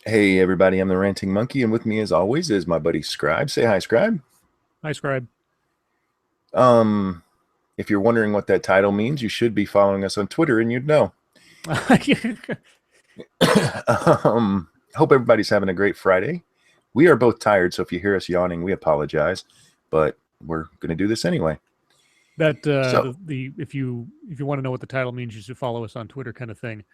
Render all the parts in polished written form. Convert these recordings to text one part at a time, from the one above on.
Hey everybody, I'm the Ranting Monkey, and with me as always is my buddy Scribe. Say hi, Scribe. Hi, Scribe. Um, if you're wondering what that title means, you should be following us on Twitter and you'd know. Hope everybody's having a great Friday. We are both tired, so if you hear us yawning, we apologize, but we're gonna do this anyway. That So, the if you want to know what the title means, you should follow us on Twitter, kind of thing.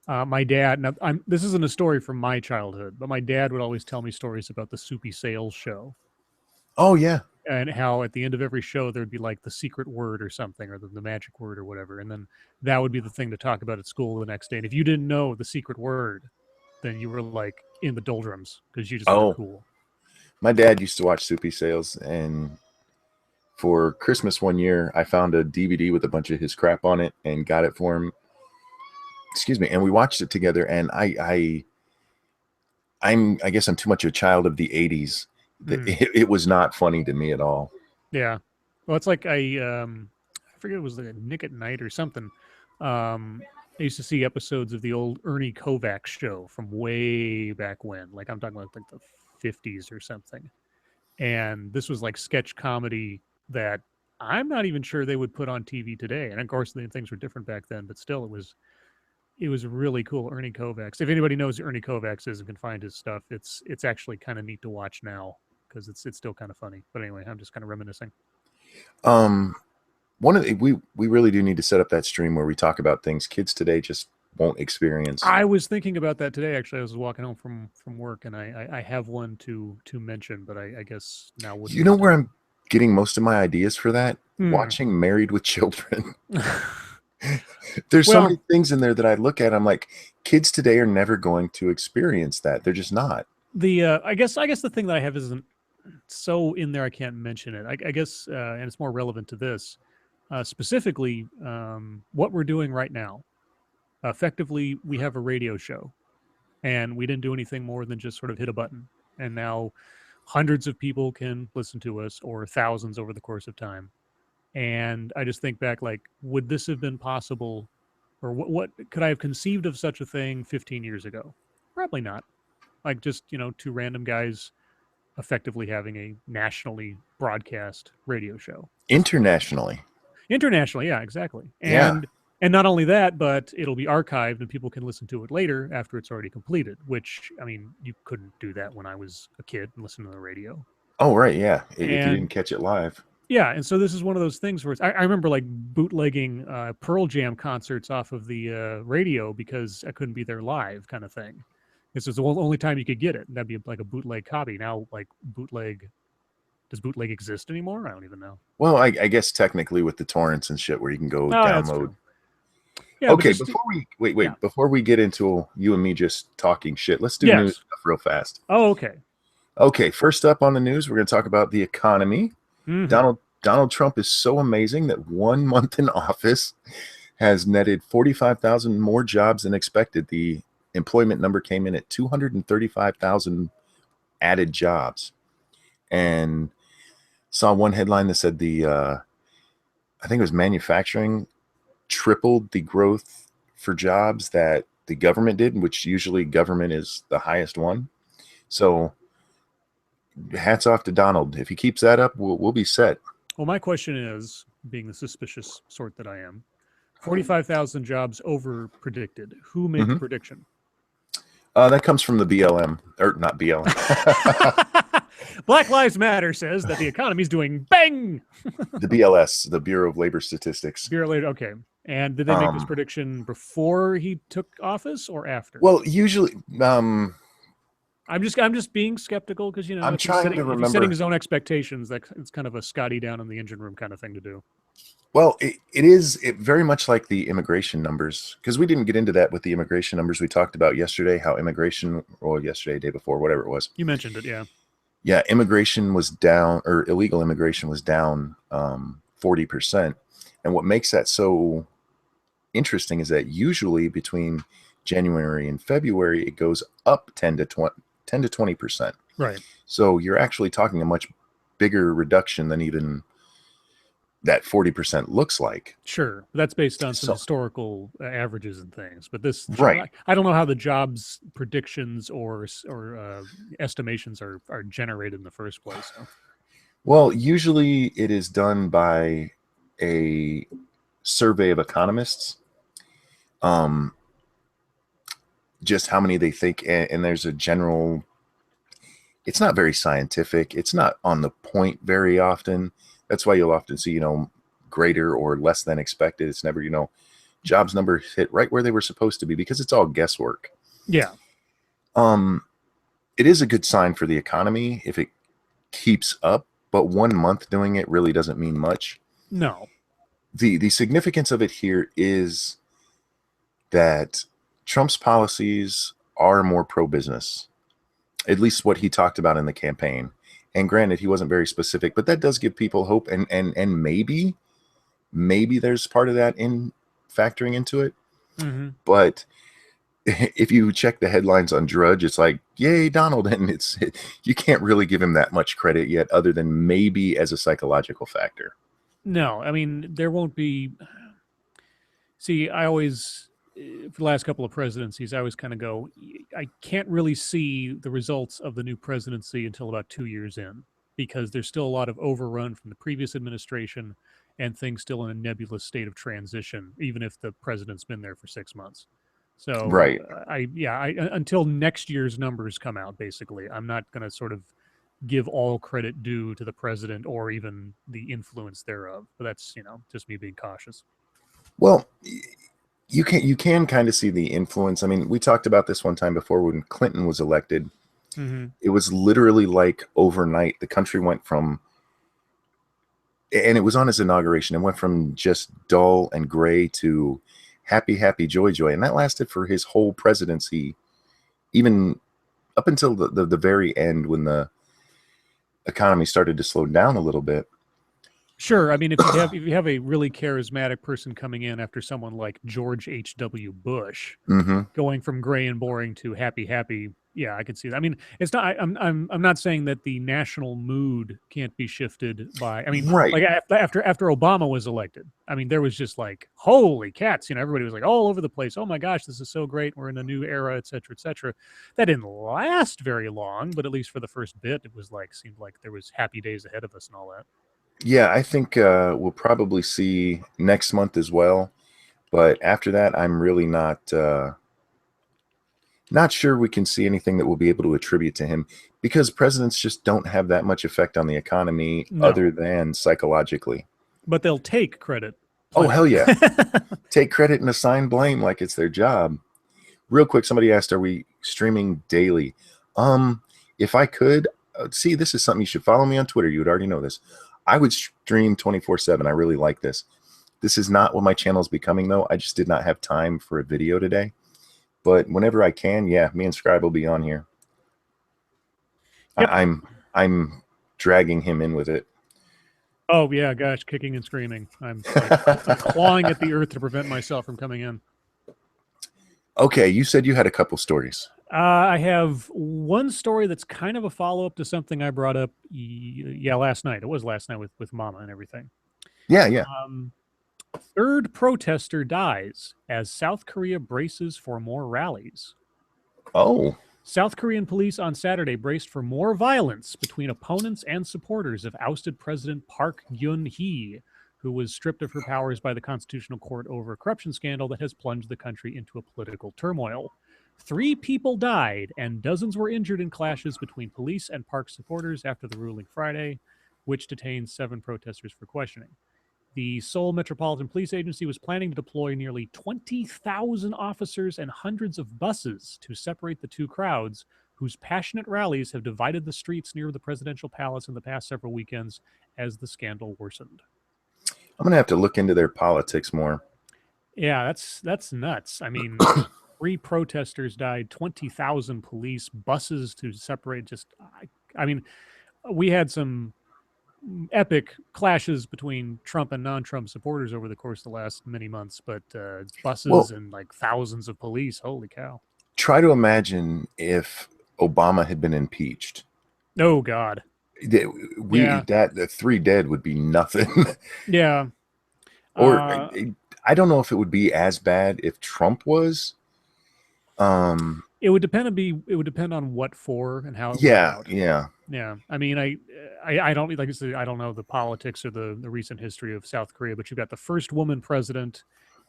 My dad. Now, this isn't a story from my childhood, but my dad would always tell me stories about the Soupy Sales show oh yeah, and how at the end of every show there'd be like the secret word or something, or the magic word or whatever, and then that would be the thing to talk about at school the next day. And if you didn't know the secret word, then you were like in the doldrums because you just weren't oh, cool. my dad used to watch Soupy Sales, and for Christmas one year, I found a DVD with a bunch of his crap on it and got it for him. Excuse me, and we watched it together, and I guess I'm too much a child of the 80s. Mm. It was not funny to me at all. Yeah. Well, it's like I forget, it was like Nick at Night or something. I used to see episodes of the old Ernie Kovacs show from way back when. Like I'm talking about like the 50s or something. And this was like sketch comedy that I'm not even sure they would put on TV today. And of course, things were different back then, but still, it was really cool. Ernie Kovacs. If anybody knows who Ernie Kovacs is and can find his stuff, it's actually kind of neat to watch now because it's still kind of funny. But anyway, I'm just kind of reminiscing. Um, we really do need to set up that stream where we talk about things kids today just won't experience. I was thinking about that today. Actually, I was walking home from work, and I have one to mention, but I guess now wouldn't You be the know where time. I'm getting most of my ideas for that? Hmm. Watching Married with Children. There's so Well, many things in there that I look at. I'm like, kids today are never going to experience that. They're just not. the I guess the thing that I have isn't so in there. I can't mention it. I guess, and it's more relevant to this specifically. What we're doing right now. Effectively, we have a radio show, and we didn't do anything more than just sort of hit a button, and now hundreds of people can listen to us, or thousands over the course of time. And I just think back, like, would this have been possible, or what could I have conceived of such a thing 15 years ago? Probably not. Like, just two random guys effectively having a nationally broadcast radio show. Just Internationally. internationally, yeah, exactly. Yeah. And not only that, but it'll be archived and people can listen to it later after it's already completed. Which, I mean, you couldn't do that when I was a kid and listening to the radio. Oh, right. Yeah. If you didn't And catch it live. yeah, and so this is one of those things where I remember like bootlegging Pearl Jam concerts off of the radio because I couldn't be there live, kind of thing. This was the only time you could get it. And that'd be like a bootleg copy. Now, like bootleg, does bootleg exist anymore? I don't even know. Well, I guess technically with the torrents and shit where you can go Oh, that's download. true. Yeah, but Okay, just before we yeah, wait, before we get into you and me just talking shit, let's do news yes. stuff real fast. Oh, okay. Okay, first up on the news, we're going to talk about the economy. Hmm. Donald Trump is so amazing that 1 month in office has netted 45,000 more jobs than expected. The employment number came in at 235,000 added jobs. And saw one headline that said I think it was manufacturing tripled the growth for jobs that the government did, which usually government is the highest one. So hats off to Donald. If he keeps that up, we'll be set. Well, my question is, being the suspicious sort that I am, 45,000 jobs over predicted. Who made the Mm-hmm. prediction? That comes from the BLM, or not BLM, Black Lives Matter says that the economy is doing bang. the BLS, the Bureau of Labor Statistics. Beer later, okay. And did they make this Um, prediction before he took office or after? well, usually, I'm just being skeptical because I'm trying to if he's setting remember. his own expectations, that it's kind of a Scotty down in the engine room kind of thing to do. Well, it very much like the immigration numbers, because we didn't get into that with the immigration numbers we talked about yesterday, how immigration, or yesterday, day before, whatever it was. You mentioned it, yeah. Yeah, immigration was down, or illegal immigration was down 40%. And what makes that so interesting is that usually between January and February, it goes up 10 to 20%. Right. So you're actually talking a much bigger reduction than even that 40% looks like. Sure, that's based on some So, historical averages and things. But this, right. I don't know how the jobs predictions or estimations are generated in the first place. So. Well, usually it is done by a survey of economists, um, just how many they think, and there's a general. It's not very scientific. It's not on the point very often. That's why you'll often see, greater or less than expected. It's never, jobs numbers hit right where they were supposed to be because it's all guesswork. Yeah. Um, it is a good sign for the economy if it keeps up, but 1 month doing it really doesn't mean much. No. The significance of it here is that Trump's policies are more pro-business, at least what he talked about in the campaign. And granted, he wasn't very specific, but that does give people hope. And maybe there's part of that in factoring into it. Mm-hmm. But if you check the headlines on Drudge, it's like, yay, Donald. And you can't really give him that much credit yet, other than maybe as a psychological factor. No, I mean, there won't be. See, I always, for the last couple of presidencies, I always kind of go, I can't really see the results of the new presidency until about 2 years in, because there's still a lot of overrun from the previous administration and things still in a nebulous state of transition, even if the president's been there for 6 months. So Right. until next year's numbers come out, basically, I'm not going to sort of give all credit due to the president or even the influence thereof. But that's, just me being cautious. Well, you can kind of see the influence. I mean, we talked about this one time before when Clinton was elected. Mm-hmm. It was literally like overnight. The country went from, and it was on his inauguration, it went from just dull and gray to happy, happy, joy, joy. And that lasted for his whole presidency, even up until the very end when the economy started to slow down a little bit. Sure. I mean, if you have a really charismatic person coming in after someone like George H.W. Bush, Mm-hmm. going from gray and boring to happy, happy, yeah, I could see that. I mean, it's not. I'm not saying that the national mood can't be shifted by. I mean, Right. like after Obama was elected, I mean, there was just like holy cats. Everybody was like all over the place. Oh my gosh, this is so great. We're in a new era, et cetera, et cetera. That didn't last very long, but at least for the first bit, it was like seemed like there was happy days ahead of us and all that. Yeah, I think we'll probably see next month as well. But after that, I'm really not sure we can see anything that we'll be able to attribute to him, because presidents just don't have that much effect on the economy other No, than psychologically. but they'll take credit Oh, plenty. hell yeah. Take credit and assign blame like it's their job. Real quick, somebody asked, are we streaming daily? If I could, see, this is something you should follow me on Twitter. You would already know this. I would stream 24/7. I really like this. This is not what my channel is becoming, though. I just did not have time for a video today. But whenever I can, yeah, me and Scribe will be on here. Yep. I'm dragging him in with it. Oh yeah, gosh, kicking and screaming. I'm clawing at the earth to prevent myself from coming in. Okay, you said you had a couple stories. I have one story that's kind of a follow-up to something I brought up, last night. It was last night with Mama and everything. Yeah. Third protester dies as South Korea braces for more rallies. Oh. South Korean police on Saturday braced for more violence between opponents and supporters of ousted President Park Geun-hye, who was stripped of her powers by the Constitutional Court over a corruption scandal that has plunged the country into a political turmoil. 3 people died and dozens were injured in clashes between police and Park supporters after the ruling Friday, which detained 7 protesters for questioning. The Seoul Metropolitan Police Agency was planning to deploy nearly 20,000 officers and hundreds of buses to separate the two crowds, whose passionate rallies have divided the streets near the presidential palace in the past several weekends as the scandal worsened. I'm going to have to look into their politics more. Yeah, that's nuts. I mean, 3 protesters died, 20,000 police, buses to separate. I mean, we had some epic clashes between Trump and non-Trump supporters over the course of the last many months, but buses and like thousands of police. Holy cow. Try to imagine if Obama had been impeached. Oh, God. Yeah, That the 3 dead would be nothing. yeah. Or Uh, I don't know if it would be as bad if Trump was. Um, it would depend on what for and how it went yeah, out. yeah, Yeah, I mean, I don't like I said, I don't know the politics or the recent history of South Korea, but you've got the first woman president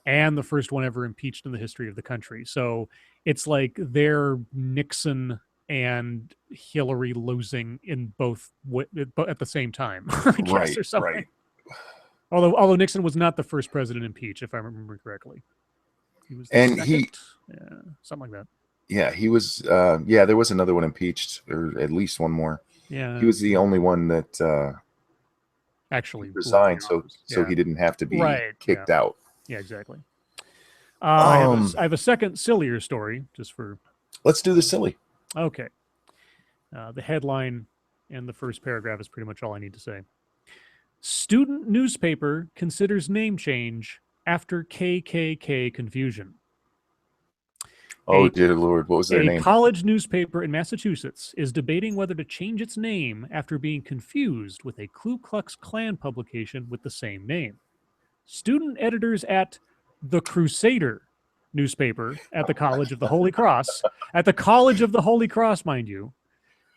and the first one ever impeached in the history of the country. So it's like they're Nixon and Hillary losing in both at the same time, I guess, right, or something. right. Although Nixon was not the first president impeached, if I remember correctly, he was the And second, something like that. yeah, he was, yeah, there was another one impeached, or at least one more. He Yeah, was the only one that he actually left the resigned, office. so Yeah, he didn't have to be right. Yeah, kicked out. yeah, exactly. Um, I have a second sillier story just for let's do the silly. okay. The headline and the first paragraph is pretty much all I need to say. Student newspaper considers name change after KKK confusion. Oh A dear Lord, what was their a name? college newspaper in Massachusetts is debating whether to change its name after being confused with a Ku Klux Klan publication with the same name. Student editors at the Crusader newspaper at the College of the Holy Cross, mind you,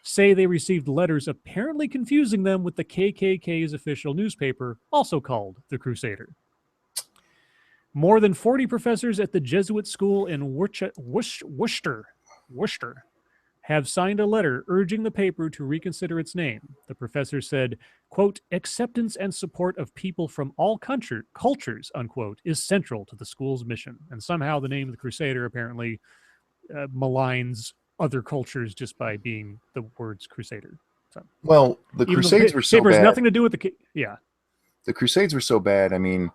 say they received letters apparently confusing them with the KKK's official newspaper, also called the Crusader. More than 40 professors at the Jesuit school in Worcester have signed a letter urging the paper to reconsider its name. The professor said, quote, acceptance and support of people from all cultures, unquote, is central to the school's mission. And somehow the name of the Crusader apparently maligns other cultures just by being the words Crusader. So Well, the even though the Crusades were so paper has bad. nothing to do with yeah. The Crusades were so bad. I mean,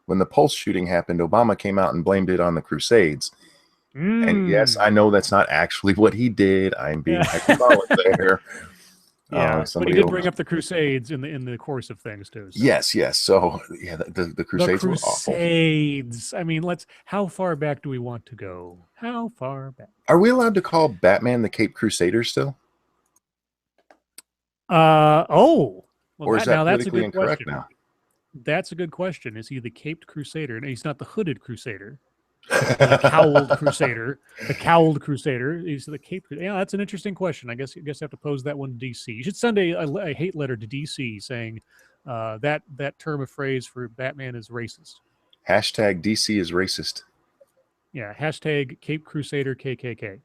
when the Pulse shooting happened, Obama came out and blamed it on the Crusades. And yes, I know that's not actually what he did. I'm being Yeah. hyperbolic there. Yeah, but he Somebody did over. bring up the Crusades in the course of things too. So Yes, yes. So yeah, the the Crusades were awful. Crusades. I mean, let's. How far back do we want to go? How far back? Are we allowed to call Batman the Cape Crusader still, Oh. Well, or is that that now that's a politically good incorrect question. now? That's a good question. Is he the caped crusader? No, he's not the hooded crusader. The cowled crusader. The cowled crusader. He's the caped. Yeah, that's an interesting question. I guess you have to pose that one to DC. You should send a hate letter to DC saying that term of phrase for Batman is racist. Hashtag DC is racist. Yeah, hashtag Cape Crusader KKK,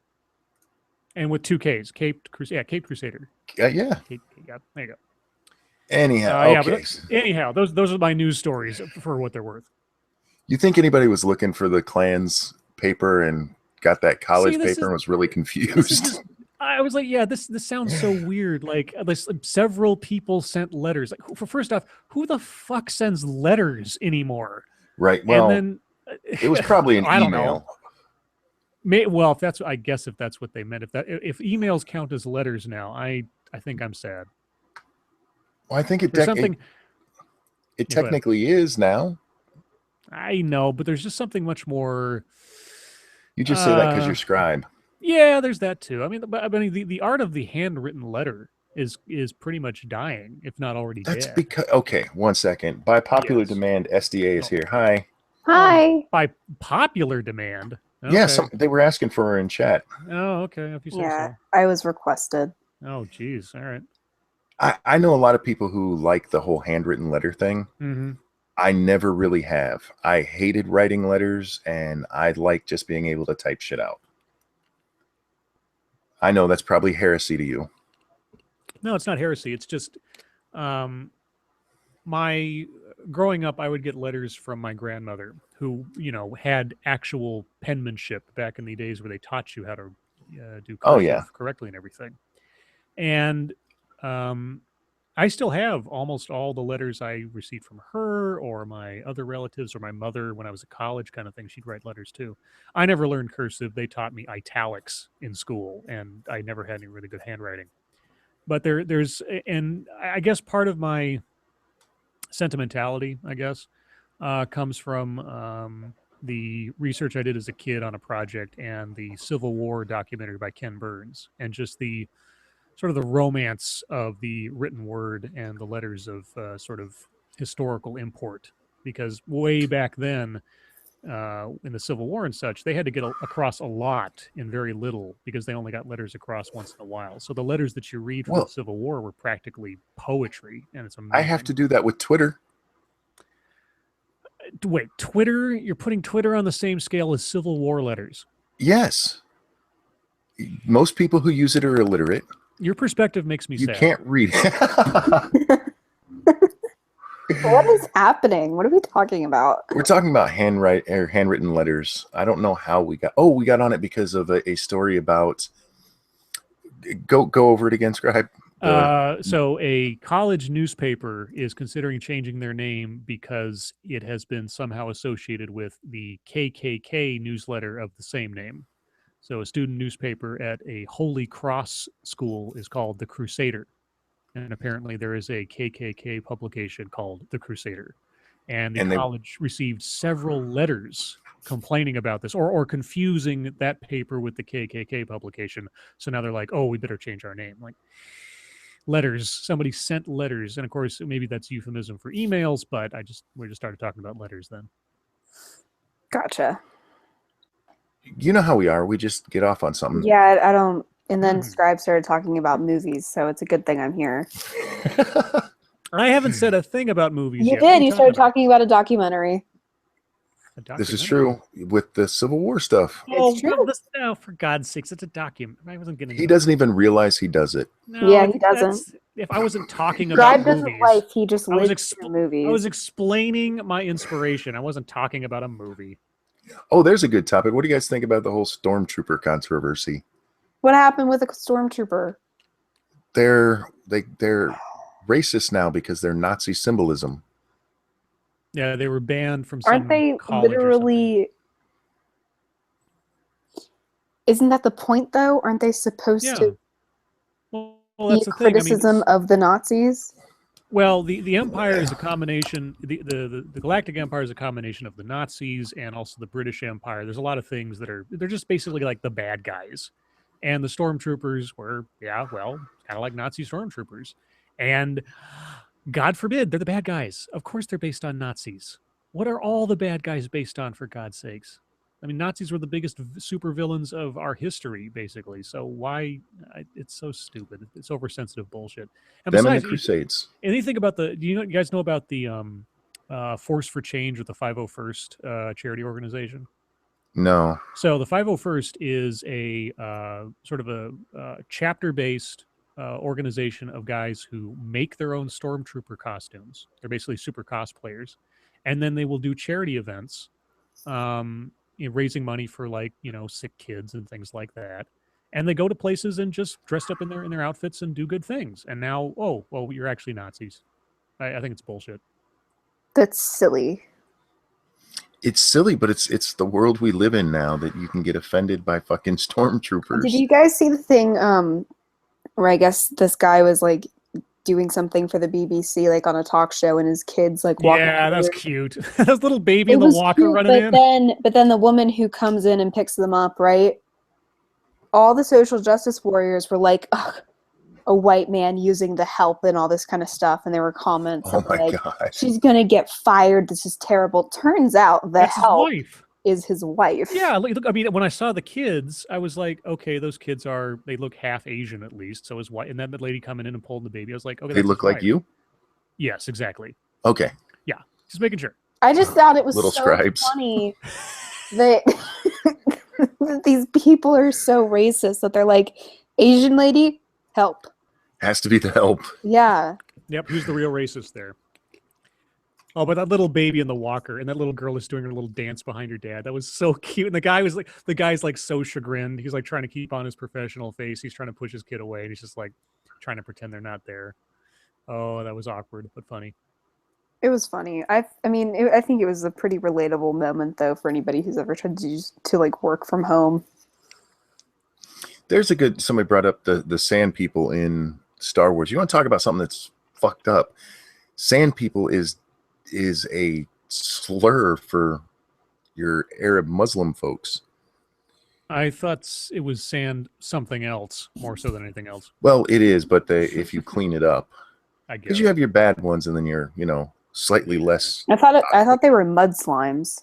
and with two Ks, Cape Crusader. Yeah, Cape Crusader. Yeah. Cape, yeah, there you go. Anyhow, Yeah, okay. but anyhow, those are my news stories for what they're worth. You think anybody was looking for the Klan's paper and got that See, college paper and was really this is confused? just. I was like, yeah, this sounds so weird. Like, several people sent letters. Like, for first off, who the fuck sends letters anymore? Right. And Well, then it was probably an I don't know. email. Well, if that's, I guess if that's what they meant, if emails count as letters now, I think I'm sad. Well, I think There's something. it Yeah, go ahead. technically is now. I know, but there's just something much more. You just say that because you're Scribe. Yeah, there's that too. I mean, the art of the handwritten letter is pretty much dying, if not already That's dead. because, okay, one second. By popular Yes. demand, SDA is Oh, here. Hi. Hi. by popular demand. Yeah, Okay. they were asking for her in chat. Oh, okay. If you say Yeah, so. I was requested. Oh, geez. All right. I know a lot of people who like the whole handwritten letter thing. Mm-hmm. I never really have. I hated writing letters, and I like just being able to type shit out. I know that's probably heresy to you. No, it's not heresy. It's just my growing up, I would get letters from my grandmother who, had actual penmanship back in the days where they taught you how to do Oh, cursive yeah. correctly and everything. And I still have almost all the letters I received from her or my other relatives or my mother when I was at college, kind of thing. She'd write letters too. I never learned cursive. They taught me italics in school, and I never had any really good handwriting. But and I guess part of my sentimentality, I guess, comes from the research I did as a kid on a project and the Civil War documentary by Ken Burns, and just sort of the romance of the written word and the letters of sort of historical import. Because way back then, in the Civil War and such, they had to get across a lot in very little because they only got letters across once in a while. So the letters that you read from the Civil War were practically poetry, and it's amazing. I have to do that with Twitter. Wait, Twitter? You're putting Twitter on the same scale as Civil War letters? Yes. Most people who use it are illiterate. Your perspective makes me sad. You can't read it. What is happening? What are we talking about? We're talking about handwritten letters. I don't know how we got. Oh, we got on it because of a story about. Go over it again, Scribe. So a college newspaper is considering changing their name because it has been somehow associated with the KKK newsletter of the same name. So a student newspaper at a Holy Cross school is called The Crusader. And apparently there is a KKK publication called The Crusader. And the college received several letters complaining about this or confusing that paper with the KKK publication. So now they're like, oh, we better change our name. Like, letters, somebody sent letters. And of course, maybe that's euphemism for emails, but we just started talking about letters then. Gotcha. You know how we are. We just get off on something. Yeah, I don't. And then Scribe started talking about movies, so it's a good thing I'm here. I haven't said a thing about movies yet. You did. You started talking about a documentary. This is true with the Civil War stuff. It's true. No, for God's sakes, it's a document. I wasn't getting. He doesn't even realize he does it. No, yeah, he doesn't. If I wasn't talking Scribe about doesn't movies, like. He just lives through movies. I was explaining my inspiration. I wasn't talking about a movie. Oh, there's a good topic. What do you guys think about the whole stormtrooper controversy? What happened with a stormtrooper? They're racist now because they're Nazi symbolism. Yeah, they were banned from some Aren't they college literally? Isn't that the point, though? Aren't they supposed to well, that's be the thing. criticism of the Nazis? Well, the Empire is a combination. The Galactic Empire is a combination of the Nazis and also the British Empire. There's a lot of things they're just basically like the bad guys. And the stormtroopers were, kind of like Nazi stormtroopers. And God forbid, they're the bad guys. Of course they're based on Nazis. What are all the bad guys based on, for God's sakes? I mean, Nazis were the biggest supervillains of our history, basically. So why? It's so stupid. It's oversensitive bullshit. And Them besides, and the Crusades. Anything about do you guys know about the Force for Change with the 501st charity organization? No. So the 501st is a sort of a chapter-based organization of guys who make their own stormtrooper costumes. They're basically super cosplayers. And then they will do charity events, raising money for sick kids and things like that. And they go to places and just dressed up in their outfits and do good things. And now, you're actually Nazis. I think it's bullshit. That's silly. It's silly, but it's the world we live in now that you can get offended by fucking stormtroopers. Did you guys see the thing where I guess this guy was like doing something for the BBC, like on a talk show, and his kids like walking? Yeah, that's cute. That little baby in the walker cute, running in. But then the woman who comes in and picks them up, right? All the social justice warriors were like, ugh, a white man using the help and all this kind of stuff, and there were comments like, she's gonna get fired, this is terrible. Turns out the help is his wife. Yeah, look, I mean, when I saw the kids, I was like, okay, those kids they look half Asian at least, so his wife. And then the lady coming in and pulling the baby, I was like, okay, they look like you? Yes, exactly. Okay. Yeah, just making sure. I just thought it was little so scribes. Funny that these people are so racist that they're like, Asian lady, help. Has to be the help. Yeah. Yep, who's the real racist there? Oh, but that little baby in the walker, and that little girl is doing her little dance behind her dad. That was so cute. And the guy's like so chagrined. He's like trying to keep on his professional face. He's trying to push his kid away, and he's just like trying to pretend they're not there. Oh, that was awkward, but funny. It was funny. I think it was a pretty relatable moment, though, for anybody who's ever tried to like work from home. There's somebody brought up the sand people in Star Wars. You want to talk about something that's fucked up? Sand people is a slur for your Arab Muslim folks. I thought it was sand something else more so than anything else. Well, it is, but if you clean it up, I because guess. you have your bad ones, and then you're, slightly less. I thought they were mud slimes.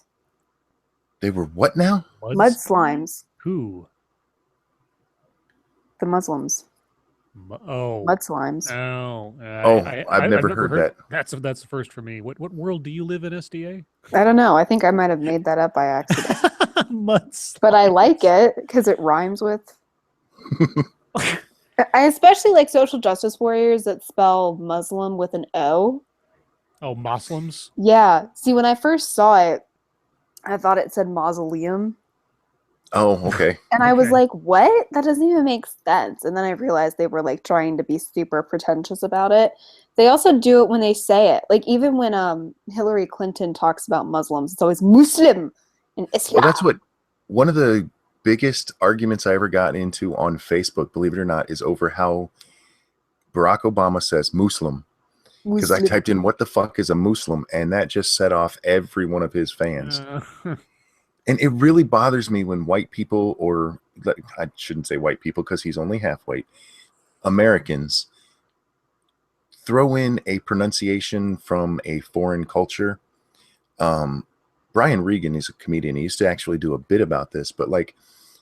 They were what now? Mud slimes. Who? The Muslims. Oh. Mud slimes. Oh. I've never heard that. That's the first for me. What world do you live in, SDA? I don't know. I think I might have made that up by accident. Mud slimes. But I like it because it rhymes with. I especially like social justice warriors that spell Muslim with an O. Oh, Muslims? Yeah. See, when I first saw it, I thought it said mausoleum. Oh, okay. And I was like, what? That doesn't even make sense. And then I realized they were like trying to be super pretentious about it. They also do it when they say it. Like even when Hillary Clinton talks about Muslims, it's always Muslim and Islam. Well, that's one of the biggest arguments I ever got into on Facebook, believe it or not, is over how Barack Obama says Muslim. Because I typed in, what the fuck is a Muslim? And that just set off every one of his fans. And it really bothers me when white people, or I shouldn't say white people because he's only half white, Americans throw in a pronunciation from a foreign culture. Brian Regan is a comedian. He used to actually do a bit about this, but like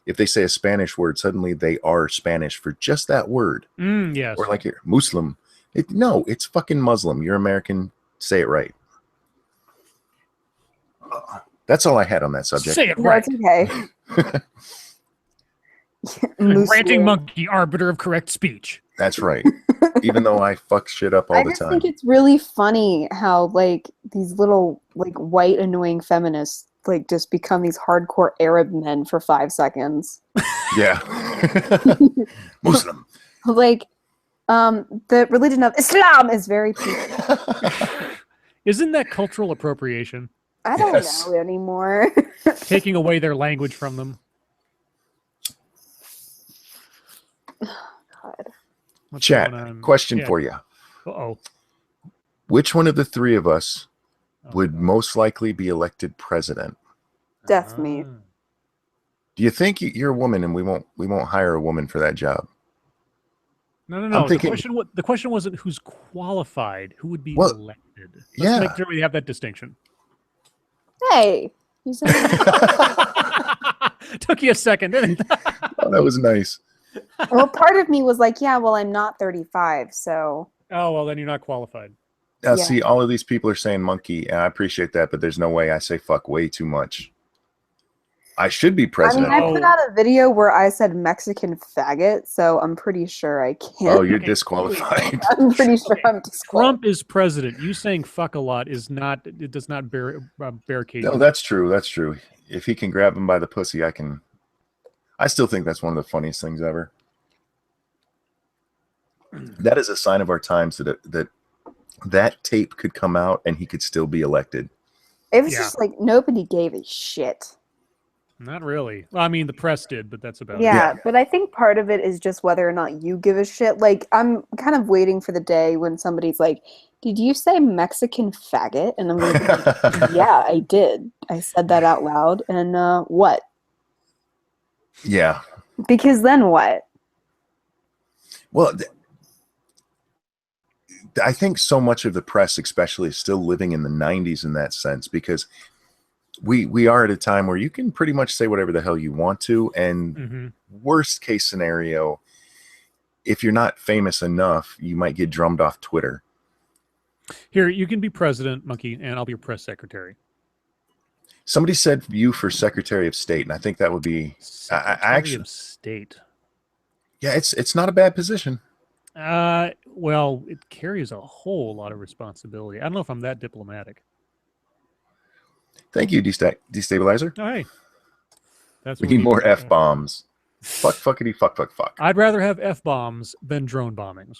if they say a Spanish word, suddenly they are Spanish for just that word. Yes. Or like Muslim. No, it's fucking Muslim. You're American. Say it right. That's all I had on that subject. Say it right. That's okay. Ranting monkey, arbiter of correct speech. That's right. Even though I fuck shit up all the time. I just think it's really funny how like these little like white annoying feminists like just become these hardcore Arab men for 5 seconds. Yeah. Muslim. Like the religion of Islam is very peaceful. Isn't that cultural appropriation? I don't know anymore. Taking away their language from them. God. What's Chat, question for you. Uh-oh. Which one of the three of us would most likely be elected president? Death meat. Do you think you're a woman and we won't hire a woman for that job? No. I'm thinking, the question wasn't who's qualified, who would be elected. Let's make sure we have that distinction. Hey. You said Took you a second, didn't it? Oh, that was nice. Well, part of me was like, yeah, well, I'm not 35, so. Oh, well, then you're not qualified. Now, see, all of these people are saying monkey, and I appreciate that, but there's no way I say fuck way too much. I should be president. I mean, I put out a video where I said Mexican faggot, so I'm pretty sure I can't. Oh, you're disqualified. I'm pretty sure I'm disqualified. Trump is president. You saying fuck a lot is not, it does not barricade. No, that's true. That's true. If he can grab him by the pussy, I still think that's one of the funniest things ever. That is a sign of our times that tape could come out and he could still be elected. It was just like nobody gave a shit. Not really. Well, I mean, the press did, but that's about it. Yeah, but I think part of it is just whether or not you give a shit. Like, I'm kind of waiting for the day when somebody's like, did you say Mexican faggot? And I'm going to be like, yeah, I did. I said that out loud. And what? Yeah. Because then what? Well, I think so much of the press, especially, is still living in the 90s in that sense, because we are at a time where you can pretty much say whatever the hell you want to. And worst case scenario, if you're not famous enough, you might get drummed off Twitter. Here, you can be president, Monkey, and I'll be your press secretary. Somebody said you for Secretary of State, and I think that would be Secretary of State. Yeah, it's not a bad position. Well, it carries a whole lot of responsibility. I don't know if I'm that diplomatic. Thank you, Destabilizer. All right. We need more F-bombs. Fuck, fuckity, fuck, fuck, fuck. I'd rather have F-bombs than drone bombings.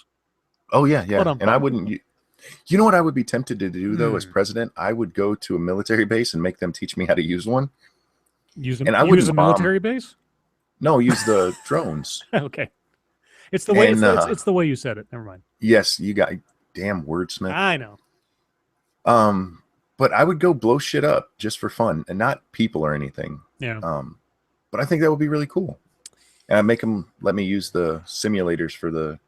Oh, yeah. And I wouldn't... You know what I would be tempted to do, though, as president? I would go to a military base and make them teach me how to use one. Use a military base? No, use the drones. Okay. It's the way it's the way you said it. Never mind. Yes, you got damn wordsmith. I know. But I would go blow shit up just for fun, and not people or anything. Yeah. But I think that would be really cool. And I make them let me use the simulators for the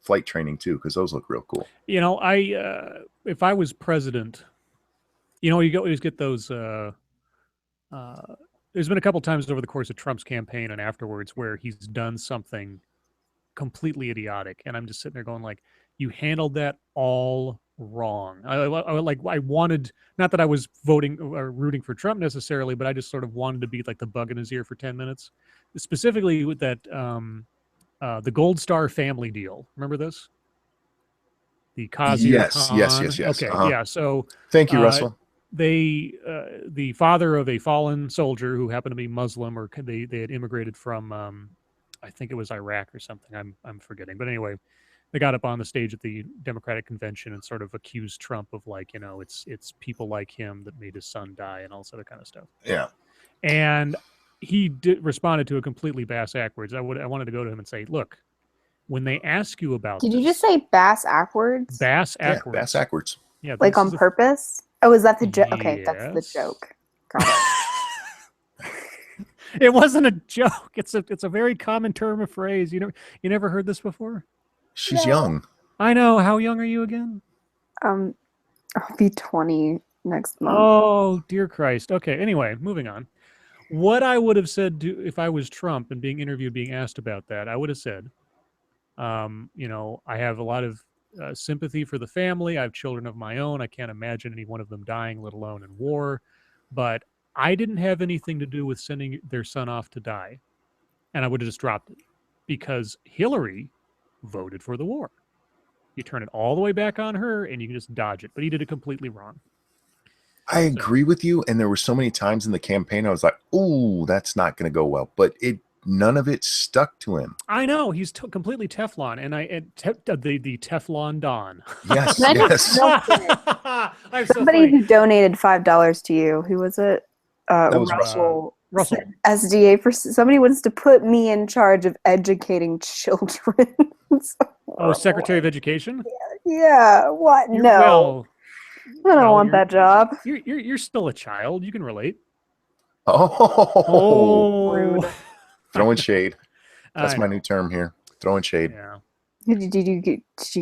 flight training too, because those look real cool. You know, if I was president, you know, you always get those. There's been a couple times over the course of Trump's campaign and afterwards where he's done something completely idiotic, and I'm just sitting there going like, "You handled that all wrong." I wanted, not that I was voting or rooting for Trump necessarily, but I just sort of wanted to be like the bug in his ear for 10 minutes, specifically with that the Gold Star family deal. Remember this? The Khazir Yes. Khan. Okay, Uh-huh. yeah. So thank you, Russell. They, the father of a fallen soldier who happened to be Muslim, or they had immigrated from, I think it was Iraq or something. I'm forgetting, but anyway, they got up on the stage at the Democratic convention and sort of accused Trump of like, you know, it's people like him that made his son die and all this other kind of stuff. Yeah. And he responded to it completely bass-ackwards. I wanted to go to him and say, look, when they ask you about Did you just say bass-ackwards? Bass-ackwards. Yeah, bass-ackwards. Yeah, like on purpose? Oh, is that the joke? Okay, that's the Yes. joke. Got it. It wasn't a joke. It's a very common term of phrase. You never heard this before? She's No. young. I know. How young are you again? I'll be 20 next month. Oh, dear Christ. Okay, anyway, moving on. What I would have said if I was Trump and being interviewed, being asked about that, I would have said, you know, I have a lot of sympathy for the family. I have children of my own. I can't imagine any one of them dying, let alone in war. But I didn't have anything to do with sending their son off to die. And I would have just dropped it because Hillary voted for the war. You turn it all the way back on her and you can just dodge it. But he did it completely wrong. I agree with you. And there were so many times in the campaign I was like, "Ooh, that's not going to go well." But none of it stuck to him. I know he's completely Teflon, and the Teflon Don. Yes, Can I yes. just somebody who donated $5 to you. Who was it? That was Russell. Russell. said SDA for somebody wants to put me in charge of educating children. Oh, Secretary of Education? Yeah. What? No. I don't want that job. You're still a child. You can relate. Oh, Rude. throwing shade. That's I my know. new term here. Throwing shade. Yeah. Did you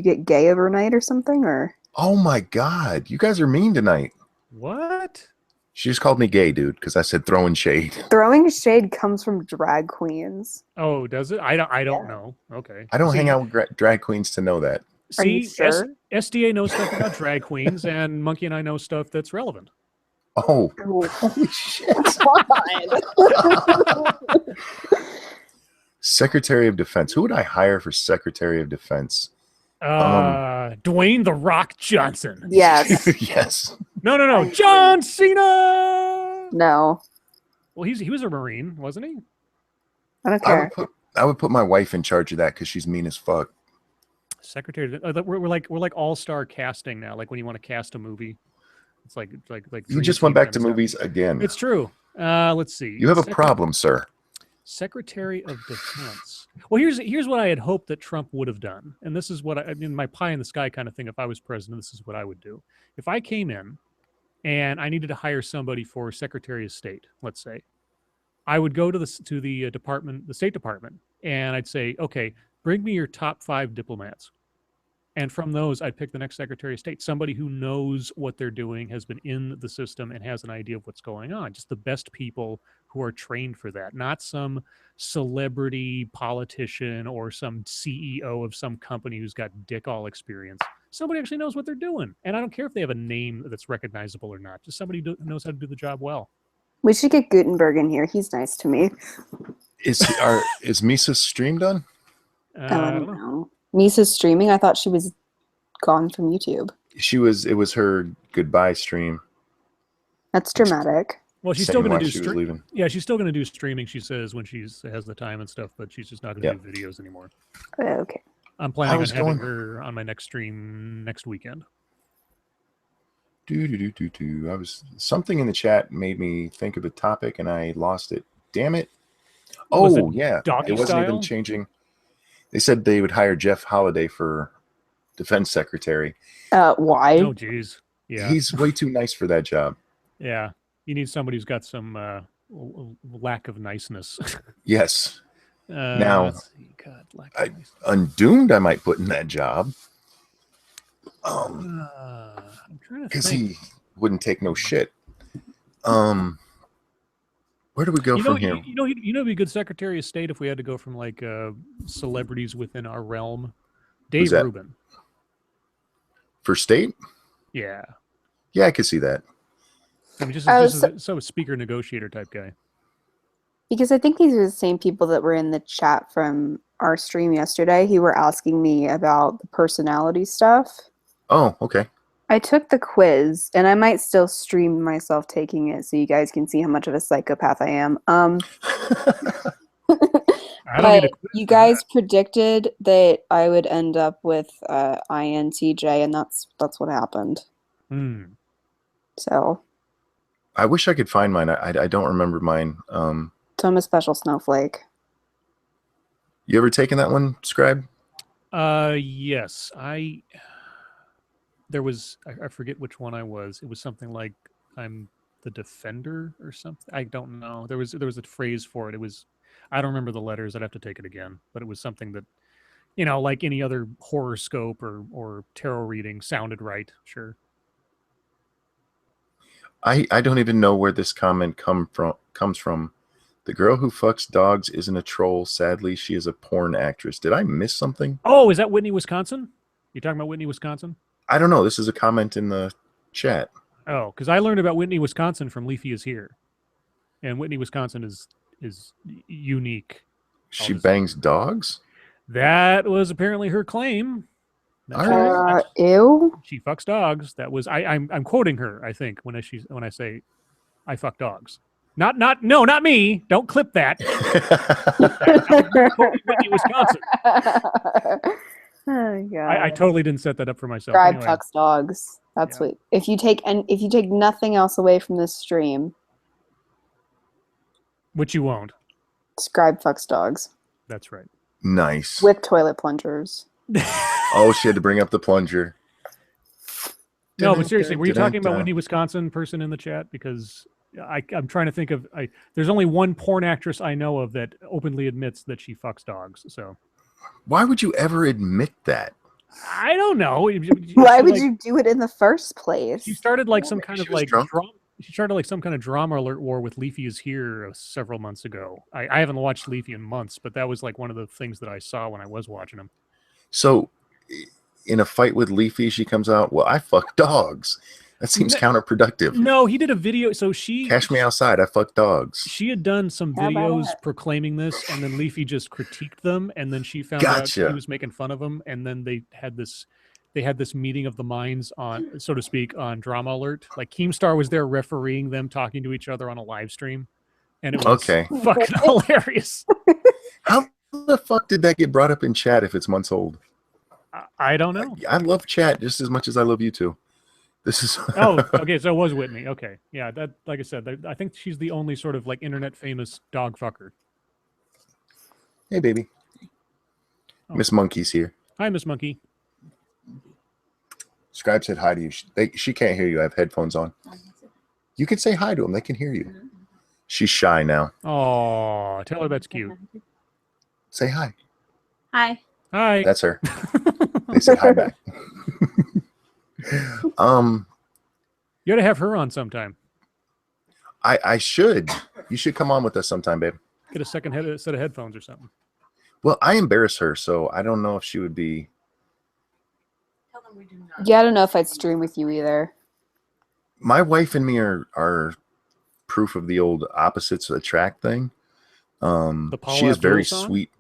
get gay overnight or something, or? Oh my God, you guys are mean tonight. What? She just called me gay, dude, because I said throwing shade. Throwing shade comes from drag queens. Oh, does it? I don't know. Okay. I don't hang out with drag queens to know that. Are you sure? SDA knows stuff about drag queens, and Monkey and I know stuff that's relevant. Oh, Ooh. holy shit. Secretary of Defense. Who would I hire for Secretary of Defense? Dwayne the Rock Johnson. Yes. Yes. No. John Cena. No. Well, he was a Marine, wasn't he? I don't care. I would put my wife in charge of that because she's mean as fuck. Secretary. We're like all-star casting now. Like when you want to cast a movie, it's like You just went back to movies again. It's true. Let's see. You have a problem, sir. Secretary of Defense. Well, here's what I had hoped that Trump would have done, and this is what I mean, my pie in the sky kind of thing. If I was president, this is what I would do. If I came in and I needed to hire somebody for Secretary of State, let's say, I would go to the State Department, and I'd say, okay, bring me your top 5 diplomats. And from those, I'd pick the next Secretary of State, somebody who knows what they're doing, has been in the system, and has an idea of what's going on. Just the best people who are trained for that, not some celebrity politician or some CEO of some company who's got dick all experience. Somebody actually knows what they're doing. And I don't care if they have a name that's recognizable or not. Just somebody who knows how to do the job well. We should get Gutenberg in here. He's nice to me. Is Misa's stream done? I don't know. Misa's streaming. I thought she was gone from YouTube. It was her goodbye stream. That's dramatic. Well, she's still going to do streaming. Yeah, she's still going to do streaming, she says, when she has the time and stuff, but she's just not going to do videos anymore. Okay. I'm planning on having her on my next stream next weekend. Something in the chat made me think of a topic and I lost it. Damn it. Oh, yeah. It wasn't even changing. They said they would hire Jeff Holiday for defense secretary. Why? Oh, geez. Yeah. He's way too nice for that job. Yeah. You need somebody who's got some lack of niceness. Yes. Now, let's see. God, lack of niceness. Undoomed, I might put in that job. I'm trying to Because think. he wouldn't take no shit. Where do we go from here? It'd be a good Secretary of State if we had to go from like celebrities within our realm. Dave Rubin. For state? Yeah. Yeah, I could see that. I mean, just a speaker negotiator type guy. Because I think these are the same people that were in the chat from our stream yesterday who were asking me about the personality stuff. Oh, okay. I took the quiz, and I might still stream myself taking it so you guys can see how much of a psychopath I am. But you guys predicted that I would end up with INTJ, and that's what happened. So I wish I could find mine. I don't remember mine. So I'm a special snowflake. You ever taken that one, Scribe? Yes. There was, I forget which one I was. It was something like I'm the defender or something. I don't know. There was a phrase for it. It was, I don't remember the letters. I'd have to take it again. But it was something that, like any other horoscope or tarot reading sounded right. Sure. I don't even know where this comment comes from. The girl who fucks dogs isn't a troll. Sadly, she is a porn actress. Did I miss something? Oh, is that Whitney, Wisconsin? You talking about Whitney, Wisconsin? I don't know. This is a comment in the chat. Oh, because I learned about Whitney, Wisconsin from Leafy is Here. And Whitney, Wisconsin is unique. She bangs dogs? That was apparently her claim. Ew. She fucks dogs. That was I'm quoting her, I think, when I say I fuck dogs. Not me. Don't clip that. Whitney, Wisconsin. Oh, God. I totally didn't set that up for myself. Scribe fucks dogs. That's what. If you take nothing else away from this stream, which you won't. Scribe fucks dogs. That's right. Nice. With toilet plungers. Oh, she had to bring up the plunger. No, but seriously, were you talking about Whitney, Wisconsin person in the chat? Because I'm trying to think of. There's only one porn actress I know of that openly admits that she fucks dogs. So. Why would you ever admit that? I don't know. Why would you do it in the first place? She started like some kind of like she started like some kind of drama alert war with Leafy is Here several months ago. I haven't watched Leafy in months, but that was like one of the things that I saw when I was watching him. So, in a fight with Leafy, she comes out, well, I fuck dogs. That seems counterproductive. No, he did a video. So Cash me outside. I fuck dogs. She had done some videos proclaiming this, and then Leafy just critiqued them, and then she found out he was making fun of them, and then they had this meeting of the minds on, so to speak, on Drama Alert. Like Keemstar was there refereeing them talking to each other on a live stream, and it was fucking hilarious. How the fuck did that get brought up in chat if it's months old? I don't know. I love chat just as much as I love you two. This is okay. So it was Whitney. Okay, yeah. That, like I said, I think she's the only sort of like internet famous dog fucker. Hey, baby. Miss Monkey's here. Hi, Miss Monkey. Scribe said hi to you. She can't hear you. I have headphones on. You can say hi to them. They can hear you. She's shy now. Oh, tell her that's cute. Say hi. Hi. Hi. That's her. They said hi back. You got to have her on sometime. I should. You should come on with us sometime, babe. Get a second set of headphones or something. Well, I embarrass her, so I don't know if she would be. Yeah, I don't know if I'd stream with you either. My wife and me are proof of the old opposites attract thing. She is very sweet.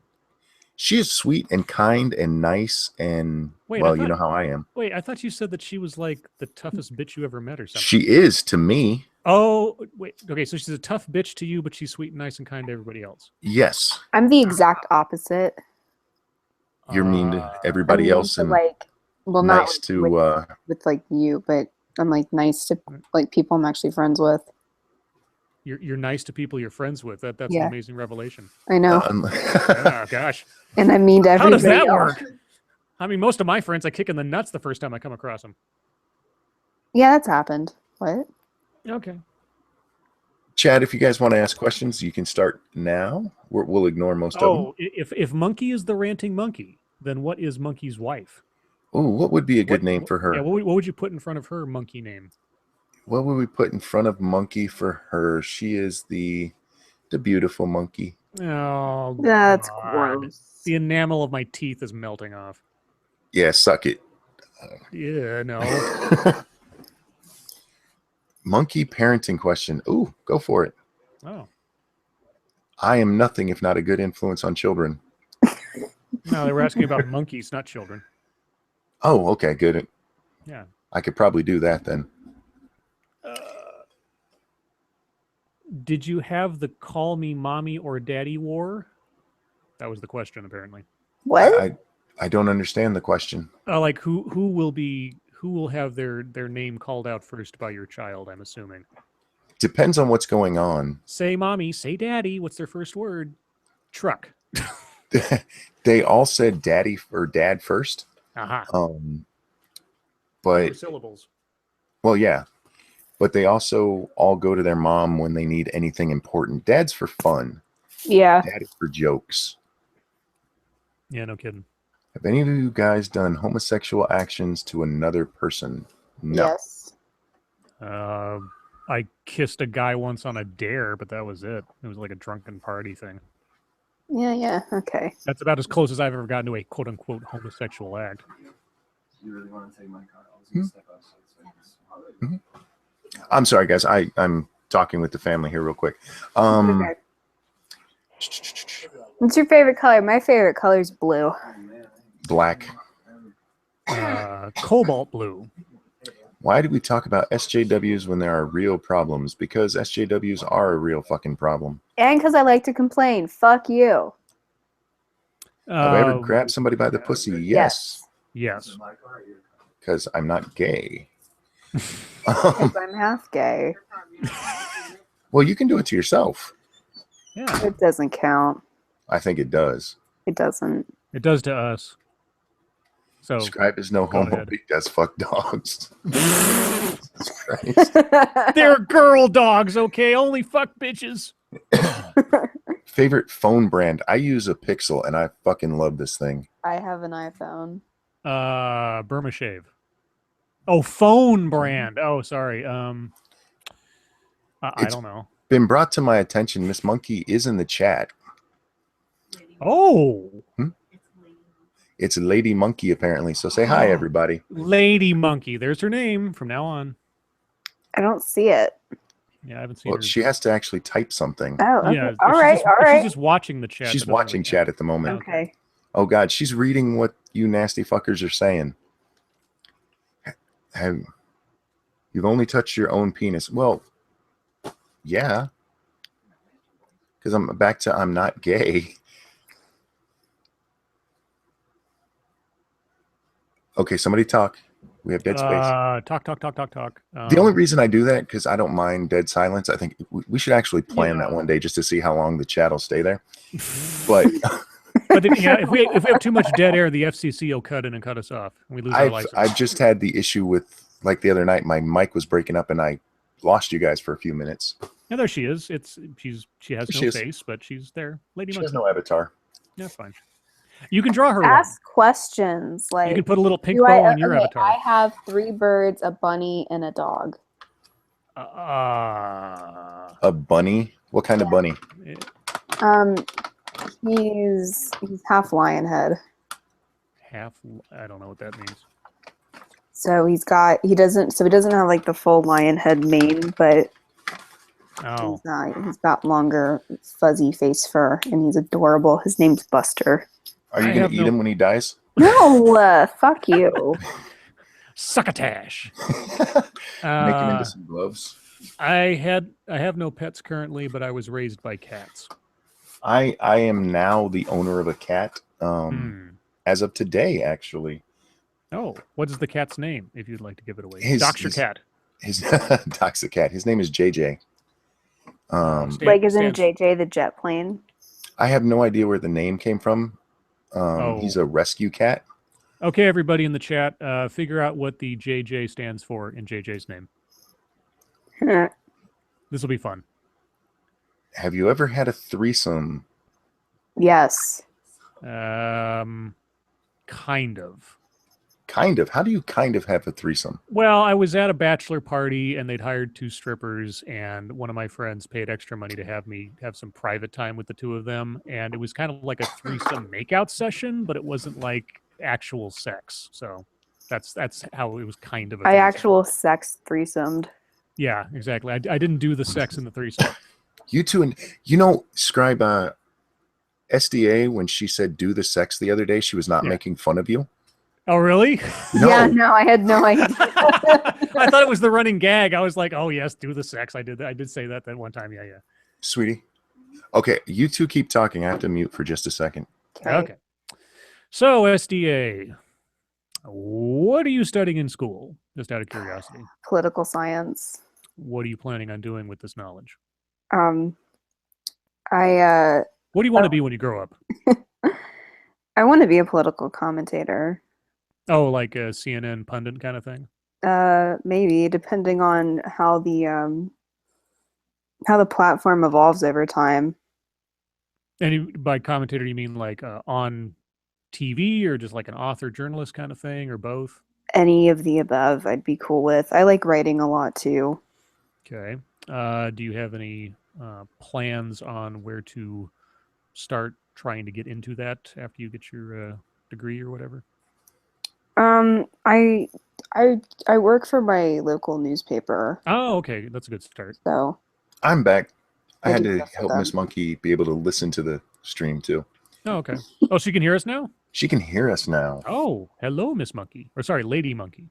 She is sweet and kind and nice and you know how I am. Wait, I thought you said that she was like the toughest bitch you ever met or something. She is to me. Oh, wait. Okay, so she's a tough bitch to you, but she's sweet and nice and kind to everybody else. Yes. I'm the exact opposite. You're mean to everybody else and nice not with like you, but I'm like nice to like people I'm actually friends with. You're nice to people you're friends with. That's an amazing revelation. I know. Oh, gosh. And I mean to everybody. How does that else. work? I mean, most of my friends I kick in the nuts the first time I come across them. Yeah, that's happened. What? Okay. Chad, if you guys want to ask questions, you can start now. We'll ignore most of them. Oh, if Monkey is the ranting monkey, then what is Monkey's wife? Oh, what would be a good name for her? Yeah, what would you put in front of her monkey name? What would we put in front of Monkey for her? She is the beautiful monkey. Oh, That's God. gross. The enamel of my teeth is melting off. Yeah, suck it. Yeah, no. Monkey parenting question. Ooh, go for it. Oh. I am nothing if not a good influence on children. No, they were asking about monkeys, not children. Oh, okay, good. Yeah. I could probably do that then. Did you have the call me mommy or daddy war? That was the question, apparently. What? I don't understand the question. Like who will have their name called out first by your child, I'm assuming. Depends on what's going on. Say mommy, say daddy. What's their first word? Truck. They all said daddy or dad first. Aha. But syllables. Well, yeah. But they also all go to their mom when they need anything important. Dad's for fun. Yeah. Dad is for jokes. Yeah, no kidding. Have any of you guys done homosexual actions to another person? No. Yes. I kissed a guy once on a dare, but that was it. It was like a drunken party thing. Yeah, okay. That's about as close as I've ever gotten to a quote-unquote homosexual act. You really want to take my car? I was going to step outside. Mm-hmm. I'm sorry, guys. I'm talking with the family here real quick. Okay. What's your favorite color? My favorite color is blue. Black. Cobalt blue. Why do we talk about SJWs when there are real problems? Because SJWs are a real fucking problem. And because I like to complain. Fuck you. Have I ever grabbed somebody by the pussy? Yes. Yes. Because I'm not gay. Because I'm half gay. Well, you can do it to yourself. Yeah. It doesn't count. I think it does. It doesn't. It does to us. So Scribe is no homo. ahead. He does fuck dogs. Jesus Christ. they're girl dogs, okay? Only fuck bitches. Favorite phone brand? I use a Pixel, and I fucking love this thing. I have an iPhone. Burma Shave. Oh, phone brand. Oh, sorry. I don't know. Been brought to my attention. Miss Monkey is in the chat. Oh. It's Lady Monkey, apparently. So say hi, everybody. Lady Monkey. There's her name from now on. I don't see it. Yeah, I haven't seen Well, her. she has to actually type something. Oh, okay. Yeah, all right. She's just watching the chat. She's watching chat at the moment. Okay. Oh, God. She's reading what you nasty fuckers are saying. You've only touched your own penis. Well, yeah. Because I'm back to I'm not gay. Okay, somebody talk. We have dead space. Talk. The only reason I do that, because I don't mind dead silence. I think we should actually plan that one day just to see how long the chat will stay there. But if we have too much dead air, the FCC will cut in and cut us off. And we lose our license. I've just had the issue with, like the other night, my mic was breaking up and I lost you guys for a few minutes. Yeah, there she is. She has no face, but she's there. Lady Monkey. She has no avatar. Yeah, fine. You can draw her. Ask questions. Like you can put a little pink bow on your avatar. I have 3 birds, a bunny, and a dog. A bunny? What kind of bunny? He's half lion head. Half. I don't know what that means. So he doesn't have like the full lion head mane, but he's got longer fuzzy face fur, and he's adorable. His name's Buster. Are you gonna eat him when he dies? No, fuck you. Succotash. Make him into some gloves. I have no pets currently, but I was raised by cats. I am now the owner of a cat. As of today, actually. Oh, what is the cat's name? If you'd like to give it away, Doc's your cat. Doc's the cat. His name is JJ. Like as in JJ the jet plane. I have no idea where the name came from. He's a rescue cat. Okay, everybody in the chat, figure out what the JJ stands for in JJ's name. This will be fun. Have you ever had a threesome? Yes. Kind of. Kind of. How do you kind of have a threesome? Well, I was at a bachelor party and they'd hired 2 strippers, and one of my friends paid extra money to have me have some private time with the 2 of them. And it was kind of like a threesome makeout session, but it wasn't like actual sex. So that's how it was kind of a I threesome. actual sex threesomed. Yeah, exactly. I didn't do the sex in the threesome. You two, and Scribe, SDA, when she said do the sex the other day, she was not making fun of you. Oh, really? No. Yeah, no, I had no idea. I thought it was the running gag. I was like, oh, yes, do the sex. I did that. I did say that one time. Yeah, yeah. Sweetie. Okay, you two keep talking. I have to mute for just a second. Okay. So, SDA, what are you studying in school? Just out of curiosity. Political science. What are you planning on doing with this knowledge? I What do you want to be when you grow up? I want to be a political commentator. Oh, like a CNN pundit kind of thing? Maybe, depending on how the platform evolves over time. And by commentator, you mean like on TV or just like an author journalist kind of thing, or both? Any of the above I'd be cool with. I like writing a lot too. Okay. Do you have any plans on where to start trying to get into that after you get your degree or whatever? I work for my local newspaper. Oh, okay. That's a good start. So I'm back. I had do to stuff with help them. Miss Monkey be able to listen to the stream too. Oh, okay. Oh, she can hear us now? She can hear us now. Oh, hello, Miss Monkey. Or sorry, Lady Monkey.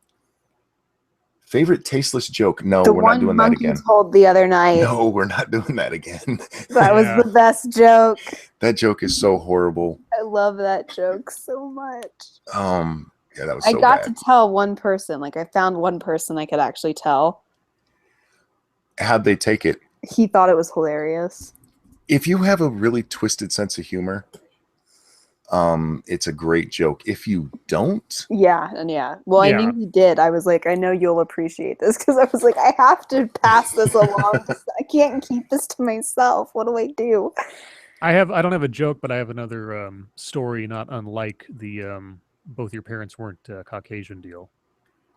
Favorite tasteless joke? No, The we're not one doing that monkey again. told the other night. No, we're not doing that again. That was the best joke. That joke is so horrible. I love that joke so much. Yeah, that was I so got bad. to tell one person. Like, I found one person I could actually tell. How'd they take it? He thought it was hilarious. If you have a really twisted sense of humor, it's a great joke. If you don't, Yeah, and yeah. Well, I knew he did. I was like, I know you'll appreciate this, because I was like, I have to pass this along. I can't keep this to myself. What do I do? I don't have a joke, but I have another story not unlike the both your parents weren't Caucasian deal.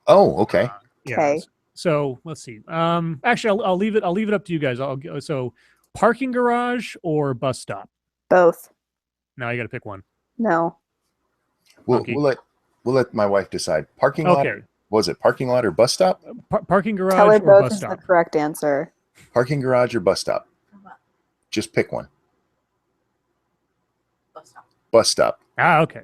Oh, okay. Okay. So let's see. Actually, I'll leave it up to you guys. So parking garage or bus stop? Both. Now you got to pick one. No. We'll let my wife decide. Parking lot. Was it parking lot or bus stop? Parking garage Tell her or both bus is stop? the correct answer. Parking garage or bus stop? Just pick one. Bus stop. Bus stop. Ah, okay.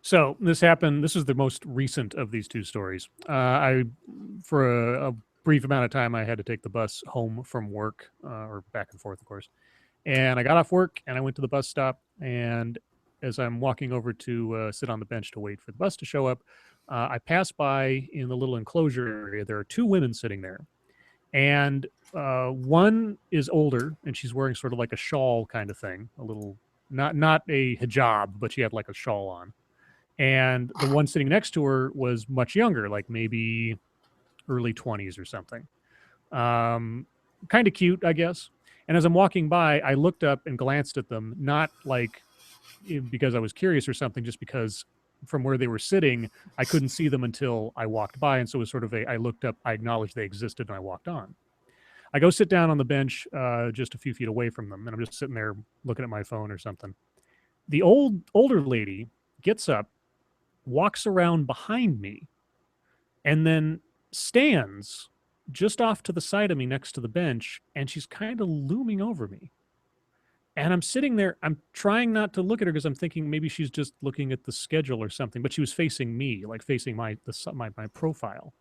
So this happened. This is the most recent of these 2 stories. For a brief amount of time, I had to take the bus home from work, or back and forth, of course. And I got off work and I went to the bus stop. And as I'm walking over to sit on the bench to wait for the bus to show up, I pass by in the little enclosure area. There are 2 women sitting there, and one is older and she's wearing sort of like a shawl kind of thing, a little not a hijab, but she had like a shawl on. And the one sitting next to her was much younger, like maybe early 20s or something. Kind of cute, I guess. And as I'm walking by, I looked up and glanced at them, not like because I was curious or something, just because from where they were sitting, I couldn't see them until I walked by. And so it was sort of I looked up, I acknowledged they existed, and I walked on. I go sit down on the bench just a few feet away from them, and I'm just sitting there looking at my phone or something. The older lady gets up, walks around behind me, and then stands just off to the side of me next to the bench, and she's kind of looming over me. And I'm sitting there, I'm trying not to look at her because I'm thinking maybe she's just looking at the schedule or something, but she was facing me, like facing my profile.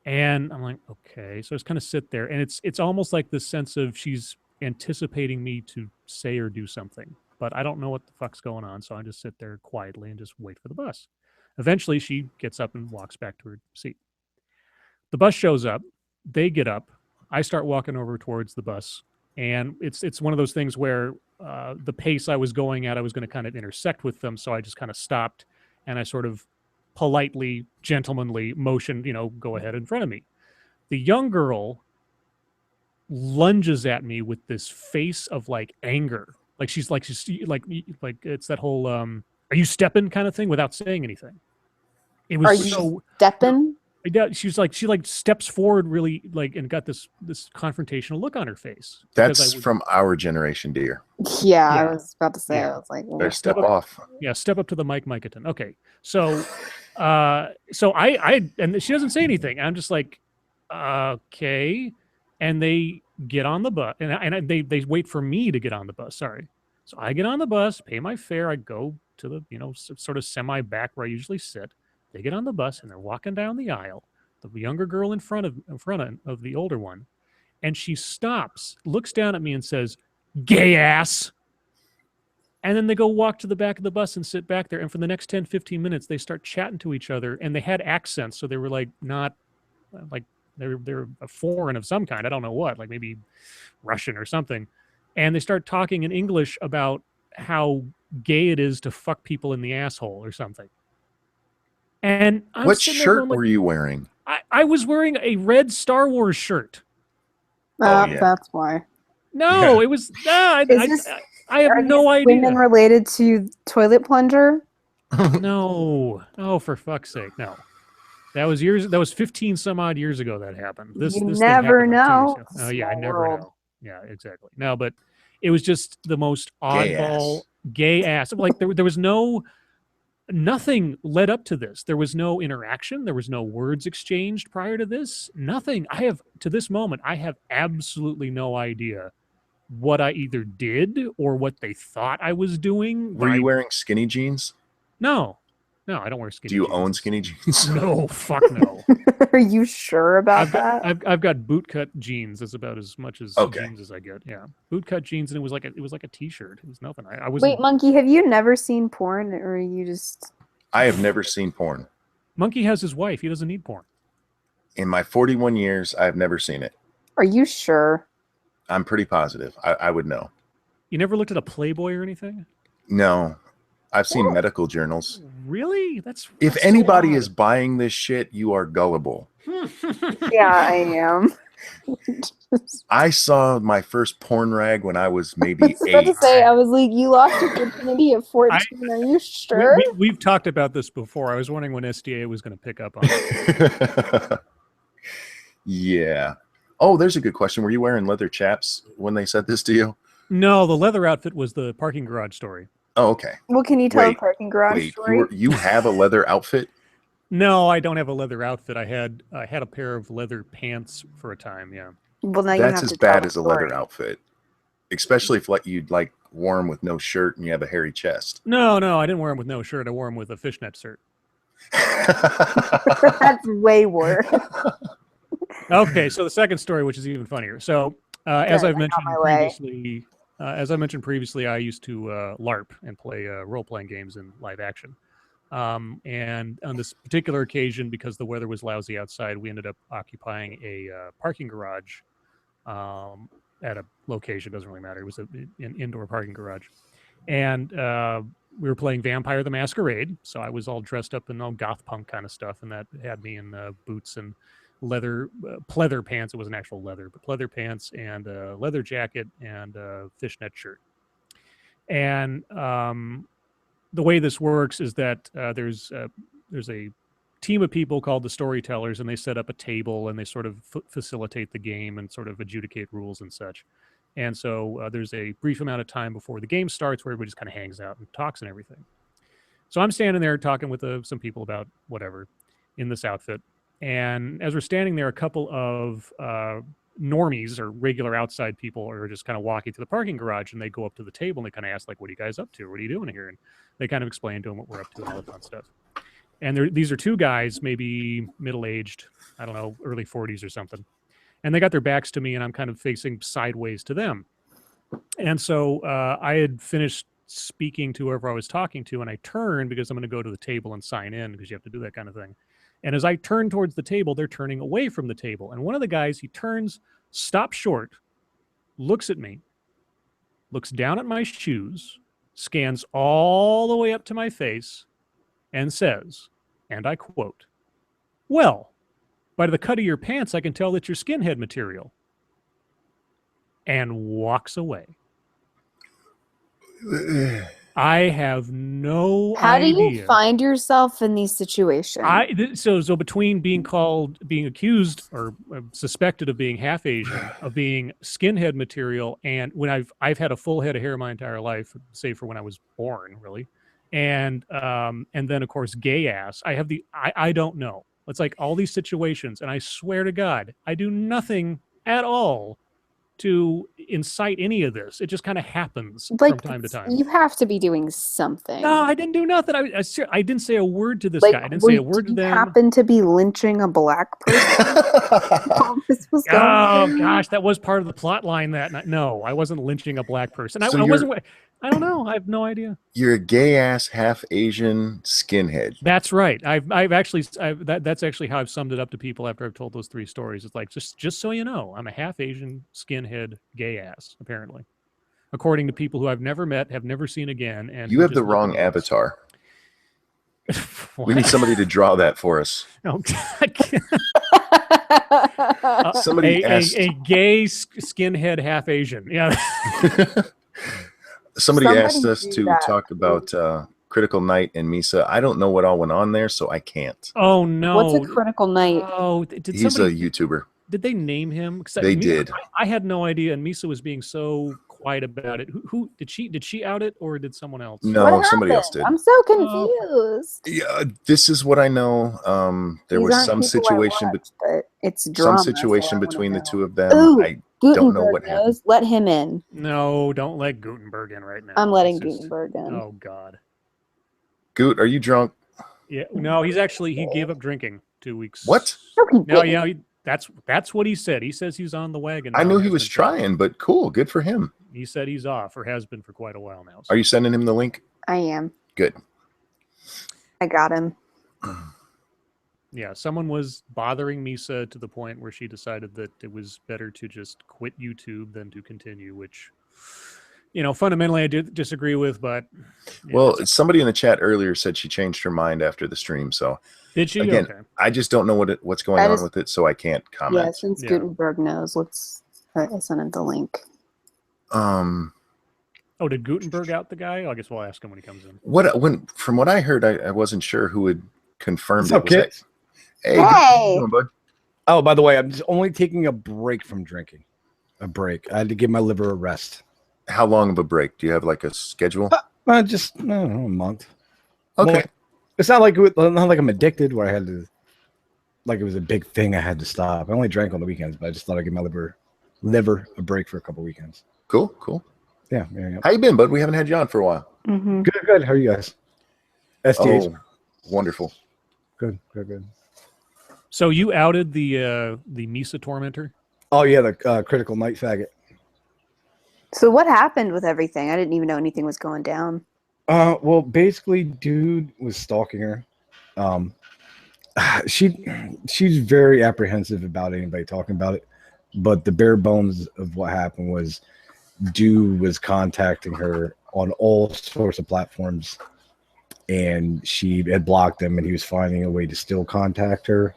And I'm like, okay. So I just kind of sit there, and it's almost like this sense of she's anticipating me to say or do something, but I don't know what the fuck's going on. So I just sit there quietly and just wait for the bus. Eventually she gets up and walks back to her seat. The bus shows up, they get up, I start walking over towards the bus, and it's one of those things where the pace I was going at, I was going to kind of intersect with them. So I just kind of stopped, and I sort of politely, gentlemanly motioned, go ahead in front of me. The young girl lunges at me with this face of like anger. Like she's like it's that whole are you stepping kind of thing without saying anything. It was Are you stepping? She like steps forward really like and got this confrontational look on her face. That's from our generation, dear. Yeah, I was about to say. Yeah. I was like, Better step off. Yeah, step up to the Mike Miketon. Okay, so I and she doesn't say anything. I'm just like, okay, and they get on the bus, and they wait for me to get on the bus. Sorry, so I get on the bus, pay my fare, I go to the sort of semi back where I usually sit. They get on the bus and they're walking down the aisle. The younger girl in front of the older one, and she stops, looks down at me, and says, "Gay ass." And then they go walk to the back of the bus and sit back there. And for the next 10, 15 minutes, they start chatting to each other. And they had accents. So they were like, not like they're a foreign of some kind. I don't know what, like maybe Russian or something. And they start talking in English about how gay it is to fuck people in the asshole or something. And I'm what shirt were you wearing? I was wearing a red Star Wars shirt. That's why. No, it was. I have no idea. Women related to toilet plunger? No. Oh, for fuck's sake, no. That was 15 some odd years ago that happened. This never know. Oh yeah, I never know. Yeah, exactly. No, but it was just the most oddball gay ass. Like there was nothing led up to this. There was no interaction. There was no words exchanged prior to this. Nothing. To this moment, I have absolutely no idea what I either did or what they thought I was doing. Were you wearing skinny jeans? No, I don't wear skinny jeans. Do you own skinny jeans? No, fuck no. Are you sure about that? I've got bootcut jeans. That's about as much as jeans as I get. Yeah, bootcut jeans, and it was like a t-shirt. It was nothing. I was. Wait, Monkey, have you never seen porn, or you just? I have never seen porn. Monkey has his wife. He doesn't need porn. In my 41 years, I've never seen it. Are you sure? I'm pretty positive. I would know. You never looked at a Playboy or anything? No. I've seen medical journals. Really? That's if anybody is buying this shit, you are gullible. Yeah, I am. I saw my first porn rag when I was maybe 8. I was about to say, I was like, you lost your virginity at 14. Are you sure? We've talked about this before. I was wondering when SDA was going to pick up on it. Yeah. Oh, there's a good question. Were you wearing leather chaps when they said this to you? No, the leather outfit was the parking garage story. Oh, okay. Well, can you tell a parking garage story? You have a leather outfit? No, I don't have a leather outfit. I had a pair of leather pants for a time. Yeah. Well, now that's as bad as a leather outfit, especially if you'd wore them with no shirt and you have a hairy chest. No, I didn't wear them with no shirt. I wore them with a fishnet shirt. That's way worse. Okay, so the second story, which is even funnier. So, as I mentioned previously, I used to LARP and play role-playing games in live action. And on this particular occasion, because the weather was lousy outside, we ended up occupying a parking garage at a location. Doesn't really matter. It was an indoor parking garage. And we were playing Vampire the Masquerade. So I was all dressed up in all goth punk kind of stuff. And that had me in boots and leather pleather pants. It wasn't actual leather, but pleather pants and a leather jacket and a fishnet shirt. And the way this works is that there's a team of people called the storytellers, and they set up a table and they sort of facilitate the game and sort of adjudicate rules and such. And so there's a brief amount of time before the game starts where everybody just kind of hangs out and talks and everything. So I'm standing there talking with some people about whatever in this outfit. And as we're standing there, a couple of normies or regular outside people are just kind of walking through the parking garage, and they go up to the table and they kind of ask, like, what are you guys up to? What are you doing here? And they kind of explain to them what we're up to and all that fun stuff. And these are two guys, maybe middle-aged, I don't know, early 40s or something. And they got their backs to me, and I'm kind of facing sideways to them. And so I had finished speaking to whoever I was talking to, and I turned because I'm going to go to the table and sign in because you have to do that kind of thing. And as I turn towards the table, they're turning away from the table. And one of the guys, he turns, stops short, looks at me, looks down at my shoes, scans all the way up to my face, and says, and I quote, "Well, by the cut of your pants, I can tell that you're skinhead material." and walks away. I have no How do idea. you find yourself in these situations? So between being accused or suspected of being half Asian, of being skinhead material, and when I've had a full head of hair my entire life, save for when I was born, really, and then of course gay ass. I don't know. It's like all these situations, and I swear to God, I do nothing at all to incite any of this. It just kind of happens from time to time. You have to be doing something. No, I didn't do nothing. I didn't say a word to this Like, guy. I didn't say a word to did you them. happen to be lynching a black person? While this was going on? Gosh, that was part of the plot line that night. No, I wasn't lynching a black person. So I wasn't. I don't know. I have no idea. You're a gay ass half Asian skinhead. That's right. That's actually how I've summed it up to people after I've told those 3 stories. It's like, just so you know, I'm a half Asian skinhead gay ass, apparently, according to people who I've never met, have never seen again. And You have the wrong avatar. We need somebody to draw that for us. No, Somebody asked a gay skinhead half Asian. Yeah. Somebody asked us do to that. talk about Critical Night and Misa. I don't know what all went on there, so I can't. Oh no. What's a critical night? Oh, did He's somebody, a YouTuber. Did they name him? 'Cause They Misa- did. I had no idea, and Misa was being so quiet about it. Who did she out it, or did someone else? No, What somebody else happened? did. I'm so confused. Yeah, this is what I know. There These was aren't some people I situation, watch, but it's drama. some situation so I wanna between the know. 2 of them. Ooh, I don't know Gutenberg what happened. knows. Let him in. No, don't let Gutenberg in right now. I'm letting It's just- Gutenberg in. Oh God. Goot, are you drunk? Yeah. No, he gave up drinking 2 weeks. What? No, he No, didn't. yeah, that's what he said. He says he's on the wagon. I now knew and he has was been for- trying, but cool. Good for him. He said he's off, or has been for quite a while now. Are you sending him the link? I am. Good. I got him. Yeah, someone was bothering Misa to the point where she decided that it was better to just quit YouTube than to continue, which, fundamentally I did disagree with, but... yeah, Well, somebody in the chat earlier said she changed her mind after the stream, so did she? again, Okay. I just don't know what's going That on is- with it, so I can't comment. Yeah, since Yeah. Gutenberg knows, I sent him the link. Oh, did Gutenberg out the guy? I guess we'll ask him when he comes in. From what I heard, I wasn't sure who had confirmed What's it. up, Was kids? Hey, good- how you doing, bud? Oh, by the way, I'm just only taking a break from drinking. A break. I had to give my liver a rest. How long of a break? Do you have like a schedule? Just I don't know, a month. Okay. Well, it's not like I'm addicted where I had to, like it was a big thing I had to stop. I only drank on the weekends, but I just thought I'd give my liver a break for a couple weekends. Cool. Yeah. How you been, bud? We haven't had you on for a while. Mm-hmm. Good. How are you guys? SDA. Oh, wonderful. Good. So you outed the Misa tormentor? Oh yeah, the critical night faggot. So what happened with everything? I didn't even know anything was going down. Well, basically, dude was stalking her. She's very apprehensive about anybody talking about it, but the bare bones of what happened was dude was contacting her on all sorts of platforms, and she had blocked him, and he was finding a way to still contact her,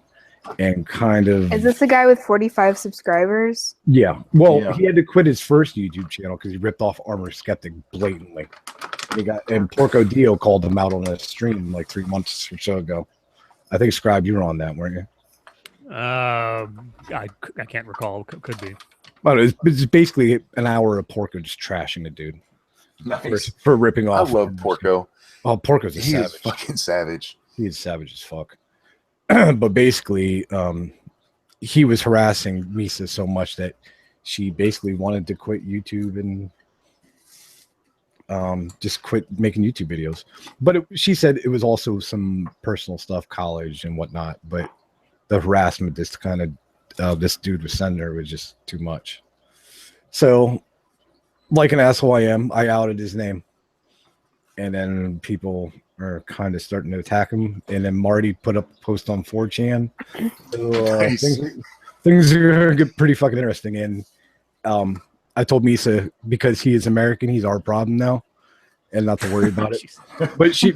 and kind of. Is this the guy with 45 subscribers? Yeah. Well, Yeah. he had to quit his first YouTube channel because he ripped off Armor Skeptic blatantly. And Porco Dio called him out on a stream like 3 months or so ago. I think Scribe, you were on that, weren't you? I can't recall. Could be. Well, it's basically an hour of Porco just trashing the dude for ripping I off. love Porco. Oh, Porco's a He savage. is fucking savage. He is savage as fuck. But basically, he was harassing Misa so much that she basically wanted to quit YouTube and just quit making YouTube videos. But she said it was also some personal stuff, college and whatnot. But the harassment this dude was sending her was just too much. So, like an asshole I am, I outed his name. And then people are kind of starting to attack him. And then Marty put up a post on 4chan. So, Nice. things are going to get pretty fucking interesting. And I told Misa, because he is American, he's our problem now, and not to worry about it. But she's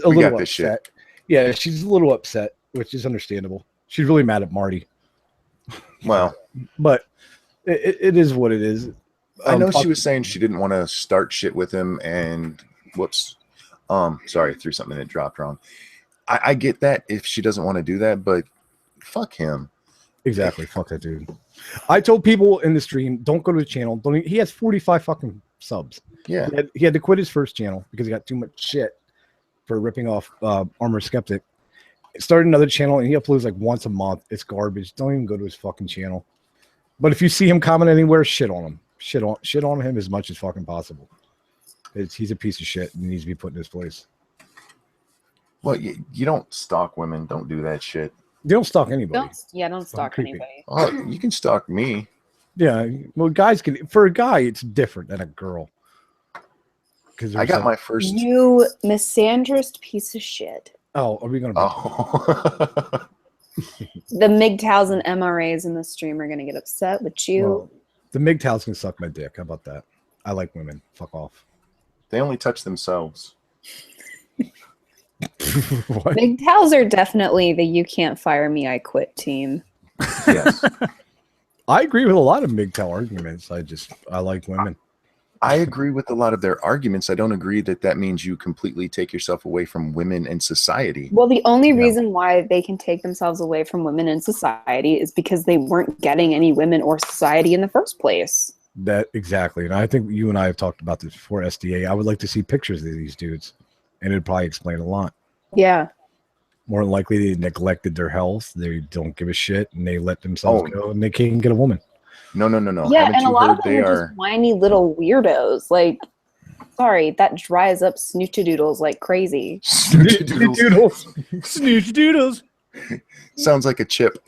a We little got this shit. upset. Yeah, she's a little upset, which is understandable. She's really mad at Marty. Well, But It is what it is. I know she was saying she didn't want to start shit with him, and whoops. Sorry, I threw something and it dropped wrong. I get that if she doesn't want to do that, but fuck him. Exactly. Fuck that dude. I told people in the stream, don't go to the channel. He has 45 fucking subs. Yeah. He had to quit his first channel because he got too much shit for ripping off Armor Skeptic. Started another channel and he uploads like once a month. It's garbage. Don't even go to his fucking channel. But if you see him comment anywhere, shit on him. Shit on him as much as fucking possible. He's a piece of shit and needs to be put in his place. Well, you don't stalk women. Don't do that shit. You don't stalk anybody. Don't stalk anybody. Oh, you can stalk me. Yeah, well, guys can. For a guy, it's different than a girl. Because I got my first. You misandrist piece of shit. Oh, are we gonna? Oh. The MGTOWs and MRAs in the stream are gonna get upset with you. Well, the MGTOWs can suck my dick. How about that? I like women. Fuck off. They only touch themselves. What? MGTOWs are definitely the "you can't fire me, I quit" team. Yes. I agree with a lot of MGTOW arguments. I like women. I agree with a lot of their arguments. I don't agree that means you completely take yourself away from women and society. Well, the only reason why they can take themselves away from women in society is because they weren't getting any women or society in the first place. That exactly, and I think you and I have talked about this before. SDA. I would like to see pictures of these dudes, and it'd probably explain a lot. Yeah. More than likely, they neglected their health. They don't give a shit, and they let themselves go, and they can't get a woman. No. Yeah, Haven't and you a lot heard of them are just whiny little weirdos. Like, sorry, that dries up snoochadoodles like crazy. Snoochadoodles. Snoochadoodles. Sounds like a chip.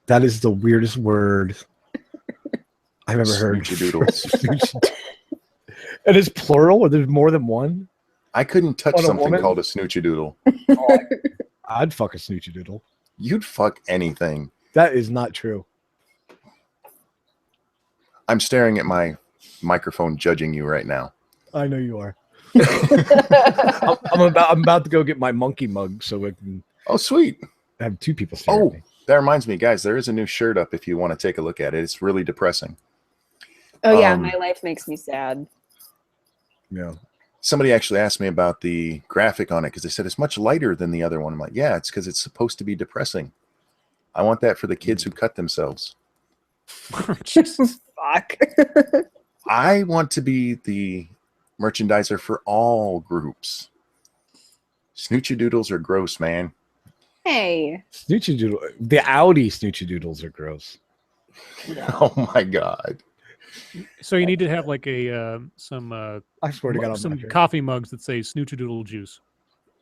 That is the weirdest word I've ever heard. Snoochadoodles. And it's plural, or there's more than one? I couldn't touch On a something woman? called a snoochadoodle. Oh, I'd fuck a snoochadoodle. You'd fuck anything. That is not true. I'm staring at my microphone, judging you right now. I know you are. I'm about to go get my monkey mug so I can. Oh, sweet. Have two people staring at me. That reminds me, guys. There is a new shirt up if you want to take a look at it. It's really depressing. Oh yeah, my life makes me sad. Yeah. Somebody actually asked me about the graphic on it because they said it's much lighter than the other one. I'm like, yeah, it's because it's supposed to be depressing. I want that for the kids who cut themselves. Jesus. Fuck. I want to be the merchandiser for all groups. Snoochadoodles are gross, man. Hey. Snoochadoodle. The Audi snoochadoodles are gross. Oh my god. So you need to have like a some I swear to God, some coffee mugs that say snoochadoodle juice.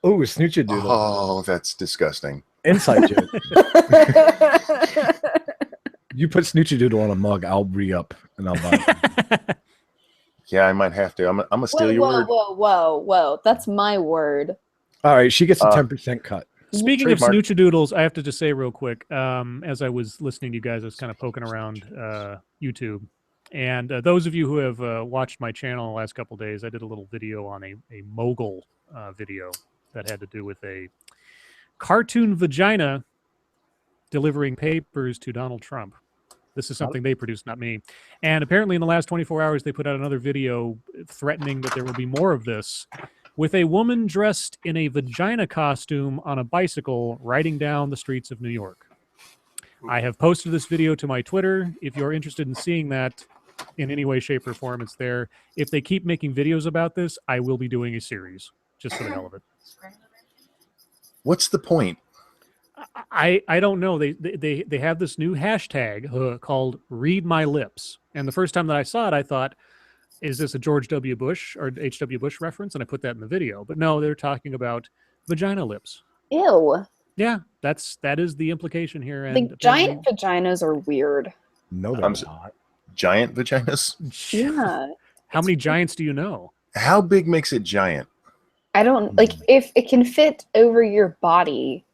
Oh, a snoochadoodle. Oh, that's disgusting. Inside joke. You put snoochadoodle on a mug, I'll re-up and I'll buy it. Yeah, I might have to. I'm gonna steal your word. Whoa. That's my word. All right, she gets a 10% cut. Speaking Trademark. of snoochadoodles, I have to just say real quick, as I was listening to you guys, I was kind of poking around YouTube. And those of you who have watched my channel the last couple of days, I did a little video on a mogul video that had to do with a cartoon vagina delivering papers to Donald Trump. This is something they produced, not me. And apparently in the last 24 hours, they put out another video threatening that there will be more of this, with a woman dressed in a vagina costume on a bicycle riding down the streets of New York. I have posted this video to my Twitter. If you're interested in seeing that in any way, shape, or form, it's there. If they keep making videos about this, I will be doing a series just for the hell of it. What's the point? I don't know. They have this new hashtag called "Read My Lips," and the first time that I saw it, I thought, "Is this a George W. Bush or H.W. Bush reference?" And I put that in the video. But no, they're talking about vagina lips. Ew. Yeah, that is the implication here. And Like giant vaginas are weird. No, they're not. Giant vaginas? Yeah. How many giants do you know? How big makes it giant? I don't like if it can fit over your body.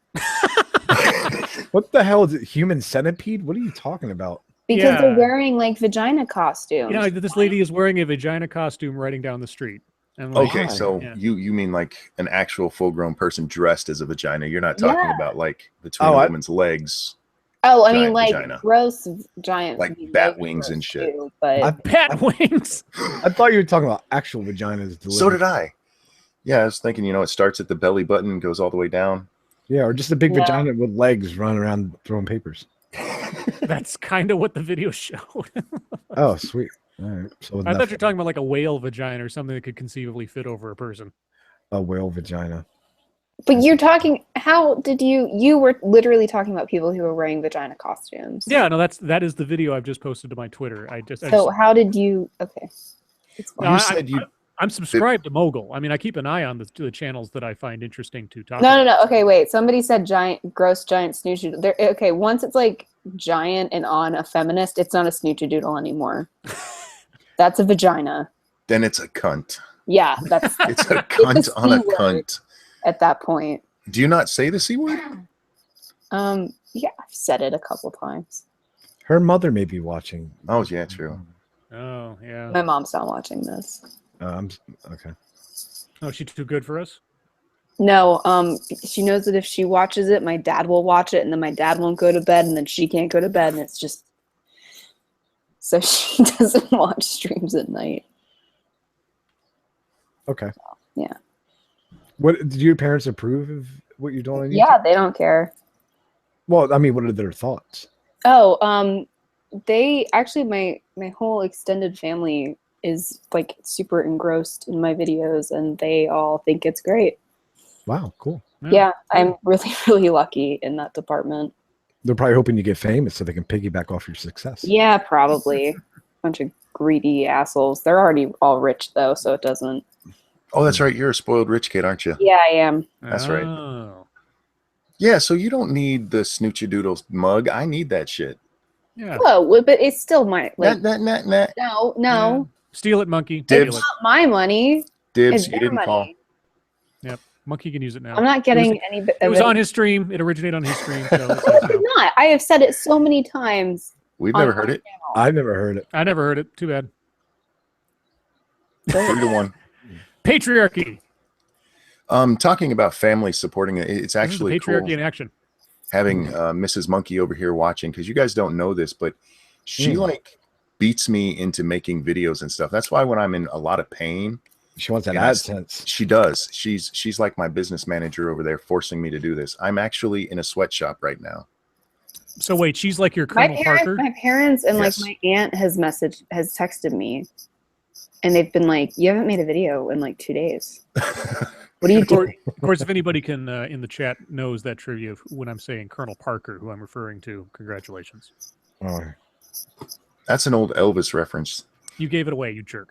What the hell is it? Human centipede? What are you talking about? Because they're wearing like vagina costumes. You know, this lady is wearing a vagina costume riding down the street. And like, Okay, so you mean like an actual full-grown person dressed as a vagina? You're not talking about like between a woman's legs. Oh, I mean, Giant like vagina. gross giant, Like I mean, bat those are wings and gross shit. too, but Bat wings. I thought you were talking about actual vaginas. So delivered. did I. Yeah, I was thinking, it starts at the belly button and goes all the way down. Yeah, or just a big No. vagina with legs running around throwing papers. That's kind of what the video showed. Oh, sweet. All right. So I thought you were talking about like a whale vagina or something that could conceivably fit over a person. a whale vagina. but you're talking. How did you were literally talking about people who were wearing vagina costumes? Yeah, no, that is the video I've just posted to my Twitter. I just So how did you? Okay. It's No, fine. You said you. I'm subscribed to Mogul. I mean, I keep an eye on the channels that I find interesting to talk No, about. Okay, wait. Somebody said gross giant snoochie. There. Okay, once it's like giant and on a feminist, it's not a snoochie anymore. That's a vagina. Then it's a cunt. Yeah, that's It's a cunt on a C word. cunt. At that point. Do you not say the C word? Yeah, I've said it a couple times. Her mother may be watching. Oh, yeah, true. Oh, yeah. My mom's not watching this. Okay. Oh, she's too good for us? No, she knows that if she watches it, my dad will watch it, and then my dad won't go to bed, and then she can't go to bed, and it's just so she doesn't watch streams at night. Okay. Yeah. What did your parents approve of what you're doing on YouTube? Yeah, they don't care. Well, I mean, what are their thoughts? Oh, they actually my whole extended family is like super engrossed in my videos, and they all think it's great. Wow, cool. Yeah, I'm really, really lucky in that department. They're probably hoping you get famous so they can piggyback off your success. Yeah, probably. Bunch of greedy assholes. They're already all rich though, so it doesn't. Oh, that's right. You're a spoiled rich kid, aren't you? Yeah, I am. That's right. Oh. Yeah, so you don't need the Snoochie Doodles mug. I need that shit. Yeah. Whoa, but it's still my like. Nah. No, Yeah. Steal it, monkey. Dibs. Steal it's not my money. Dibs, It's you their didn't money. call. it. Monkey can use it now. I'm not getting any. It was on his stream. It originated on his stream. So No, I'm not. I have said it so many times. We've on never my heard it. channel. I've never heard it. I never heard it. Too bad. 3-1. Patriarchy. Talking about family supporting it, it's This is actually patriarchy cool in action. having Mrs. Monkey over here watching, because you guys don't know this, but she like beats me into making videos and stuff. That's why when I'm in a lot of pain, She wants that Yeah, AdSense. she does. She's like my business manager over there, forcing me to do this. I'm actually in a sweatshop right now. So wait, she's like your My Colonel Parker. parents, and Yes. like my aunt has texted me, and they've been like, "You haven't made a video in like 2 days. What are you Of course, doing?" of course, if anybody can in the chat knows that trivia when I'm saying Colonel Parker, who I'm referring to, congratulations. Oh, That's an old Elvis reference. You gave it away, you jerk.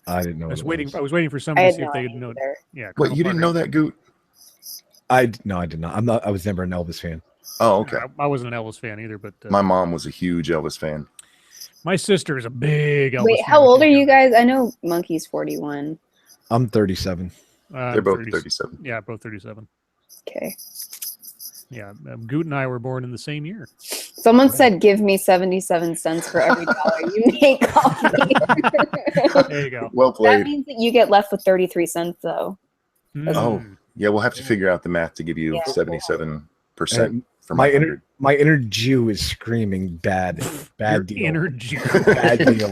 I didn't know. I was what it waiting. I was waiting for I somebody to had see no if they idea would know. either. Yeah. What, Colonel you didn't know Parker. that, Goot? No, I did not. I'm not. I was never an Elvis fan. Oh, okay. I wasn't an Elvis fan either, but My mom was a huge Elvis fan. my sister is a big Elvis Wait, fan. how old are you guys? I know Monkey's 41. I'm 37. They're both 37. Yeah, both 37. Okay. Yeah, Goot and I were born in the same year. Someone said, "Give me 77 cents for every dollar you make off me." There you go. Well That played. means that you get left with 33 cents, though. Oh, Mm. yeah, we'll have to figure out the math to give you Yeah. 77% And for my my inner my inner Jew is screaming bad Your deal. inner Jew. Bad deal.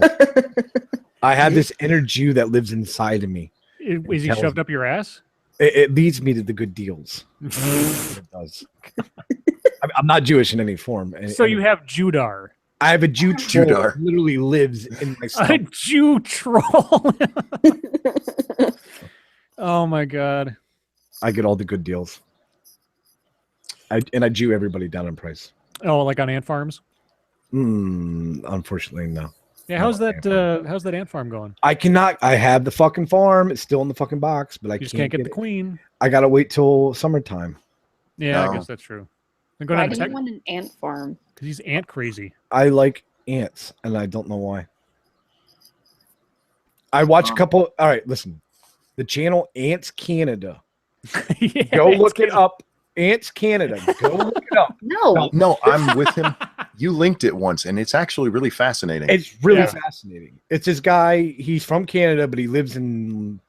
I have this inner Jew that lives inside of me. Is he tells shoved me. up your ass? It leads me to the good deals. It does. I'm not Jewish in any form. So you have Judar, I have a Jew troll Judar. that literally lives in my a stomach. Jew troll. Oh my god. I get all the good deals. I Jew everybody down in price. Oh, like on ant farms? Unfortunately, no. Yeah, No, how's ant that ant farm going? I cannot. I have the fucking farm. It's still in the fucking box, but I You just can't get the it. queen. I gotta wait till summertime. Yeah, I No. guess that's true. Then go Why down do to you tech want an ant farm? because he's ant crazy. I like ants, and I don't know why. I watch a couple. All right, listen. The channel Ants Canada. Yeah, Go it's look it good. up. Ants Canada. Go look it up. No. No, I'm with him. You linked it once, and it's actually really fascinating. It's really Yeah. fascinating. It's this guy. He's from Canada, but he lives in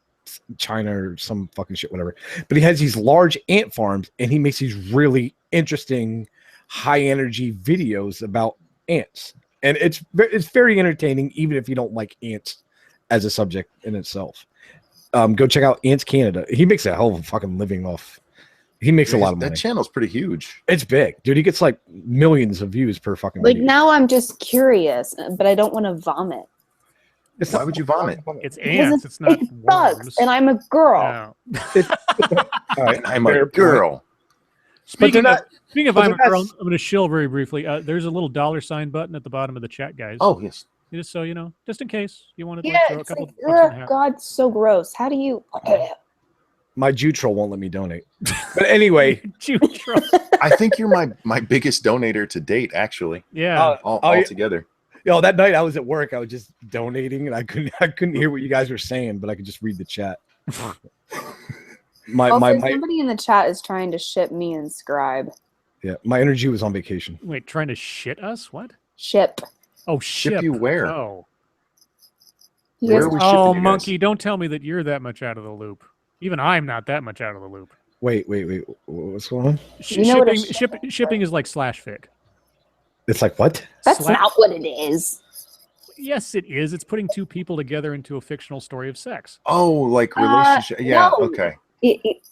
China or some fucking shit, whatever. But he has these large ant farms, and he makes these really interesting high energy videos about ants, and it's very entertaining, even if you don't like ants as a subject in itself. Go check out Ants Canada. He makes a hell of a fucking living off. He makes a lot of money. That channel's pretty huge. It's big, dude. He gets like millions of views per fucking Like video. now I'm just curious, but I don't want to vomit. Why would you vomit? It's ants. It's not It's bugs, worms. and I'm a girl. No. All right, I'm a girl. Speaking not- of but I'm a they're girl, not- I'm going to shill very briefly. There's a little $ button at the bottom of the chat, guys. Oh, yes. Just so you know, just in case you wanted to Yeah, throw a it's couple like, bucks in the ugh, hat. God, so gross. How do you? My Jutro won't let me donate. But anyway, Jutro. I think you're my biggest donator to date, actually. Yeah. All together. yo, that night I was at work. I was just donating, and I couldn't hear what you guys were saying, but I could just read the chat. my Somebody in the chat is trying to ship me and Scribe. yeah, my energy was on vacation. Wait, trying to shit us? What? Ship. Oh, Ship you where? Oh, You Where guys- are we shipping oh, you guys? monkey! Don't tell me that you're that much out of the loop. Even I'm not that much out of the loop. Wait, what's going on? You know what a Shipping is like /fic. It's like what? That's Slash- not what it is. Yes, it is. It's putting two people together into a fictional story of sex. Oh, like relationship. Yeah, no. okay.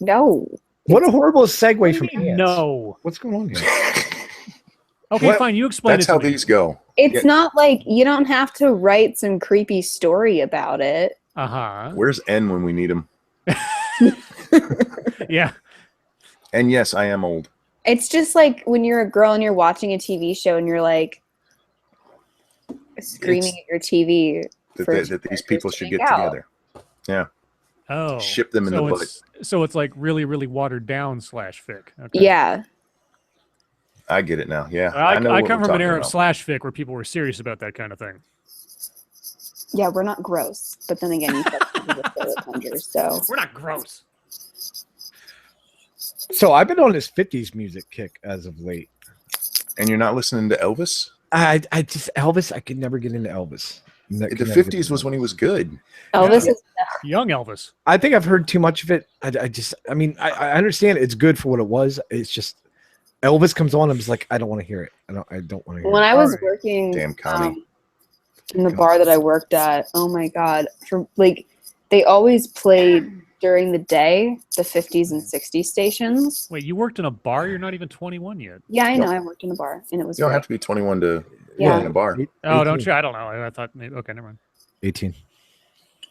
No. What a horrible segue What do from you mean, ants. no. What's going on here? Okay, What? fine. You explain That's it to how me. these go. It's Yeah. not like you don't have to write some creepy story about it. Uh-huh. Where's N when we need him? Yeah. And yes, I am old. It's just like when you're a girl and you're watching a TV show and you're like screaming at your TV. That these people should get out. together. Yeah. Oh. Ship them in the butt. So it's like really, really watered down /fic. Okay. Yeah. I get it now. Yeah. I know I what come we're from an era of talking about. /fic where people were serious about that kind of thing. Yeah, we're not gross. But then again, you said we were toilet plungers, so We're not gross. So I've been on this 50s music kick as of late. And you're not listening to Elvis? I just Elvis. I could never get into Elvis. The 50s was when he was good. Elvis is Young Elvis. I think I've heard too much of it. I mean, I understand it's good for what it was. It's just Elvis comes on. I'm just like, I don't want to hear it. I don't want to hear when it. I was Alright. working Damn commie. in the bar that I worked at. Oh my god! For like, they always played during the day the 50s and 60s stations. Wait, you worked in a bar? You're not even 21 yet. Yeah, I know. Yep. I worked in a bar, and it was You don't great. have to be 21 to Yeah. work in a bar. Oh, don't 18. you? I don't know. I thought maybe. Okay, never mind. 18.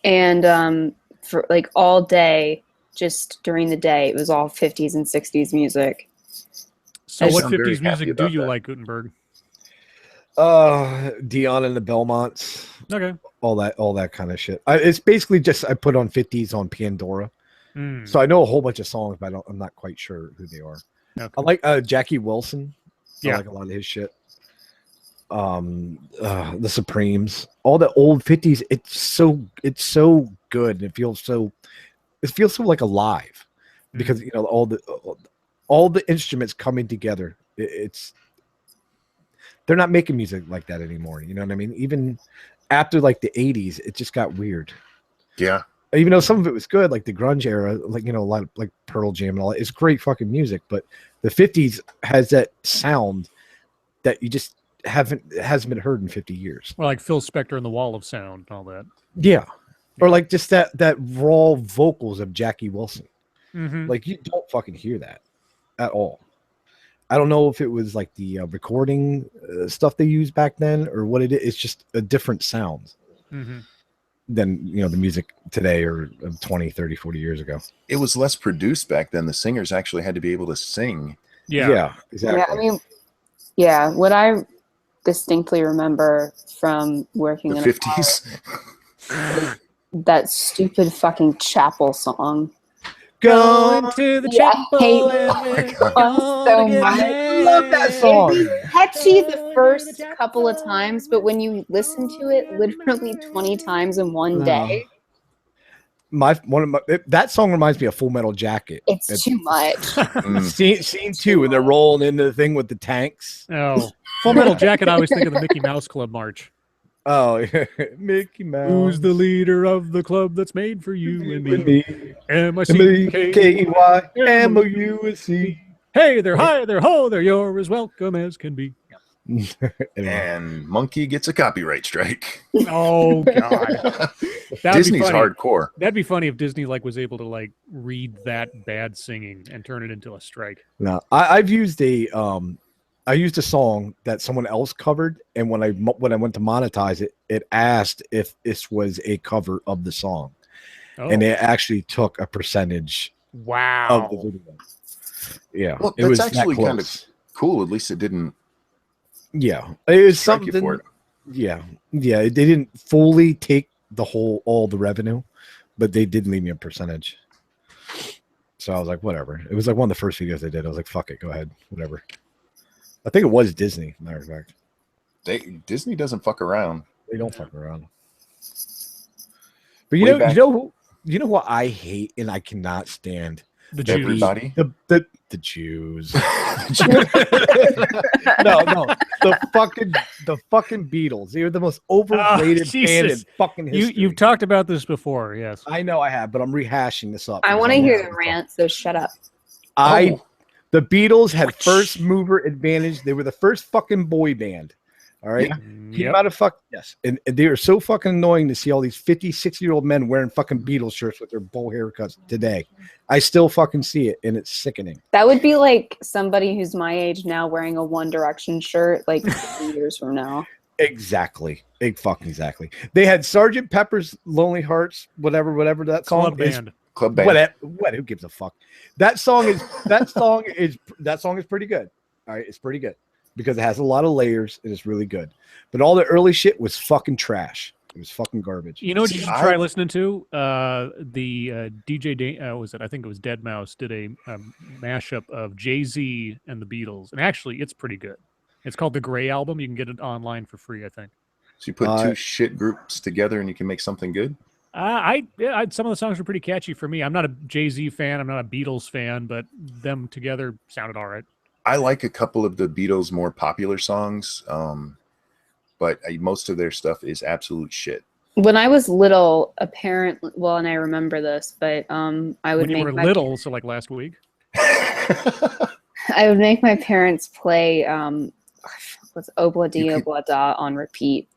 And for like all day, just during the day, it was all 50s and 60s music. So I what sound very 50s music happy do about you that. like, Gutenberg? Dion and the Belmonts, Okay. all that kind of shit. It's basically just I put on 50s on Pandora, Hmm. so I know a whole bunch of songs, but I'm not quite sure who they are. Okay. I like Jackie Wilson. Yeah. I like a lot of his shit. The Supremes, all the old 50s. It's so good, and it feels so like alive because you know all the instruments coming together. They're not making music like that anymore. You know what I mean? Even after like the 80s, it just got weird. Yeah. Even though some of it was good, like the grunge era, like, you know, a lot of, like Pearl Jam and all that, it's great fucking music. But the 50s has that sound that you just hasn't been heard in 50 years. Well, like Phil Spector and the Wall of Sound and all that. Yeah. Or like just that raw vocals of Jackie Wilson. Mm-hmm. Like you don't fucking hear that at all. I don't know if it was like the recording stuff they used back then or what it is. It's just a different sound Mm-hmm. than, you know, the music today or 20, 30, 40 years ago. It was less produced back then. The singers actually had to be able to sing. Yeah. Exactly. Yeah, I mean, yeah. What I distinctly remember from working The in 50s. that stupid fucking chapel song. Going to the Yeah, I chapel. hate and that we're song so gonna get much. married. I love that song. It's catchy the first couple of times, but when you listen to it literally 20 times in one No. day, That song reminds me of Full Metal Jacket. it's too much. Mm. Scene 2, and they're rolling into the thing with the tanks. Oh, Full Metal Jacket. I always think of the Mickey Mouse Club march. Oh, yeah. Mickey Mouse. Who's the leader of the club that's made for you and With me? me? M-I-C-K. M-E-K-E-Y, M-O-U-S-E. Hey, they're hi, they're ho, they're you're as welcome as can be. And Monkey gets a copyright strike. Oh God, Disney's hardcore. That'd be funny if Disney like was able to like read that bad singing and turn it into a strike. No, I've used I used a song that someone else covered, and when I went to monetize it, it asked if this was a cover of the song, and it actually took a percentage wow of the video. Yeah, Well, it that's was actually that kind of cool. At least it didn't. Yeah, it was strike you something. for it. Yeah, they didn't fully take all the revenue, but they did leave me a percentage. So I was like, whatever. It was like one of the first videos they did. I was like, fuck it, go ahead, whatever. I think it was Disney, matter of fact. Disney doesn't fuck around. They don't fuck around. But you know what I hate and I cannot stand? The Jews. Everybody. The Jews. No, the fucking Beatles. They were the most overrated band in fucking history. You've talked about this before, yes. I know I have, but I'm rehashing this up. I want to hear the rant, so shut up. The Beatles had first mover advantage. They were the first fucking boy band. All right. Yep. Yes. And they are so fucking annoying to see all these 50, 60-year-old men wearing fucking Beatles shirts with their bowl haircuts today. I still fucking see it, and it's sickening. That would be like somebody who's my age now wearing a One Direction shirt like 50 years from now. Exactly. Exactly. They had Sgt. Pepper's Lonely Hearts, whatever that song Club is. band. Club band. What? Who gives a fuck? That song is pretty good. All right, it's pretty good because it has a lot of layers and it's really good. But all the early shit was fucking trash. It was fucking garbage. You know what you should try listening to? The DJ was it? I think it was Dead Mouse did a mashup of Jay-Z and the Beatles, and actually, it's pretty good. It's called the Gray Album. You can get it online for free, I think. So you put two shit groups together and you can make something good. Some of the songs were pretty catchy for me. I'm not a Jay-Z fan. I'm not a Beatles fan, but them together sounded all right. I like a couple of the Beatles' more popular songs, but most of their stuff is absolute shit. When I was little, and I remember this, but I would when you were little, so like last week. I would make my parents play what's Obla Di Obla Da on repeat.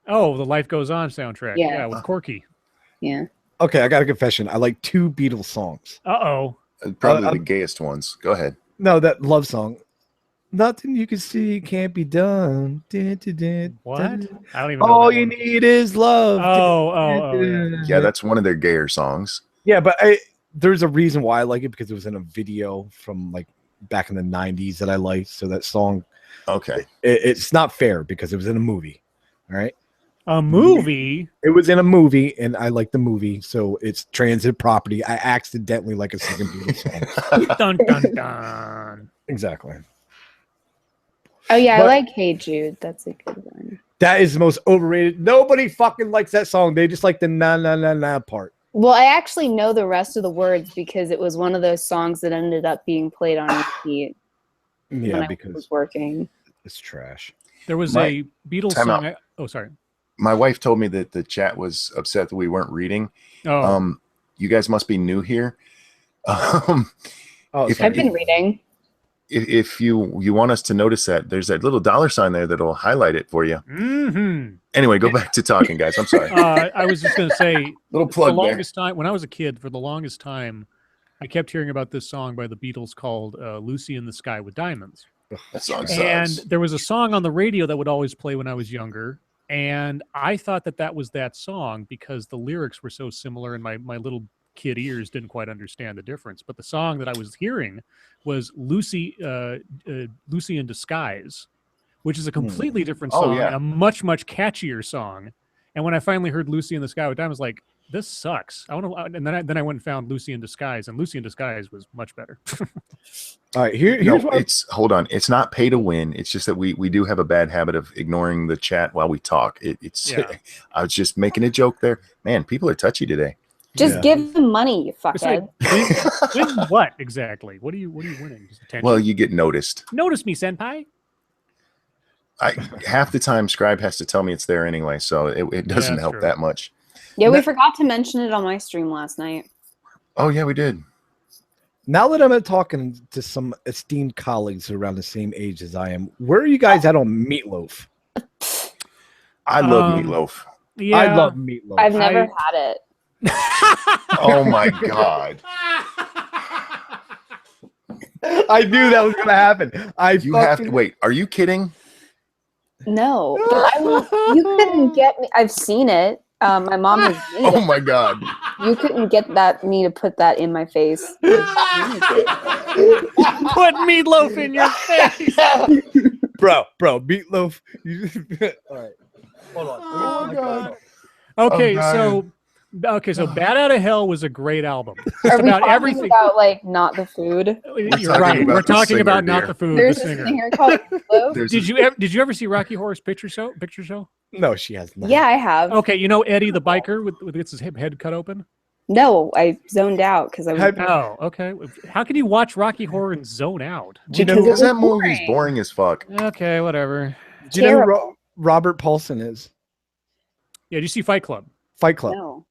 Oh, the Life Goes On soundtrack. Yeah, with Corky. Yeah. Okay, I got a confession. I like two Beatles songs. Uh-oh. Probably the gayest ones. Go ahead. No, that love song. Nothing you can see can't be done. What? I don't even know. All you need is love. Yeah, that's one of their gayer songs. Yeah, but there's a reason why I like it because it was in a video from like back in the 90s that I liked. So that song, okay, it's not fair because it was in a movie. All right. A movie? It was in a movie, and I like the movie, so it's transit property. I accidentally like a second Beatles song. Dun, dun, dun. Exactly. Oh, yeah, I like Hey Jude. That's a good one. That is the most overrated. Nobody fucking likes that song. They just like the na na na na part. Well, I actually know the rest of the words because it was one of those songs that ended up being played on repeat. Yeah, because I was working. It's trash. There was a Beatles song. Sorry. My wife told me that the chat was upset that we weren't reading. Oh. You guys must be new here. I've been reading. If you want us to notice that, there's that little $ there that'll highlight it for you. Mm-hmm. Anyway, go back to talking, guys. I'm sorry. I was just going to say, little plug for the longest time, when I was a kid, for the longest time, I kept hearing about this song by the Beatles called Lucy in the Sky with Diamonds. That song sucks. And there was a song on the radio that would always play when I was younger. And I thought that was that song because the lyrics were so similar and my little kid ears didn't quite understand the difference. But the song that I was hearing was Lucy in Disguise, which is a completely different song, a much, much catchier song. And when I finally heard Lucy in the Sky with Diamonds, I was like, this sucks. And then I went and found Lucy in Disguise, and Lucy in Disguise was much better. All right, here's hold on. It's not pay to win. It's just that we do have a bad habit of ignoring the chat while we talk. I was just making a joke there. Man, people are touchy today. Just give them money, you fuckhead. Win what exactly? What are you winning? Just attention? Well, you get noticed. Notice me, senpai. Half the time Scribe has to tell me it's there anyway, so it doesn't help that much. Yeah, we forgot to mention it on my stream last night. Oh yeah, we did. Now that I'm talking to some esteemed colleagues around the same age as I am, where are you guys at on meatloaf? I love meatloaf. Yeah, I love meatloaf. I've never had it. Oh my god! I knew that was gonna happen. You have to wait. Are you kidding? No, but you couldn't get me. I've seen it. My mom has made Oh it. my god! You couldn't get me to put that in my face. Put meatloaf in your face. bro, meatloaf. All right, hold on. Oh my god! Okay, I'm so Bat Out of Hell was a great album. Are Just we about talking everything. about like not the food? You're talking right. about We're the talking singer, about not dear. the food. There's the a singer. singer called Meatloaf. There's Did you ever see Rocky Horror's Picture Show? No, she has not. Yeah, I have. Okay, you know Eddie the biker with gets his head cut open. No, I zoned out because I was. Oh, okay. How can you watch Rocky Horror and zone out? Do you Because know, it was that movie's boring. boring as fuck. Okay, whatever. do you know who terrible. Robert Paulson is? Yeah, did you see Fight Club? Fight Club. No,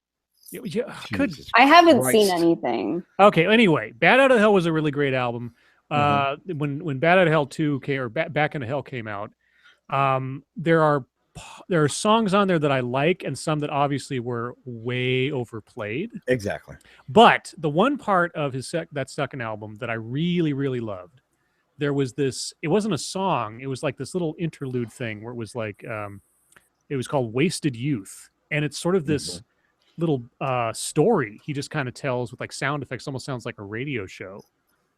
Yeah, good. Jesus I haven't Christ. seen anything. Okay, anyway, Bat Out of Hell was a really great album. Mm-hmm. When Bat Out of Hell 2 came, or Back into Hell came out, there are songs on there that I like and some that obviously were way overplayed. Exactly. But the one part of that second album that I really, really loved, there was this, it wasn't a song, it was like this little interlude thing where it was like, it was called Wasted Youth. And it's sort of this little story he just kind of tells with like sound effects, almost sounds like a radio show.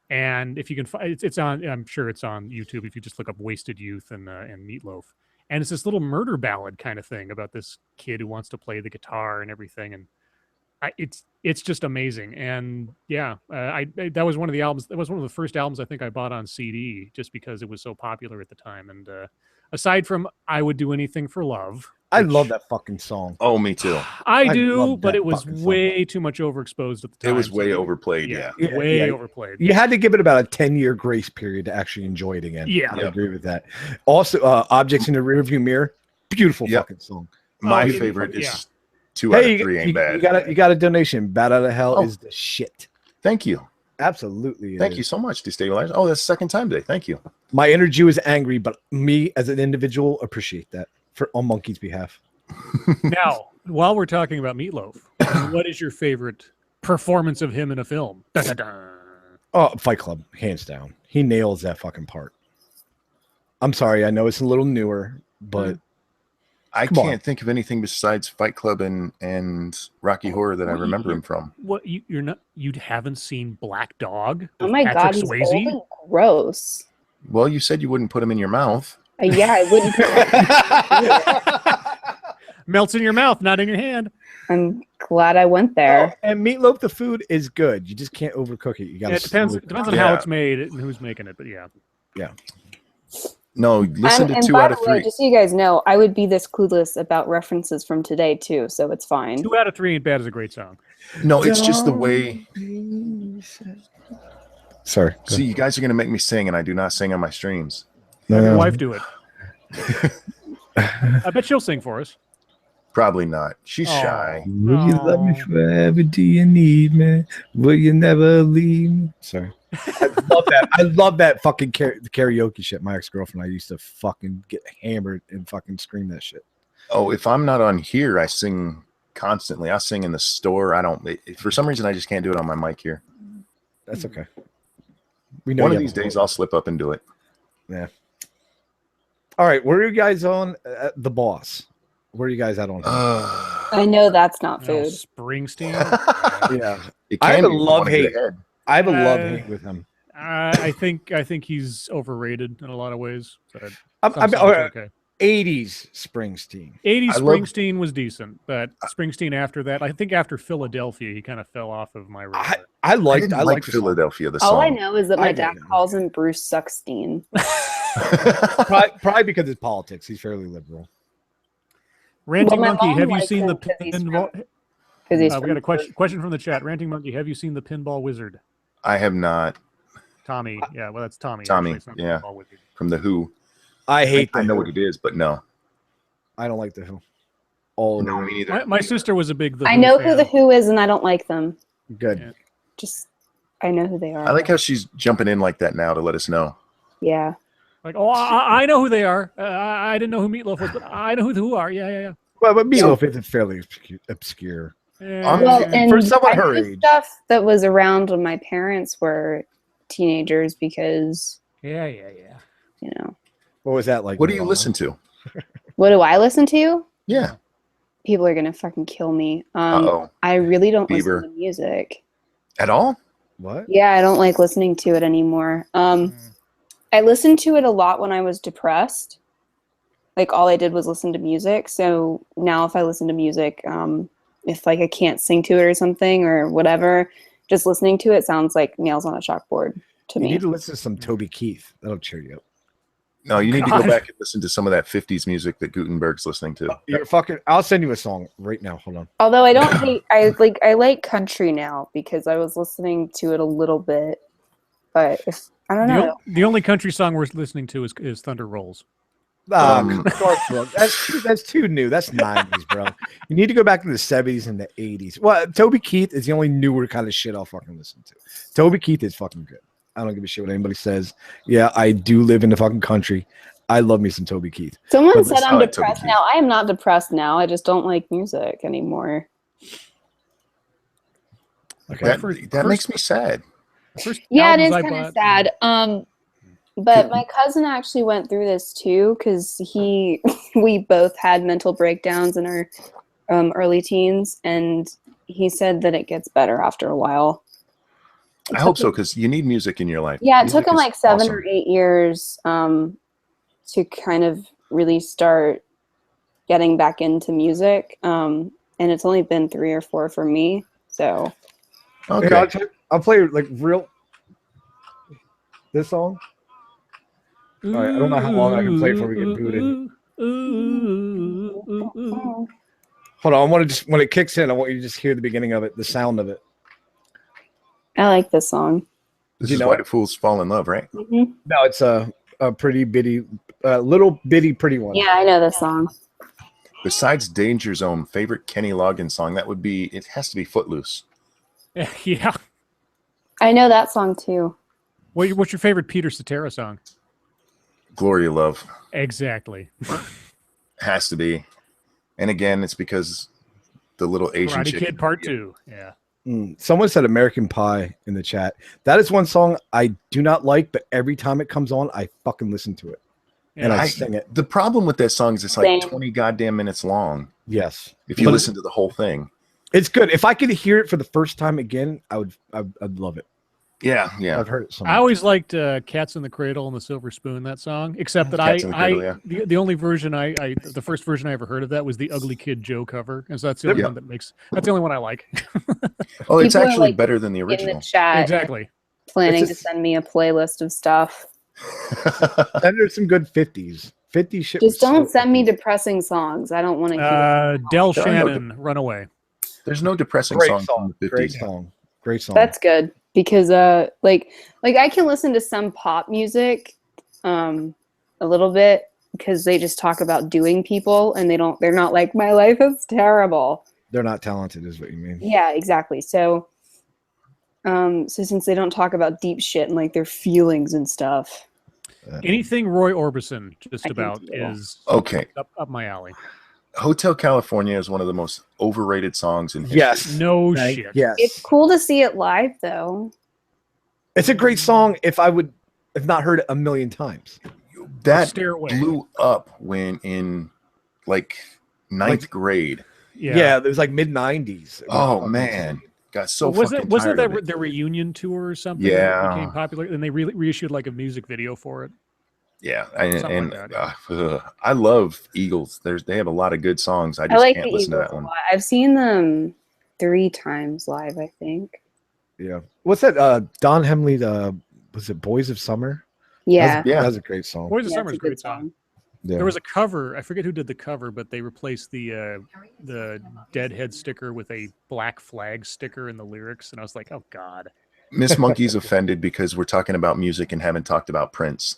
And if you can find it's on, I'm sure it's on YouTube if you just look up Wasted Youth and Meatloaf. And it's this little murder ballad kind of thing about this kid who wants to play the guitar and everything. And it's just amazing. And yeah, that was one of the albums. That was one of the first albums I think I bought on CD just because it was so popular at the time. And aside from I Would Do Anything for Love. I love that fucking song. Oh, me too. I do, love but that it was fucking song. way too much overexposed at the time. It was so way overplayed. Yeah. Yeah. overplayed. You had to give it about a 10-year grace period to actually enjoy it again. Yeah. I agree with that. Also, Objects in the Rearview Mirror, beautiful Yep. fucking song. My Oh, favorite yeah. is 2 out of 3 ain't bad. You got a donation. Bat Out of Hell Oh. is the shit. Thank you. Absolutely. it Thank is. you so much, Destabilized. Oh, that's the second time today. Thank you. My energy was angry, but me as an individual appreciate that on Monkey's behalf. Now, while we're talking about Meatloaf, what is your favorite performance of him in a film? Dun, dun, dun. Oh, Fight Club, hands down. He nails that fucking part. I'm sorry, I know it's a little newer, but I Come on. can't think of anything besides Fight Club and Rocky Horror that I remember him from. What you haven't seen Black Dog? Oh with my god, Patrick he's Swayze? old and gross. Well, you said you wouldn't put him in your mouth. Yeah, I wouldn't. Melts in your mouth, not in your hand. I'm glad I went there. and Meatloaf, the food is good. You just can't overcook it. You got Yeah, to. it depends on how it's made and who's making it, but yeah. No, listen to And 2 by out the of way, 3. just so you guys know, I would be this clueless about references from today too, so it's fine. 2 out of 3 ain't bad is a great song. No, it's just the way. Sorry. See, you guys are going to make me sing, and I do not sing on my streams. Have your wife do it. I bet she'll sing for us. Probably not. She's Aw. shy. Will you love me Aw. forever? Do you need me? Will you never leave me? Sorry. I love that. I love that fucking karaoke shit. My ex-girlfriend, I used to fucking get hammered and fucking scream that shit. Oh, if I'm not on here, I sing constantly. I sing in the store. I don't. For some reason, I just can't do it on my mic here. That's okay. We know One you of have these a days, voice. I'll slip up and do it. All right, where are you guys on The Boss? Where are you guys at on? I know that's not Oh, food. Springsteen. Yeah, It I have can a be if you love wanna get hate. ahead. I have a love Uh, hate with him. I think he's overrated in a lot of ways. But I'm some songs all are right, okay. 80s Springsteen. 80s I love- Springsteen was decent, but Springsteen after that, I think after Philadelphia, he kind of fell off of my radar. I I liked. didn't I like liked the song. Philadelphia. The All I song. know is that I my don't dad know. calls him Bruce Suckstein. Probably because it's politics. He's fairly liberal. Ranting my Monkey, mom have you likes seen him the 'cause he's pinball? Because he's We got a question from the chat. Ranting Monkey, have you seen the Pinball Wizard? I have not. Tommy, yeah, well, that's Tommy. Tommy, actually. It's not yeah. Pinball Wizard. From the Who. I hate. I The know Who. what it is, but no. I don't like the Who. All No, over. me neither. My sister was a big The I Who know fan. who the Who is, and I don't like them. Good. Yeah. Just I know who they are. I like how she's jumping in like that now to let us know. Yeah. Like, oh, I know who they are. I didn't know who Meatloaf was, but I know who are. Yeah. Well, but Meatloaf isn't fairly obscure. Well, and for someone I her knew age. stuff that was around when my parents were teenagers because, yeah. you know. What was that like? What do you Nirvana? listen to? What do I listen to? Yeah. People are gonna fucking kill me. Uh-oh. I really don't Bieber. listen to music. At all? What? Yeah, I don't like listening to it anymore. I listened to it a lot when I was depressed. Like all I did was listen to music. So now if I listen to music, if like I can't sing to it or something or whatever, just listening to it sounds like nails on a chalkboard to You me. need to listen to some Toby Keith. That'll cheer you up. No, you need to God. go back and listen to some of that 50s music that Gutenberg's listening to. You're fucking. I'll send you a song right now. Hold on. Although I don't hate, I like country now because I was listening to it a little bit, but if I don't know. The only country song we're listening to is Thunder Rolls. That's too new. That's 90s, bro. You need to go back to the 70s and the 80s. Well, Toby Keith is the only newer kind of shit I'll fucking listen to. Toby Keith is fucking good. I don't give a shit what anybody says. Yeah, I do live in the fucking country. I love me some Toby Keith. Someone But said listen, I'm I like Toby depressed Keith. now. I am not depressed now. I just don't like music anymore. Okay. That makes me sad. First Yeah, it albums is I kind of bought- sad. But my cousin actually went through this too because we both had mental breakdowns in our early teens, and he said that it gets better after a while. I hope so, because you need music in your life. Yeah, it Music took him is like 7 awesome. or 8 years to kind of really start getting back into music. And it's only been 3 or 4 for me. So Okay. Here, I'll play like real. This song. All right, I don't know how long I can play before we get booted. Hold on, I want to just when it kicks in, I want you to just hear the beginning of it, the sound of it. I like this song. This You is know why it? the fools fall in love, right? Mhm. No, it's a pretty bitty, little bitty pretty one. Yeah, I know this song. Besides Danger Zone, favorite Kenny Loggins song, it has to be Footloose. Yeah. I know that song too. What's your favorite Peter Cetera song? Gloria Love. Exactly. Has to be. And again, it's because the little Asian Karate chick. Kid Part 2. Yeah. Someone said American Pie in the chat. That is one song I do not like, but every time it comes on, I fucking listen to it. And I sing it. The problem with that song is it's like Same. 20 goddamn minutes long. Yes. If you But listen to the whole thing. it's good. If I could hear it for the first time again, I'd love it. Yeah. I've heard it so I much. always liked Cats in the Cradle and the Silver Spoon, that song, except that Cats in the Cradle, yeah. the only version the first version I ever heard of that was the Ugly Kid Joe cover. And so that's the only one that's the only one I like. Oh, it's People are, actually like, better than the In original. the chat, Exactly. planning It's to just- send me a playlist of stuff. And there's some good 50s. 50 shit. Just was so don't send me 50s. depressing songs. I don't want to hear. Del There are no Shannon, Runaway. There's no depressing Great song song. from the 50s. Great song. Great song. That's good because like I can listen to some pop music a little bit because they just talk about doing people and they're not like my life is terrible. They're not talented, is what you mean. Yeah, exactly. So since they don't talk about deep shit and like their feelings and stuff. Anything Roy Orbison just I can about deal. is Okay. up my alley. Hotel California is one of the most overrated songs in history. Yes. No Thank- shit. Yes. It's cool to see it live though. It's a great song if not heard it a million times. That Stairway. blew up when in like ninth grade. Yeah, it was like mid 90s. Oh man. Got so wasn't tired of that it. their reunion tour or something? Yeah. That became popular, and they reissued like a music video for it. Yeah, Something and like that, I love Eagles. They have a lot of good songs. I I just like can't the listen to Eagles that a one. lot. I've seen them 3 times live, I think. Yeah. What's that? Don Henley, was it Boys of Summer? Yeah. Yeah. That's a great song. Boys of Yeah, Summer it's is a a good great song. Yeah. There was a cover. I forget who did the cover, but they replaced the Deadhead sticker with a Black Flag sticker in the lyrics, and I was like, oh god. Miss Monkey's offended because we're talking about music and haven't talked about Prince.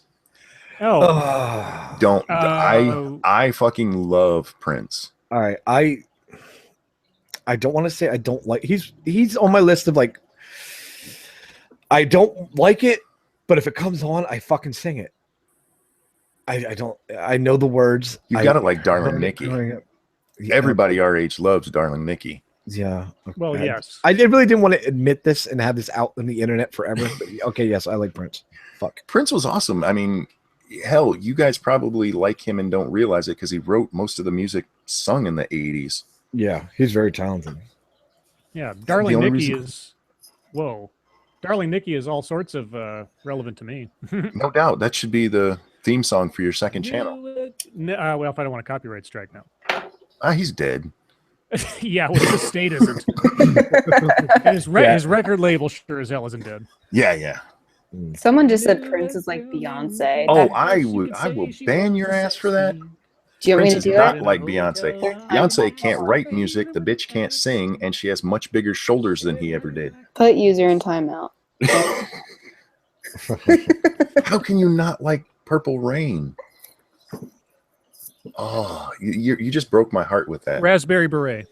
Oh, Don't Oh. I fucking love Prince. All right. I don't want to say I don't like he's on my list of like I don't like it, but if it comes on, I fucking sing it. I don't. I know the words. You gotta like Darling Nikki. Everybody our age loves Darling Nikki. Yeah. Well, yes. I really didn't want to admit this and have this out on the internet forever. But okay, yes, I like Prince. Fuck. Prince was awesome. I mean, hell, you guys probably like him and don't realize it because he wrote most of the music sung in the 80s. Yeah, he's very talented. Yeah, Darling only Nikki reason- is. Whoa, Darling Nikki is all sorts of relevant to me. No doubt. That should be the theme song for your second channel. Well, if I don't want a copyright strike now. He's dead. Yeah, well, the state isn't. And his record label sure as hell isn't dead. Yeah. Someone just said Prince is like Beyonce. Oh, I will ban your ass for that. Do you want Prince me is to do not it? like Beyonce. Beyonce can't write music. The bitch can't sing, and she has much bigger shoulders than he ever did. Put user in timeout. How can you not like Purple Rain? Oh, you just broke my heart with that. Raspberry Beret.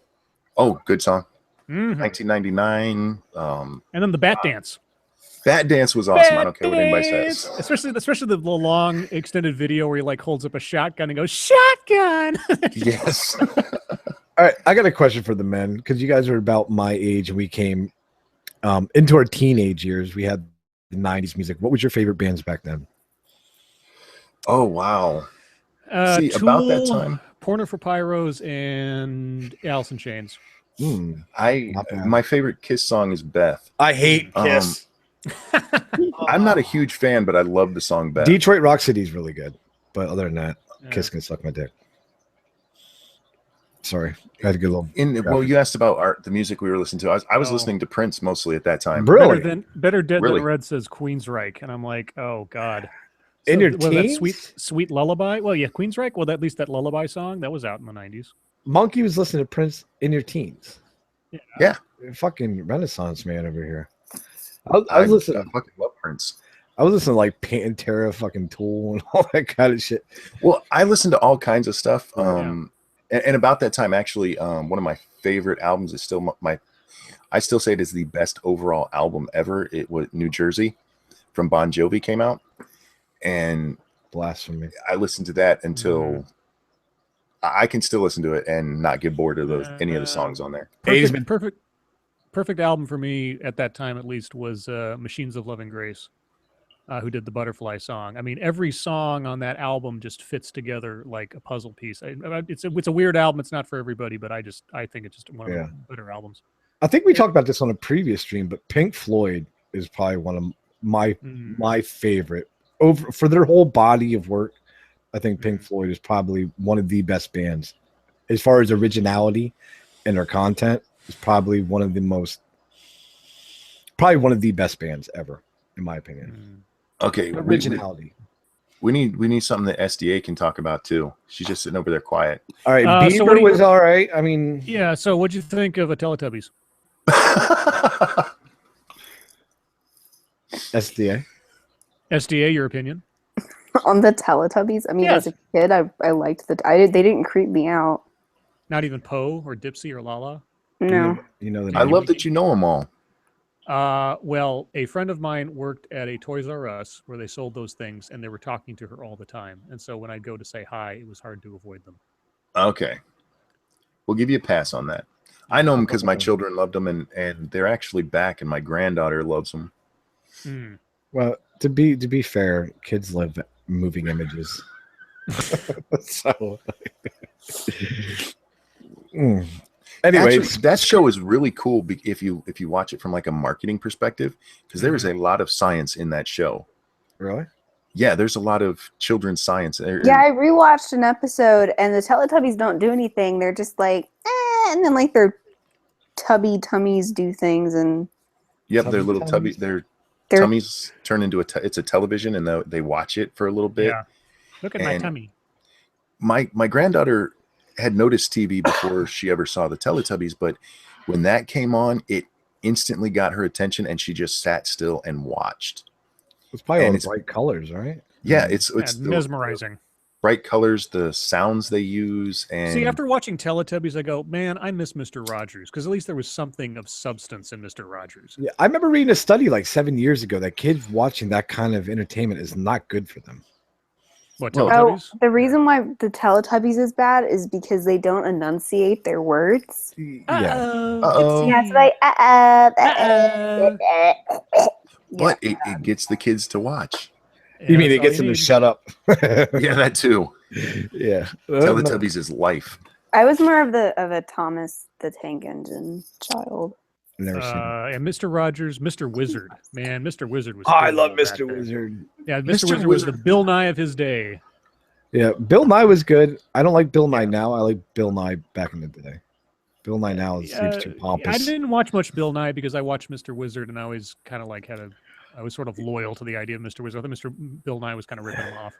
Oh, good song. Mhm. 1999. And then the Bat Dance. Bat Dance was awesome. I don't care what anybody says. Especially the long extended video where he like holds up a shotgun and goes, "Shotgun!" Yes. All right, I got a question for the men because you guys are about my age and we came into our teenage years. We had the 90s music. What was your favorite bands back then? Oh, wow. See, Tool, about that time, Porno for Pyros, and Alice in Chains. Not bad. my favorite Kiss song is Beth. I hate Kiss. I'm not a huge fan, but I love the song Beth. Detroit Rock City is really good, but other than that, Yeah. Kiss can suck my dick. Sorry, I had to get a little. Well, you asked about the music we were listening to. I was Oh. listening to Prince mostly at that time. Really? Better Dead Really? Than Red says Queensryche, and I'm like, oh god. In your was that teens? sweet lullaby? Well, yeah, Queensryche. Well, at least that lullaby song that was out in the '90s. Monkey was listening to Prince in your teens. Yeah. Fucking Renaissance man over here. I was listening. I fucking love Prince. I was listening to like Pantera, fucking Tool, and all that kind of shit. Well, I listen to all kinds of stuff. Yeah. And about that time, actually, one of my favorite albums is still I still say it is the best overall album ever. It was New Jersey from Bon Jovi came out. And Blasphemy. I listened to that until I can still listen to it and not get bored of any of the songs on there. Perfect album for me at that time, at least, was Machines of Love and Grace, who did the Butterfly song. I mean, every song on that album just fits together like a puzzle piece. It's a weird album. It's not for everybody, but I think it's just one of the better albums. I think we talked about this on a previous stream, but Pink Floyd is probably one of my favorite for their whole body of work. I think Pink Floyd is probably one of the best bands as far as originality and their content. Is probably one of the best bands ever, in my opinion. Okay, originality. We need something that SDA can talk about too. She's just sitting over there quiet. All right, Bieber was all right. I mean, yeah. So, what'd you think of a Teletubbies? SDA, your opinion? On the Teletubbies? I mean, Yes. as a kid, I liked they didn't creep me out. Not even Poe or Dipsy or Lala? No. you know that. I love that you know them all. Well, a friend of mine worked at a Toys R Us where they sold those things, and they were talking to her all the time. And so when I'd go to say hi, it was hard to avoid them. Okay, we'll give you a pass on that. I know them because my children loved them, and they're actually back, and my granddaughter loves them. Hmm. Well, to be fair, kids love moving images. So, anyway, Actually, that show is really cool if you watch it from like a marketing perspective, because there is a lot of science in that show. really? Yeah, there's a lot of children's science. Yeah, I rewatched an episode, and the Teletubbies don't do anything. They're just like, and then like their tubby tummies do things, and Yep, their little tummies. their they're tummies turn into it's a television, and they watch it for a little bit. Yeah. Look at my And tummy. My granddaughter had noticed TV before she ever saw the Teletubbies, but when that came on, it instantly got her attention, and she just sat still and watched. It's probably And all it's- bright colors, right? Yeah, it's Yeah, mesmerizing. bright colors, the sounds they use, and See, after watching Teletubbies, I go, man, I miss Mr. Rogers because at least there was something of substance in Mr. Rogers. Yeah, I remember reading a study like 7 years ago that kids watching that kind of entertainment is not good for them. What, Well- Teletubbies? Oh, the reason why the Teletubbies is bad is because they don't enunciate their words. Yeah. Uh-oh. Yeah, it's like but it gets the kids to watch. You mean that's it all gets them to need. shut up? Yeah, that too. Yeah. Teletubbies is life. I was more of a Thomas the Tank Engine child. Never seen it. And Mr. Rogers, Mr. Wizard. Man, Mr. Wizard was. Oh, I cool love back Mr. then. Wizard. Yeah, Mr. Mr. Wizard was the Wizard. Bill Nye of his day. Yeah, Bill Nye was good. I don't like Bill Nye Yeah. now. I like Bill Nye back in the day. Bill Nye now seems too I pompous. didn't watch much Bill Nye because I watched Mr. Wizard and I always kind of like I was sort of loyal to the idea of Mr. Wizard. I thought Mr. Bill Nye was kind of ripping him off.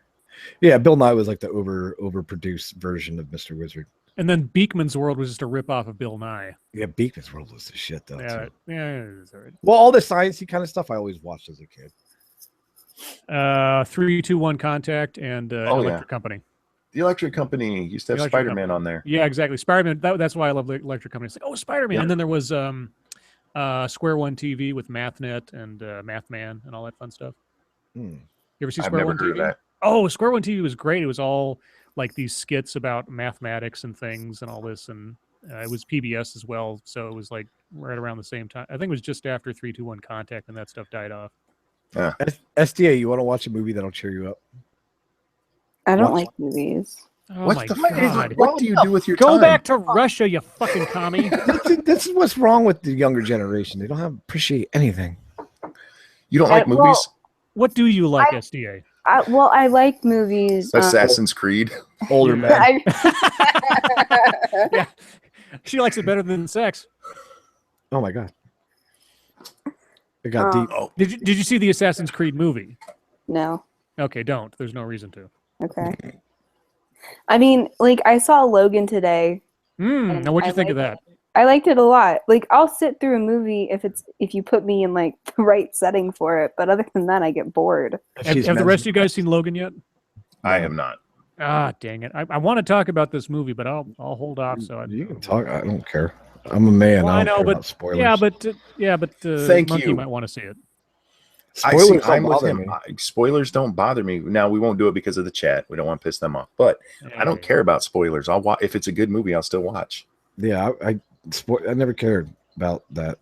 Yeah, Bill Nye was like the overproduced version of Mr. Wizard. And then Beekman's World was just a rip off of Bill Nye. Yeah, Beekman's World was the shit though. Yeah, Too. yeah, it's all right. Well, all the sciencey kind of stuff I always watched as a kid. 3, 2, 1 Contact and Oh, yeah. Electric Company. The Electric Company used to have The Electric Spider-Man Company. on there. Yeah, exactly. Spider-Man. That's why I love the Electric Company. It's like, oh, Spider-Man. Yeah. And then there was Square One TV with MathNet and MathMan and all that fun stuff. Hmm. You ever see I've Square never One heard TV? of that. Oh, Square One TV was great. It was all like these skits about mathematics and things and all this, and it was PBS as well. So it was like right around the same time. I think it was just after 3, 2, 1 Contact, and that stuff died off. SDA, you want to watch a movie that'll cheer you up? I don't What? like movies. Oh What my the fuck? god! What do you do with your Go time? back to Russia, you fucking commie! This is what's wrong with the younger generation. They don't appreciate anything. You don't like well, movies? What do you like, SDA? I like movies. Assassin's Creed. Older Yeah. man. Yeah, she likes it better than sex. Oh my god. It got deep. Oh, Did you see the Assassin's Creed movie? No. Okay, don't. There's no reason to. Okay. I mean, like I saw Logan today. And Now, what'd you I think of like that? I liked it a lot. Like I'll sit through a movie if you put me in like the right setting for it, but other than that I get bored. Have the rest of you guys seen Logan yet? I have not. Ah, dang it! I want to talk about this movie, but I'll hold off. So You can talk. I don't care. I'm a man. Well, I I don't know, care but about spoilers. yeah, but Thank Monkey you. might want to see it. Spoilers don't I'm with bother him. me. Spoilers don't bother me. Now we won't do it because of the chat. We don't want to piss them off. But I don't care about spoilers. I'll watch if it's a good movie. I'll still watch. Yeah, I never cared about that.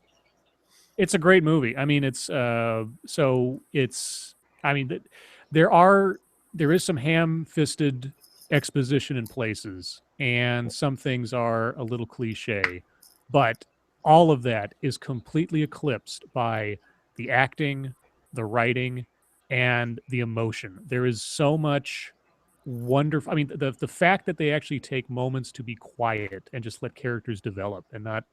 It's a great movie. I mean, it's so it's. I mean, there is some ham-fisted exposition in places, and some things are a little cliche, but all of that is completely eclipsed by the acting, the writing, and the emotion. There is so much wonderful. I mean, the fact that they actually take moments to be quiet and just let characters develop and not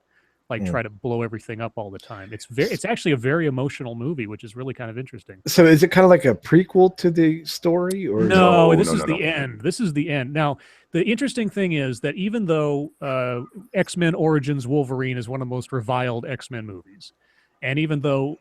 like try to blow everything up all the time. It's actually a very emotional movie, which is really kind of interesting. So is it kind of like a prequel to the story, or No, No, this no, is no, the no. end. This is the end. Now, the interesting thing is that even though X-Men Origins Wolverine is one of the most reviled X-Men movies, and even though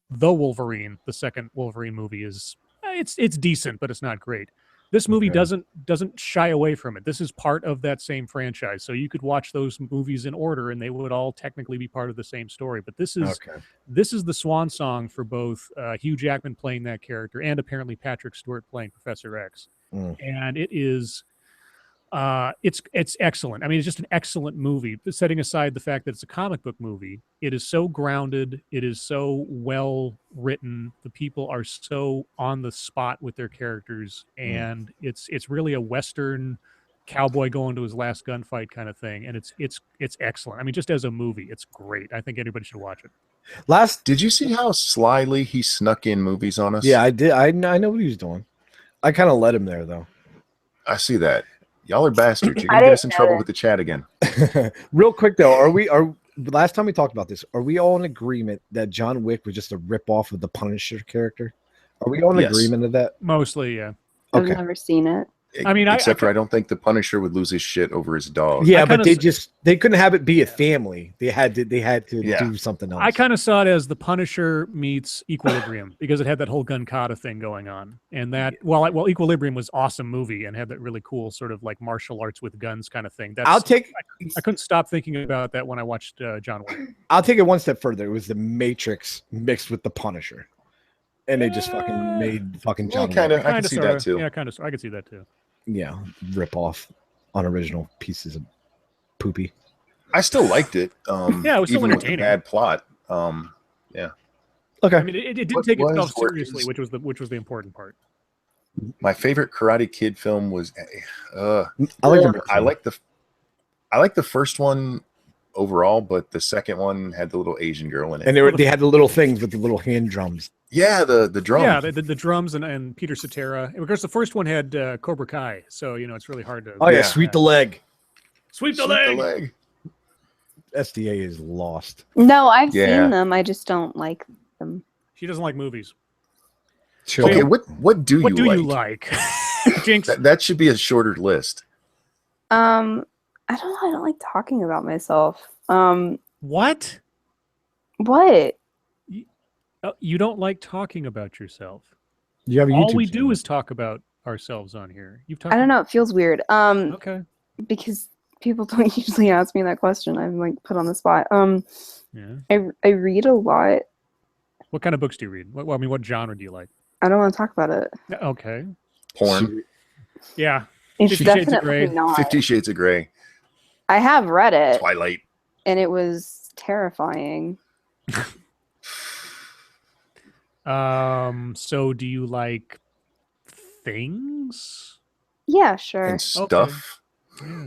The Wolverine, the second Wolverine movie, is it's decent, but it's not great. This movie Okay. doesn't shy away from it. This is part of that same franchise. So you could watch those movies in order and they would all technically be part of the same story. But this is the swan song for both Hugh Jackman playing that character and apparently Patrick Stewart playing Professor X. And it is it's excellent. I mean, it's just an excellent movie. Setting aside the fact that it's a comic book movie, it is so grounded. It is so well written. The people are so on the spot with their characters, and it's really a Western cowboy going to his last gunfight kind of thing. And it's excellent. I mean, just as a movie, it's great. I think anybody should watch it. Did you see how slyly he snuck in movies on us? Yeah, I did. I know what he was doing. I kind of let him there though. I see that. Y'all are bastards. You're I gonna get us in didn't know trouble that. with the chat again. Real quick though, last time we talked about this, are we all in agreement that John Wick was just a rip-off of the Punisher character? Are we all in Yes. agreement of that? Mostly, yeah. I've Okay. never seen it. I mean, except for I don't think the Punisher would lose his shit over his dog. Yeah, but they couldn't have it be a family. They had to Yeah. do something else. I kind of saw it as the Punisher meets Equilibrium because it had that whole gun kata thing going on, and that well, Equilibrium was an awesome movie and had that really cool sort of like martial arts with guns kind of thing. I couldn't stop thinking about that when I watched John Wick. I'll take it one step further. It was the Matrix mixed with the Punisher, and they just fucking made fucking John Wick. I can see that too. Yeah, kind of. I can see that too. Yeah, rip off unoriginal pieces of poopy. I still liked it. Yeah, it was still even with the entertaining. bad plot. Yeah. Okay. I mean, it didn't take itself seriously, which was the important part. My favorite Karate Kid film was. I like the first one overall, but the second one had the little Asian girl in it, and they had the little things with the little hand drums. Yeah, the drum. Yeah, the drums and Peter Cetera. And of course, the first one had Cobra Kai, so it's really hard to. Oh yeah, sweep the leg. Sweep the leg. SDA is lost. No, I've seen them. I just don't like them. She doesn't like movies. Chill. Okay, what do you like? Jinx. That should be a shorter list. I don't know. I don't like talking about myself. What? What? You don't like talking about yourself. You have a All YouTube we channel. do is talk about ourselves on here. I don't know. It feels weird. Okay. Because people don't usually ask me that question. I'm like put on the spot. Yeah. I read a lot. What kind of books do you read? What genre do you like? I don't want to talk about it. Okay. Porn. Yeah. It's 50 Shades of definitely Grey. not. 50 Shades of Grey. I have read it, Twilight. and it was terrifying. So do you like things? Yeah, sure. And stuff.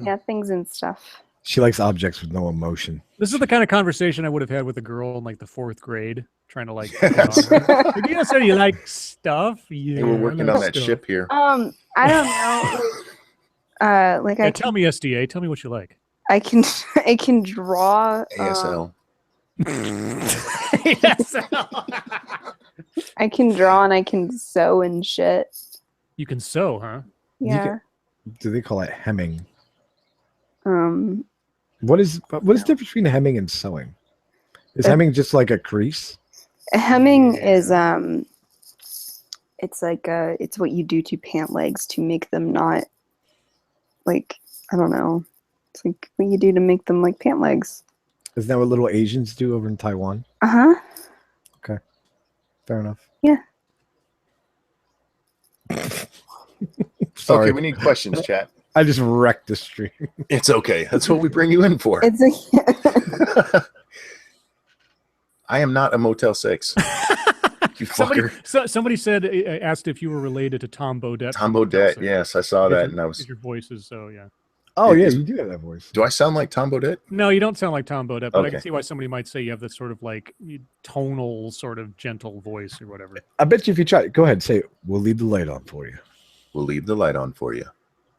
Yeah, things and stuff. She likes objects with no emotion. This is the kind of conversation I would have had with a girl in like the 4th grade, trying to like. Yes. So you like stuff? Yeah. Hey, we're working I on like that stuff. ship here. I don't know. Like Yeah, tell me, SDA. Tell me what you like. I can draw. ASL. I can draw and I can sew and shit. You can sew, huh? Yeah. Do they call it hemming? Um. What is the difference between hemming and sewing? Is hemming just like a crease? Hemming is it's like it's what you do to pant legs to make them not like, I don't know. It's like what you do to make them like pant legs. Isn't that what little Asians do over in Taiwan? Uh-huh. Okay. Fair enough. Yeah. Sorry. Okay, we need questions, chat. I just wrecked the stream. It's okay. That's what we bring you in for. It's a I am not a Motel 6. You fucker. Somebody said, asked if you were related to Tom Bodett. Tom Bodett. Yes, I saw that, and I was. Your voice is so yeah. Oh yeah, you do have that voice. Do I sound like Tom Bodett? No, you don't sound like Tom Bodett, but I Okay. can see why somebody might say you have this sort of like tonal, sort of gentle voice or whatever. I bet you if you try, go ahead, say it. We'll leave the light on for you. We'll leave the light on for you.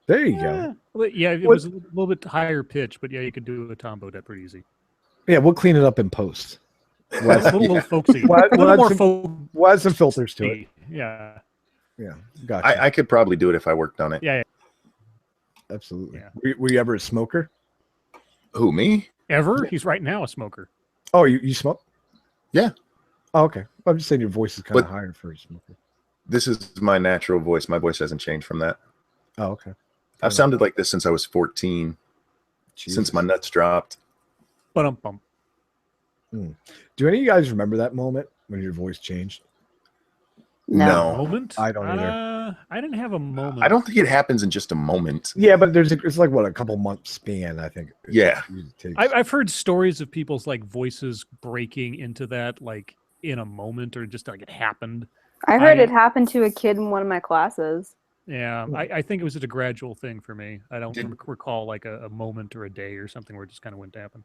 There you go. Well, yeah, it was a little bit higher pitch, but yeah, you could do a Tom Bodett pretty easy. Yeah, we'll clean it up in post. Well, it's a little folksy. We'll a little more we'll add some filters to it. Yeah. Yeah, gotcha. I could probably do it if I worked on it. Yeah. Absolutely. Yeah. Were you ever a smoker? Who, me? Ever? He's right now a smoker. Oh, you smoke? Yeah. Oh, okay. I'm just saying your voice is kind of But- higher for a smoker. This is my natural voice. My voice hasn't changed from that. Oh, okay. I've sounded like this since I was 14, since my nuts dropped. Bum. Do any of you guys remember that moment when your voice changed? No. Moment? I don't either. I didn't have a moment. I don't think it happens in just a moment. Yeah, but it's like what, a couple months span, I think. Yeah. It takes. I've heard stories of people's like voices breaking into that like in a moment or just like it happened. I heard it happened to a kid in one of my classes. Yeah, I think it was just a gradual thing for me. I don't recall like a moment or a day or something where it just kind of went to happen.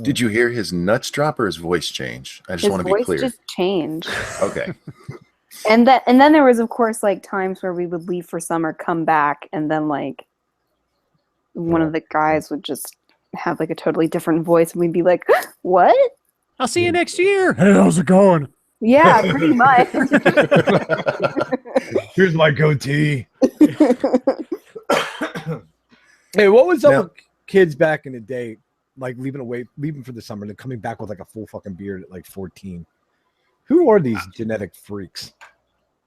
Did you hear his nuts drop or his voice change? I just His want to be voice clear. just changed. Okay. And then there was of course like times where we would leave for summer, come back, and then like one of the guys would just have like a totally different voice and we'd be like, what? I'll see you next year. Hey, how's it going? Yeah, pretty much. Here's my goatee. Hey, what was up Now- with kids back in the day, like leaving for the summer, and then coming back with like a full fucking beard at like 14? Who are these genetic freaks?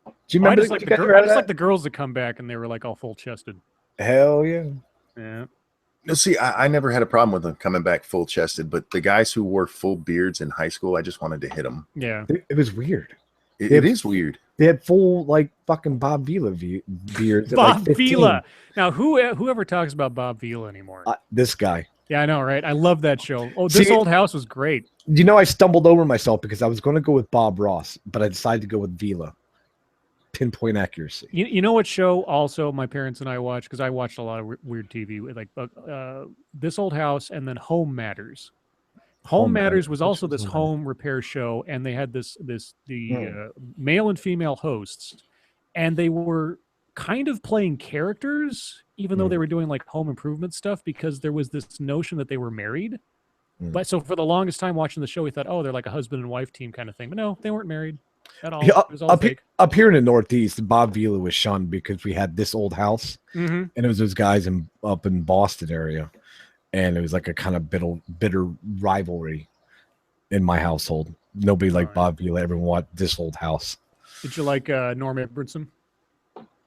Do you I remember? just, like you the, guys gir- ever I had just that? like the girls that come back and they were like all full chested. Hell yeah. Yeah. No, see, I never had a problem with them coming back full chested, but the guys who wore full beards in high school, I just wanted to hit them. Yeah. It was weird. It is weird. They had full like fucking Bob Vila beards. At, Bob like 15. Vila. Now, whoever talks about Bob Vila anymore? This guy. Yeah, I know, right? I love that show. Oh, This See- Old House was great. You know, I stumbled over myself because I was going to go with Bob Ross, but I decided to go with Vila. Pinpoint accuracy. You know what show also my parents and I watched, because I watched a lot of weird TV, like This Old House and then Home Matters. Home Matters was also this home repair show, and they had the male and female hosts, and they were kind of playing characters, even though they were doing like home improvement stuff, because there was this notion that they were married. But so for the longest time watching the show, we thought, oh, they're like a husband and wife team kind of thing. But no, they weren't married at all. Yeah, It was all fake. up here in the Northeast, Bob Vila was shunned because we had This Old House, Mhm. and it was those guys up in Boston area, and it was like a kind of bitter rivalry in my household. Nobody liked Bob Vila. Everyone wanted This Old House. Did you like Norm Edwardson?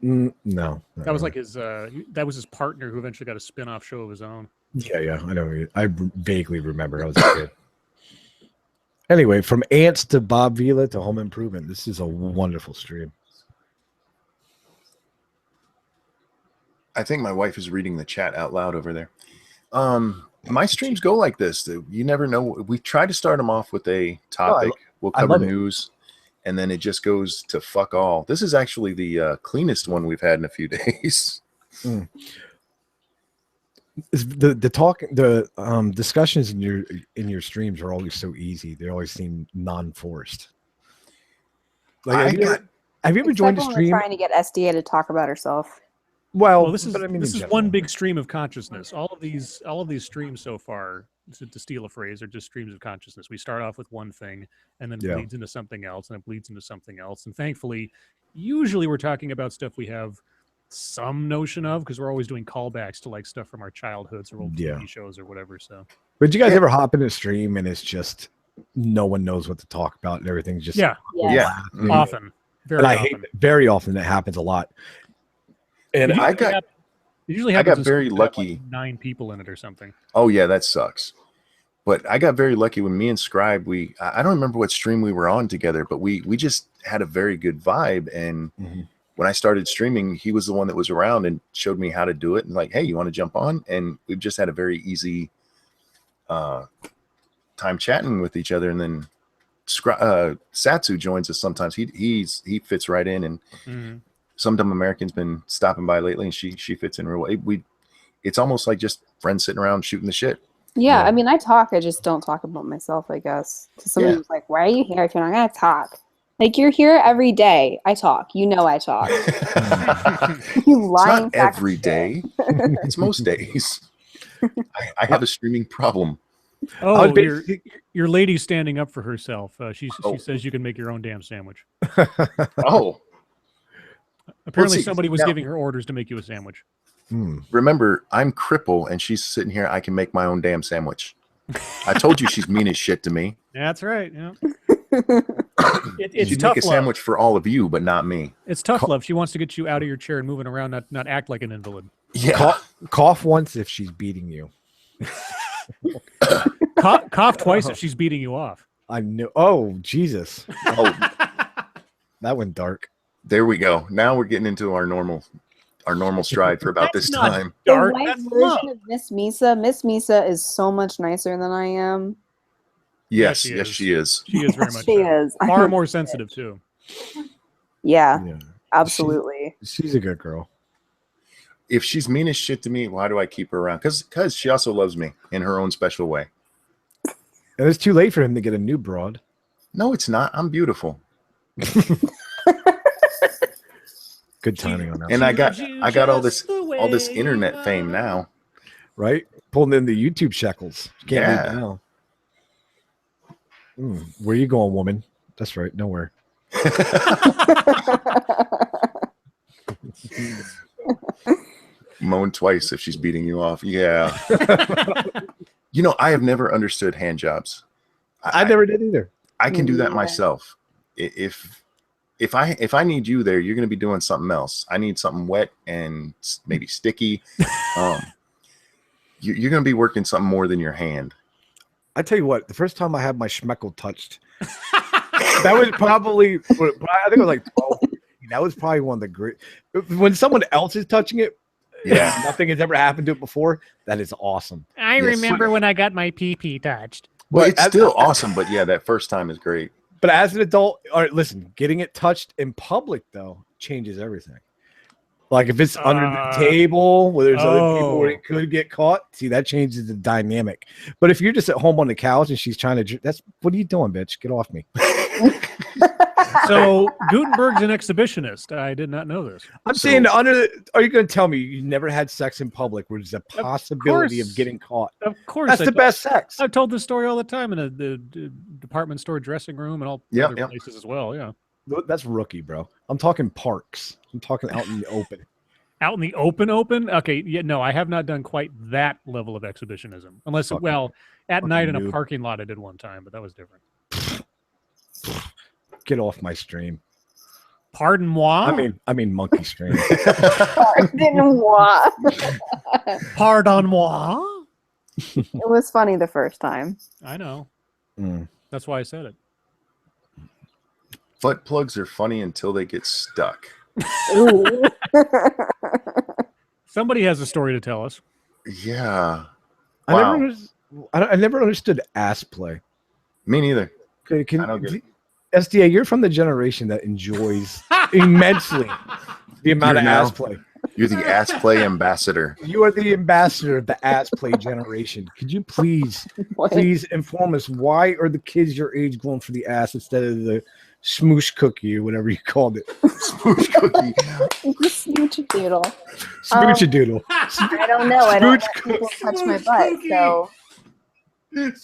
No, That was like his. That was his partner who eventually got a spin-off show of his own. Yeah, I know. I vaguely remember. I was a kid. Anyway, from ants to Bob Vila to home improvement, this is a wonderful stream. I think my wife is reading the chat out loud over there. My streams go like this. You never know. We try to start them off with a topic. We'll cover news, and then it just goes to fuck all. This is actually the cleanest one we've had in a few days. The discussions in your streams are always so easy. They always seem non-forced. Like, have you ever joined a stream? Trying to get SDA to talk about herself. Well, this is but I mean, this in is one general. big stream of consciousness. All of these streams so far, to steal a phrase, are just streams of consciousness. We start off with one thing, and then it bleeds into something else, and it bleeds into something else. And thankfully, usually we're talking about stuff we have some notion of, because we're always doing callbacks to like stuff from our childhoods or old TV shows or whatever. So, but you guys ever hop in a stream and it's just no one knows what to talk about and everything's just often, very and I often. hate very often that happens a lot. And I got very lucky. Like 9 people in it or something. Oh yeah, that sucks. But I got very lucky when me and Scribe, I don't remember what stream we were on together, but we just had a very good vibe. And when I started streaming, he was the one that was around and showed me how to do it. And like, hey, you want to jump on? And we've just had a very easy time chatting with each other. And then Satsu joins us sometimes. He fits right in. And some dumb American's been stopping by lately, and she fits in real well. It's almost like just friends sitting around shooting the shit. Yeah, I mean, I talk. I just don't talk about myself, I guess. Because somebody was like, why are you here if you're not going to talk? Like, you're here every day. I talk. You know I talk. You lying. It's not every day. It's most days. I have a streaming problem. Oh, your lady's standing up for herself. She says you can make your own damn sandwich. Oh. Apparently somebody was giving her orders to make you a sandwich. Remember, I'm cripple, and she's sitting here. I can make my own damn sandwich. I told you she's mean as shit to me. That's right. Yeah. She'd tough make a love. sandwich for all of you, but not me. It's tough love. She wants to get you out of your chair and moving around, not act like an invalid. Yeah. Cough once if she's beating you. Cough twice if she's beating you off. I knew. Oh, Jesus. Oh, that went dark. there we go. Now we're getting into our normal stride for about this time. The Dark. white That's version love. of Miss Misa. Miss Misa is so much nicer than I am. Yes, she yes, is. she is. She is very much. She so. is. Far more sensitive too. Yeah, Yeah. absolutely. She's a good girl. If she's mean as shit to me, why do I keep her around? Because she also loves me in her own special way. And it's too late for him to get a new broad. No, it's not. I'm beautiful. Good timing on that. And I got all this internet fame now. Right? Pulling in the YouTube shekels. You can't Yeah. leave now. Where you going, woman? That's right. Nowhere. moan twice if she's beating you off. Yeah. I have never understood hand jobs. I never did either. I can do that Yeah. myself. If I need you there, you're going to be doing something else. I need something wet and maybe sticky. You're going to be working something more than your hand. I tell you what, the first time I had my schmeckle touched, that was probably, I think it was like 12. That was probably one of the great. When someone else is touching it, Yeah. nothing has ever happened to it before. That is awesome. I Yes. remember when I got my pee touched. Well, But it's still awesome, but yeah, that first time is great. But as an adult, all right, listen, getting it touched in public though changes everything. Like if it's under the table where there's other people where it could get caught, see that changes the dynamic. But if you're just at home on the couch and she's trying to, what are you doing, bitch? Get off me. So Gutenberg's an exhibitionist. I did not know this. I'm saying are you going to tell me you never had sex in public where there's a possibility of getting caught? Of course, That's the best sex. I've told this story all the time in the department store dressing room and all other places as well. Yeah. That's rookie, bro. I'm talking parks. I'm talking out in the open. Out in the open? Okay. Yeah, no, I have not done quite that level of exhibitionism. Unless, at night in a parking lot I did one time, but that was different. Get off my stream. Pardon moi? I mean monkey stream. Pardon moi. Pardon moi? It was funny the first time. I know. Mm. That's why I said it. Butt plugs are funny until they get stuck. Ooh. Somebody has a story to tell us. Yeah. I never understood ass play. Me neither. I don't get it. SDA, you're from the generation that enjoys immensely the amount of ass play. You're the ass play ambassador. You are the ambassador of the ass play generation. Could you please inform us why are the kids your age going for the ass instead of the smoosh cookie or whatever you called it? Smoosh cookie. Smooch-a-doodle. Smooch-a-doodle. I don't know. I don't let people touch my butt, so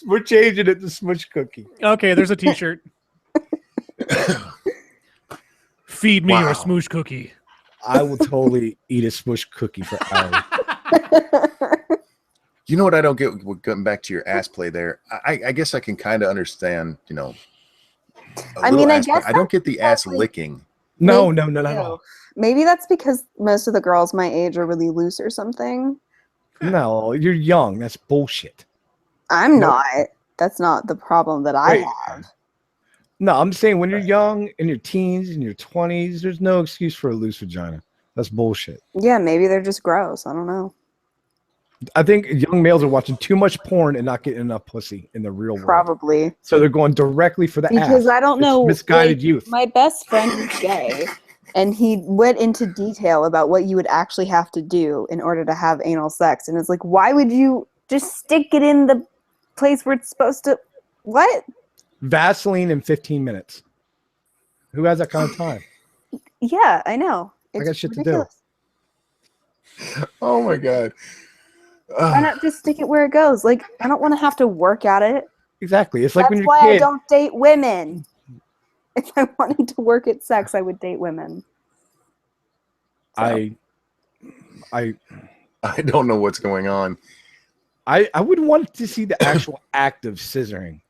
we're changing it to smooch cookie. Okay, there's a t-shirt. Feed me your smoosh cookie. I will totally eat a smoosh cookie for hours. You know what I don't get? Getting back to your ass play there, I guess I can kind of understand. I guess I don't get the ass licking. No. Maybe that's because most of the girls my age are really loose or something. No, you're young. That's bullshit. I'm not. That's not the problem that I have. No, I'm saying when you're young, in your teens, in your 20s, there's no excuse for a loose vagina. That's bullshit. Yeah, maybe they're just gross. I don't know. I think young males are watching too much porn and not getting enough pussy in the real world. Probably. So they're going directly for the ass. Because I don't know. Misguided youth. My best friend is gay, and he went into detail about what you would actually have to do in order to have anal sex. And it's like, why would you just stick it in the place where it's supposed to? What? Vaseline in 15 minutes. Who has that kind of time? Yeah, I know. I got shit ridiculous. to do. Oh my god. Why not just stick it where it goes? Like, I don't want to have to work at it. Exactly. It's like when That's you're a why kid. I don't date women. If I wanted to work at sex, I would date women. So. I don't know what's going on. I would want to see the actual act of scissoring.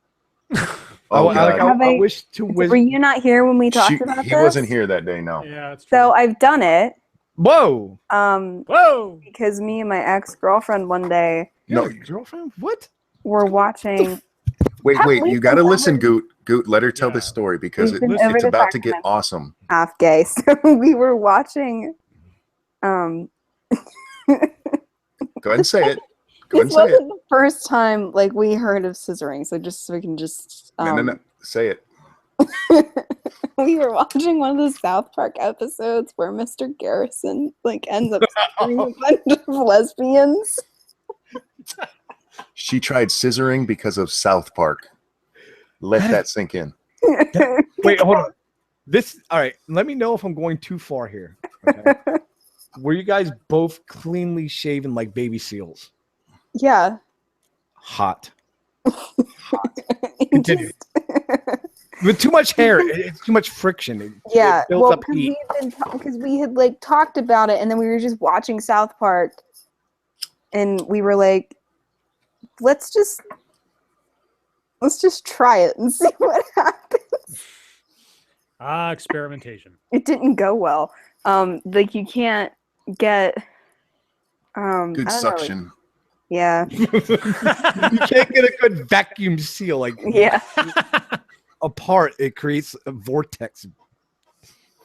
Oh, I wish to. Were you not here when we talked about this? He wasn't here that day. No. Yeah, that's true. So I've done it. Whoa. Whoa. Because me and my ex-girlfriend one day. No, your girlfriend. What? Were watching. Wait. You got to listen, Goot. Goot, let her tell this story because it's about to get awesome. Half gay, so we were watching. Go ahead and say it. This wasn't the first time we heard of scissoring, so we can just. No. Say it. We were watching one of the South Park episodes where Mr. Garrison ends up scissoring a bunch of lesbians. She tried scissoring because of South Park. Let that sink in. Wait, hold on. All right. Let me know if I'm going too far here. Okay? Were you guys both cleanly shaven like baby seals? Yeah. Hot. Continue. With too much hair, it's too much friction. It builds well, up heat. because we had like talked about it, and then we were just watching South Park, and we were like, let's just try it and see what happens. Experimentation. It didn't go well. Like you can't get Good I don't know, like- suction. yeah. You can't get a good vacuum seal like Yeah. apart. It creates a vortex.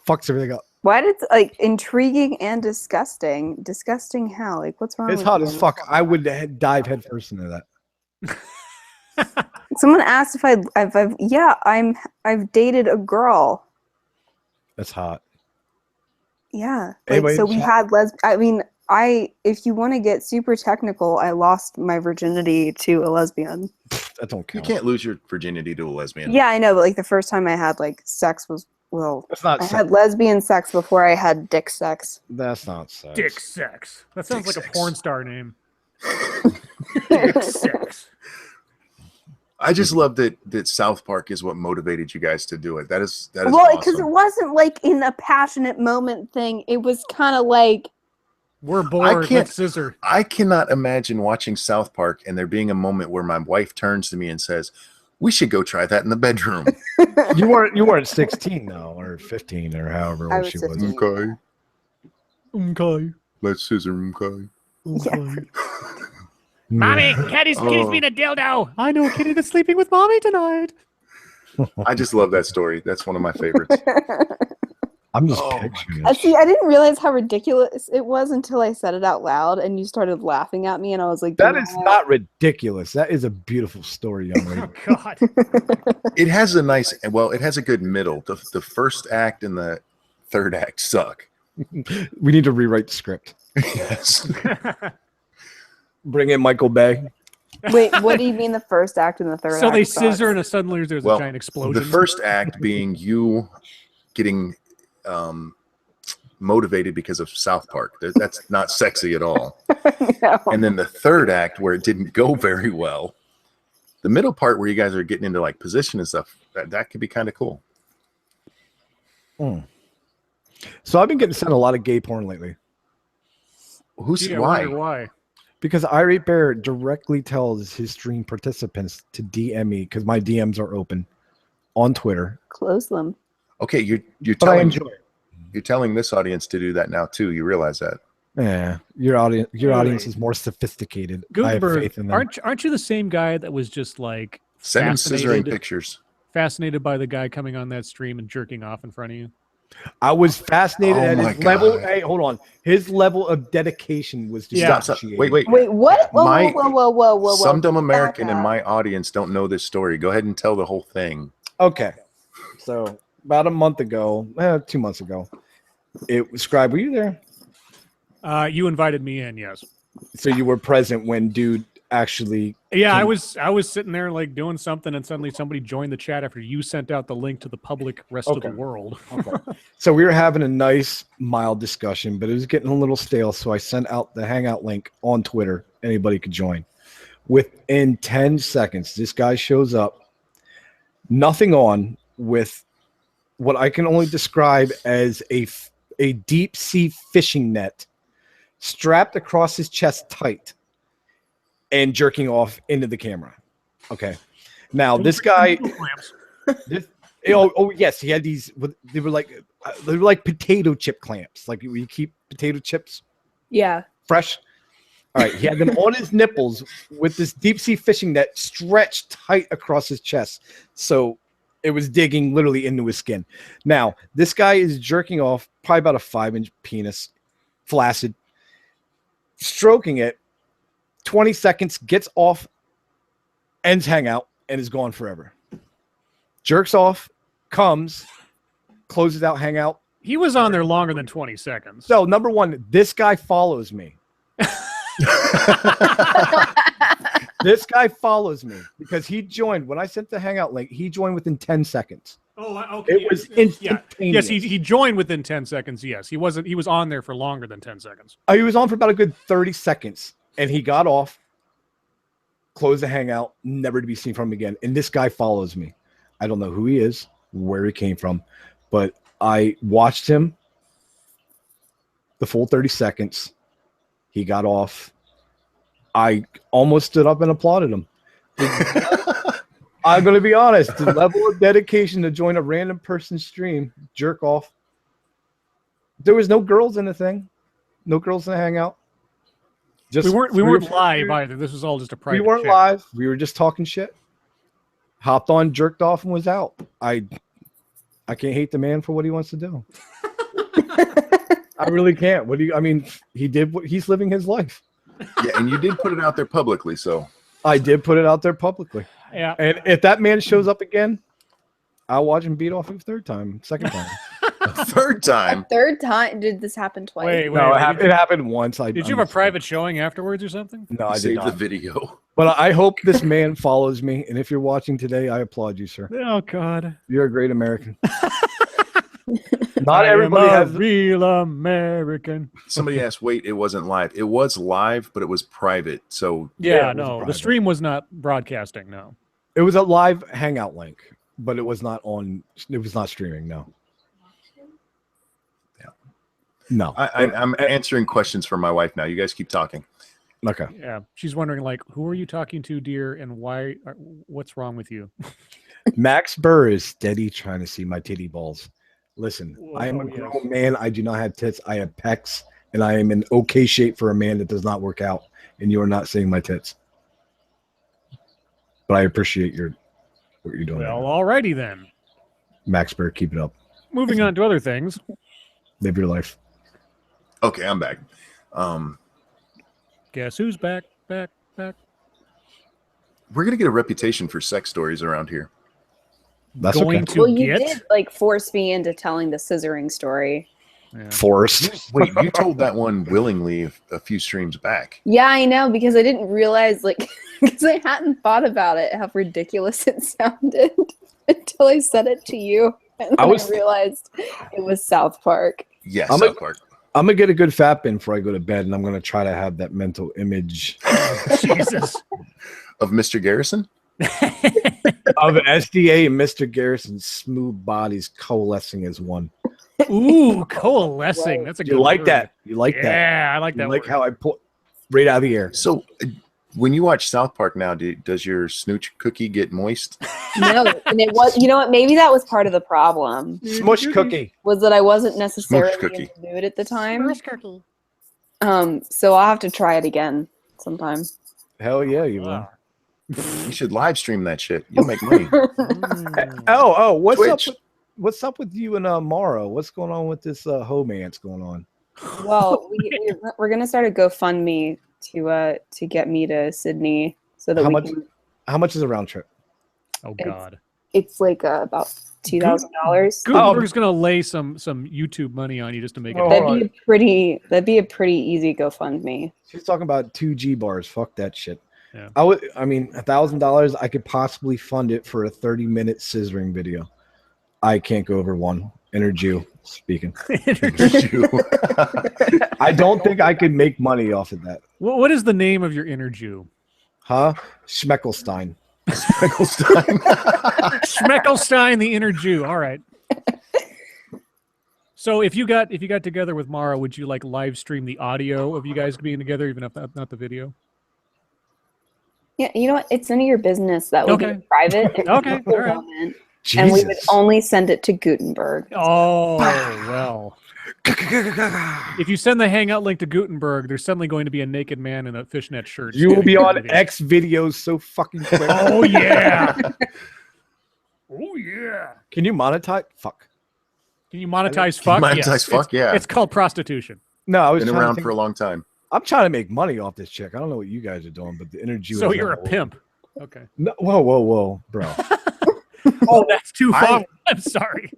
Fucks everything up. Why did like intriguing and disgusting? Disgusting how? Like what's wrong It's with hot you? as fuck. I would dive headfirst into that. Someone asked if I've dated a girl. That's hot. Yeah. Like, Anybody so in we chat? had if you want to get super technical, I lost my virginity to a lesbian. That don't You count. can't lose your virginity to a lesbian. Yeah, I know, but like the first time I had like sex was That's not I sex. had lesbian sex before I had dick sex. That's not sex. Dick sex. That sounds Dick like sex. a porn star name. Dick sex. I just love that South Park is what motivated you guys to do it. That is Well, because awesome. it wasn't like in a passionate moment thing. It was kind of like We're bored. can't- Let's scissor. I cannot imagine watching South Park and there being a moment where my wife turns to me and says, "We should go try that in the bedroom." You weren't 16 though, or 15, or however I old was she was. 15. Okay, Okay. let's scissor. Okay. Yeah. Mommy, Kitty's Oh. being a dildo. I know a kitty that's sleeping with mommy tonight. I just love that story. That's one of my favorites. I'm just Oh my picturing I it. see. I didn't realize how ridiculous it was until I said it out loud, and you started laughing at me, and I was like, That "You is know not ridiculous. That is a beautiful story, young Oh, lady. God. It has a nice, well, it has a good middle. The first act and the third act suck. We need to rewrite the script. Yes. Bring in Michael Bay. Wait, what do you mean the first act and the third So act? they sucks? scissor and suddenly there's Well, a giant explosion. The first act being you getting motivated because of South Park. That's not sexy at all. No. And then the third act where it didn't go very well. The middle part where you guys are getting into like position and stuff, that could be kind of cool. So I've been getting sent a lot of gay porn lately Who's Gee, I why? wonder why. because Irate Bear directly tells his stream participants to DM me because my DMs are open on Twitter. Close them. Okay, you're But I telling enjoy it. you're telling this audience to do that now too. You realize that? Yeah, your audience Really? is more sophisticated. I have Gutenberg, faith in them. aren't you the same guy that was just like Send him scissoring fascinated, pictures. fascinated by the guy coming on that stream and jerking off in front of you? I was fascinated Oh at my his level. God. Hey, hold on. His level of dedication was Yeah. Stop. differentiated. Wait. What? Whoa, My- whoa. Some dumb American Back in up. my audience don't know this story. Go ahead and tell the whole thing. Okay. So about a month ago, 2 months ago, it was Scribe. Were you there? You invited me in, yes. So you were present when dude actually. Yeah, I Can- was sitting there like doing something, and suddenly somebody joined the chat after you sent out the link to the public rest of Okay. the world. So we were having a nice, mild discussion, but it was getting a little stale. So I sent out the Hangout link on Twitter. Anybody could join. Within 10 seconds, this guy shows up, nothing on, with what I can only describe as a deep sea fishing net strapped across his chest tight and jerking off into the camera. Okay. Now, this guy. Oh yes, he had these. They were like potato chip clamps. Like you keep potato chips Yeah. fresh. All right, he had them on his nipples with this deep sea fishing net stretched tight across his chest, so it was digging literally into his skin. Now this guy is jerking off probably about a 5-inch penis, flaccid, stroking it. 20 seconds, gets off, ends hangout, and is gone forever. Jerks off, comes, closes out hangout. He was on there longer than 20 seconds. So, number one, this guy follows me. This guy follows me because he joined when I sent the hangout link. He joined within 10 seconds. Oh, okay. It was instantaneous. Yes, he joined within 10 seconds. Yes, he was on there for longer than 10 seconds. He was on for about a good 30 seconds, and he got off, closed the hangout, never to be seen from him again. And this guy follows me. I don't know who he is, where he came from, but I watched him the full 30 seconds. He got off. I almost stood up and applauded him. I'm going to be honest. The level of dedication to join a random person's stream, jerk off. There was no girls in the thing. No girls in the hangout. Just we weren't live either. This was all just a private. We weren't chat. live. We were just talking shit. Hopped on, jerked off, and was out. I can't hate the man for what he wants to do. I really can't. What do you? I mean, he's living his life. Yeah, and you did put it out there publicly, so I did put it out there publicly. Yeah. And if that man shows up again, I'll watch him beat off him second time. third time. Third time? Did this happen twice? Wait. No, it happened once. Did you have a private showing afterwards or something? No, I did Save not. the video. But I hope this man follows me. And if you're watching today, I applaud you, sir. Oh God. You're a great American. Not everybody has real American. Somebody asked, wait, it wasn't live. It was live, but it was private. So Yeah, it was no, the private. stream was not broadcasting. No. It was a live hangout link, but it was not streaming. No. Yeah. No. I'm answering questions for my wife now. You guys keep talking. Okay. Yeah, she's wondering like, who are you talking to, dear, and why? What's wrong with you? Max Burr is steady trying to see my titty balls. Listen, I am a Whoa, grown yes. man. I do not have tits. I have pecs, and I am in okay shape for a man that does not work out. And you are not seeing my tits. But I appreciate what you're doing. Well, right alrighty then. now. Max Burr, keep it up. Moving on to other things. Live your life. Okay, I'm back. Guess who's back? We're gonna get a reputation for sex stories around here. That's Going okay. to Well, you get. did like force me into telling the scissoring story. Yeah. Forced. Wait, you told that one willingly a few streams back. Yeah, I know, because I didn't realize, like, because I hadn't thought about it, how ridiculous it sounded until I said it to you. And then I realized it was South Park. Yes, I'm South Park. I'm gonna get a good fat bin before I go to bed, and I'm gonna try to have that mental image Jesus. Of Mr. Garrison? of SDA and Mr. Garrison's smooth bodies coalescing as one. Ooh, coalescing. Whoa. That's a good You like word. that? You like that? Yeah, I like You that. like word. how I put right out of the air? So when you watch South Park now, does your snooch cookie get moist? No, and it was, you know what, maybe that was part of the problem, Smush cookie. was that I wasn't necessarily Smooch in cookie. the mood at the time. cookie. So I'll have to try it again sometime. Hell yeah, you will. Wow. You should live stream that shit. You'll make money. Mm. Oh, what's Twitch. up? What's up with you and Mara? What's going on with this homance going on? Well, we're gonna start a GoFundMe to get me to Sydney so that How we much? can. How much is a round trip? Oh God. It's like about $2,000. Gutenberg's gonna lay some YouTube money on you just to make it. Oh. That'd be a pretty easy GoFundMe. She's talking about 2G bars. Fuck that shit. Yeah. I mean, $1,000. I could possibly fund it for a 30-minute scissoring video. I can't go over one. Inner Jew speaking. I don't think I could make money off of that. What is the name of your inner Jew? Huh? Schmeckelstein. Schmeckelstein, the inner Jew. All right. So if you got together with Mara, would you like live stream the audio of you guys being together, even if not the video? Yeah, you know what? It's none of your business. That would Okay. be private. and Okay, people all right. comment, and we would Jesus. only send it to Gutenberg. Oh well. If you send the Hangout link to Gutenberg, there's suddenly going to be a naked man in a fishnet shirt. You will be standing on in the video. X videos so fucking quick. Oh yeah. Oh yeah. Can you monetize? Fuck. Can you monetize fuck? Monetize Yes. fuck, yeah. It's called prostitution. No, I was Been trying to around think- for a long time. I'm trying to make money off this chick. I don't know what you guys are doing, but the energy. So you're a pimp. Okay. No, whoa, bro. Oh, that's too far. I'm sorry.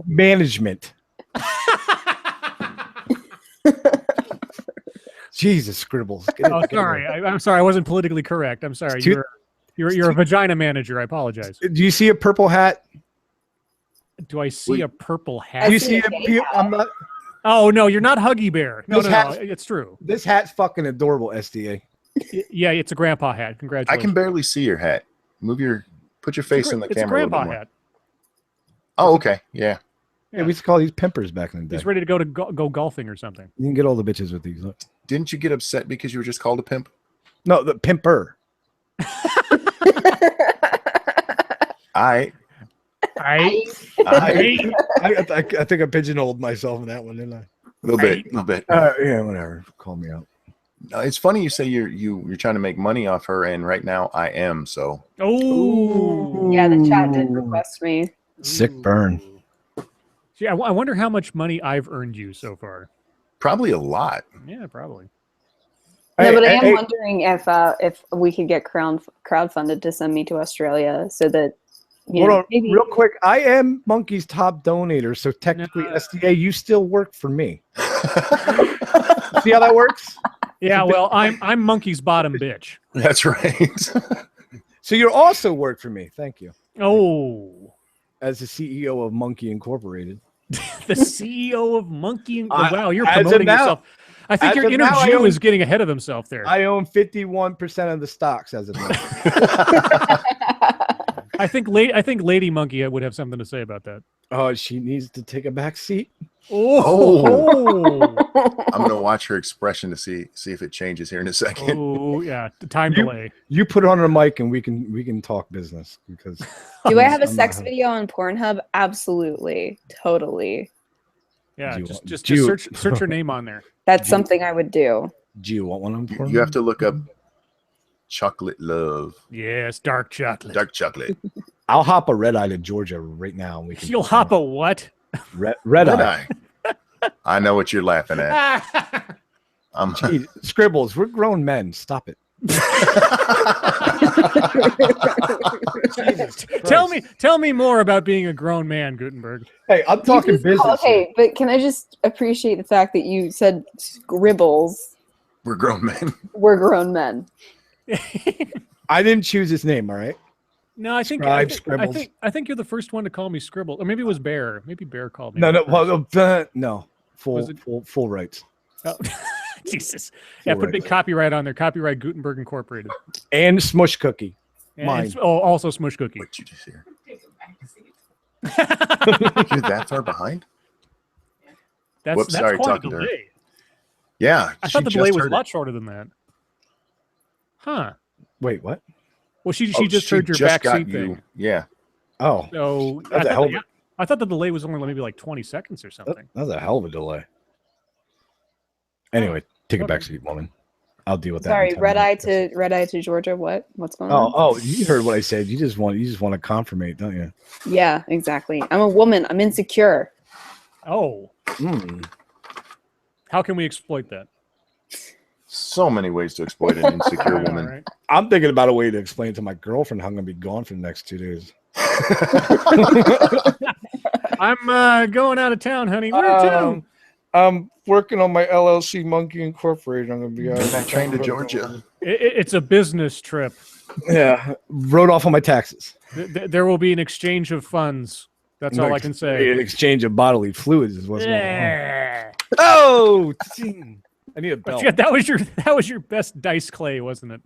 Management. Jesus, scribbles. Get it Oh, together. sorry. I'm sorry. I wasn't politically correct. I'm sorry. It's too- You're a vagina manager. I apologize. Do you see a purple hat? Do I see Wait. a purple I hat? Do you see see a a gay pe- hat. I'm not. Oh no, you're not Huggy Bear. No, This no, no. hat's- It's true. This hat's fucking adorable, SDA. Yeah, it's a grandpa hat. I Congratulations. can barely see your hat. Put your face in the It's a camera. A little grandpa bit more. hat. Oh, okay. Yeah. Yeah, we used to call these pimpers back in the day. He's ready to go go golfing or something. You can get all the bitches with these. Look. Didn't you get upset because you were just called a pimp? No, the pimper. I think I pigeonholed myself in that one, didn't I? A little bit. Yeah, whatever. Call me out. It's funny you say you're trying to make money off her, and right now I am. So. Oh. Yeah, the chat did request me. Sick burn. See, I wonder how much money I've earned you so far. Probably a lot. Yeah, probably. No, but I am wondering if we could get crowdfunded to send me to Australia so that hold on, real quick. I am Monkey's top donator, so technically SDA, you still work for me. See how that works? Yeah, well, I'm Monkey's bottom bitch. That's right. So you also work for me. Thank you. Oh, as the CEO of Monkey Incorporated. The CEO of Monkey. Wow, you're promoting yourself. I think your inner Jew is getting ahead of himself there. I own 51% of the stocks as of now. I think Lady Monkey would have something to say about that. Oh, she needs to take a back seat. Oh. I'm gonna watch her expression to see if it changes here in a second. Oh yeah, the time delay. You put her on the mic and we can talk business because. Do I have a sex video on Pornhub? Absolutely, totally. Yeah, just search her name on there. That's something I would do. Do you want one on Pornhub? You have to look up chocolate love. Yes, dark chocolate. Dark chocolate. I'll hop a red eye to Georgia right now. You'll hop a what? Red eye. I know what you're laughing at. Gee, Scribbles, we're grown men. Stop it. Tell me more about being a grown man, Gutenberg. Hey, I'm talking business. Okay, but can I just appreciate the fact that you said Scribbles? We're grown men. We're grown men. I didn't choose his name, all right? No, I think Scribbles. I think you're the first one to call me Scribble, or maybe it was Bear. Maybe Bear called me. No, full rights. Oh, Jesus. Yeah, put big copyright on there. Copyright Gutenberg Incorporated. And Smush Cookie. And mine. Also Smush Cookie. What you just hear? You're that far behind? That's sorry, quite a talking to her. delay. Yeah, I thought the delay was a lot shorter than that. Huh. Wait, what? Well, she just heard your backseat thing. Yeah. Oh. So I thought the delay was only maybe like 20 seconds or something. That's a hell of a delay. Anyway, take a backseat, woman. I'll deal with that. Sorry, red eye to Georgia. What's going on? Oh, you heard what I said. You just want to confirmate, don't you? Yeah, exactly. I'm a woman. I'm insecure. Oh. How can we exploit that? So many ways to exploit an insecure woman. Right. I'm thinking about a way to explain to my girlfriend how I'm going to be gone for the next 2 days. I'm going out of town, honey. Where to? I'm working on my LLC, Monkey Incorporated. I'm going to be out. That train to Georgia. It's a business trip. Yeah, wrote off on my taxes. There will be an exchange of funds. That's all I can say. An exchange of bodily fluids is what's going on. Yeah. Oh, I need a belt. Yeah, that was your best dice clay, wasn't it?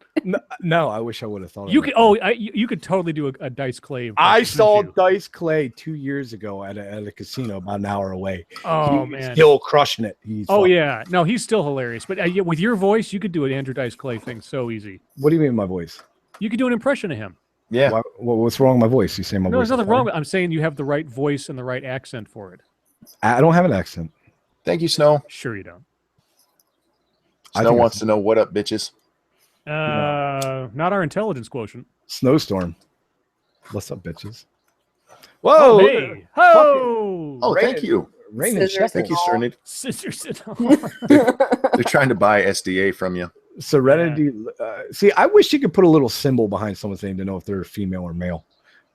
No, I wish I would have thought. You could. Oh, you could totally do a dice clay. I saw Dice Clay 2 years ago at a casino about an hour away. Oh He's man, still crushing it. Yeah, no, he's still hilarious. But with your voice, you could do an Andrew Dice Clay thing so easy. What do you mean my voice? You could do an impression of him. Yeah. What's wrong with my voice? You say my voice? No, there's nothing wrong with. I'm saying you have the right voice and the right accent for it. I don't have an accent. Thank you, Snow. Sure you don't. Snow wants to know what up, bitches. Not our intelligence quotient. Snowstorm. What's up, bitches? Whoa! Oh, hey! Ho! Oh, thank you. Rain and Thank you, Serenity. Scissors and all. They're trying to buy SDA from you. Serenity. See, I wish you could put a little symbol behind someone's name to know if they're female or male,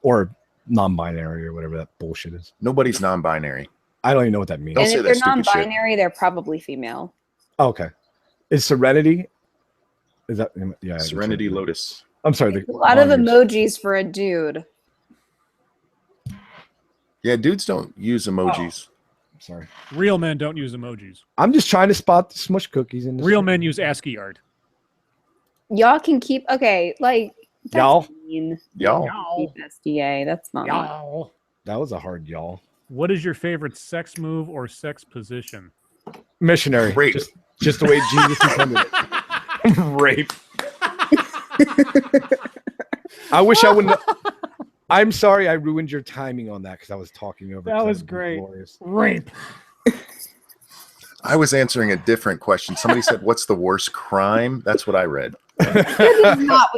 or non-binary or whatever that bullshit is. Nobody's non-binary. I don't even know what that means. Don't And say if that they're stupid shit. non-binary, they're probably female. Okay. Is Serenity? Is that yeah? Serenity Lotus. I'm sorry. A lot of emojis for a dude. Yeah, dudes don't use emojis. Sorry. Real men don't use emojis. I'm just trying to spot the smush cookies in the Real men use ASCII art. Y'all can keep that's Y'all? mean. Y'all. Keep SDA. That's not. Y'all. That was a hard y'all. What is your favorite sex move or sex position? Missionary. Rape. Just the way Jesus intended it. Rape. I wish I wouldn't. I'm sorry I ruined your timing on that because I was talking over. That was great. Rape. I was answering a different question. Somebody said, "What's the worst crime?" That's what I read. That is not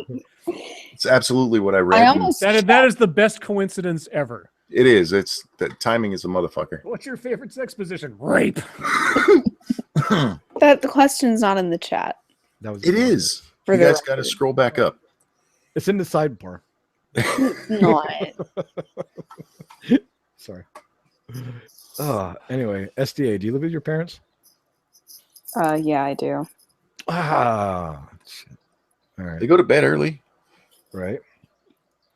It's absolutely what I read. I and almost That is the best coincidence ever. It is. It's the timing is a motherfucker. What's your favorite sex position? Rape. that the question's not in the chat. That was It is. For You the guys got to record. scroll back up. It's in the sidebar. Not. Sorry. Anyway, SDA. Do you live with your parents? Yeah, I do. Shit. All right. They go to bed early. Right.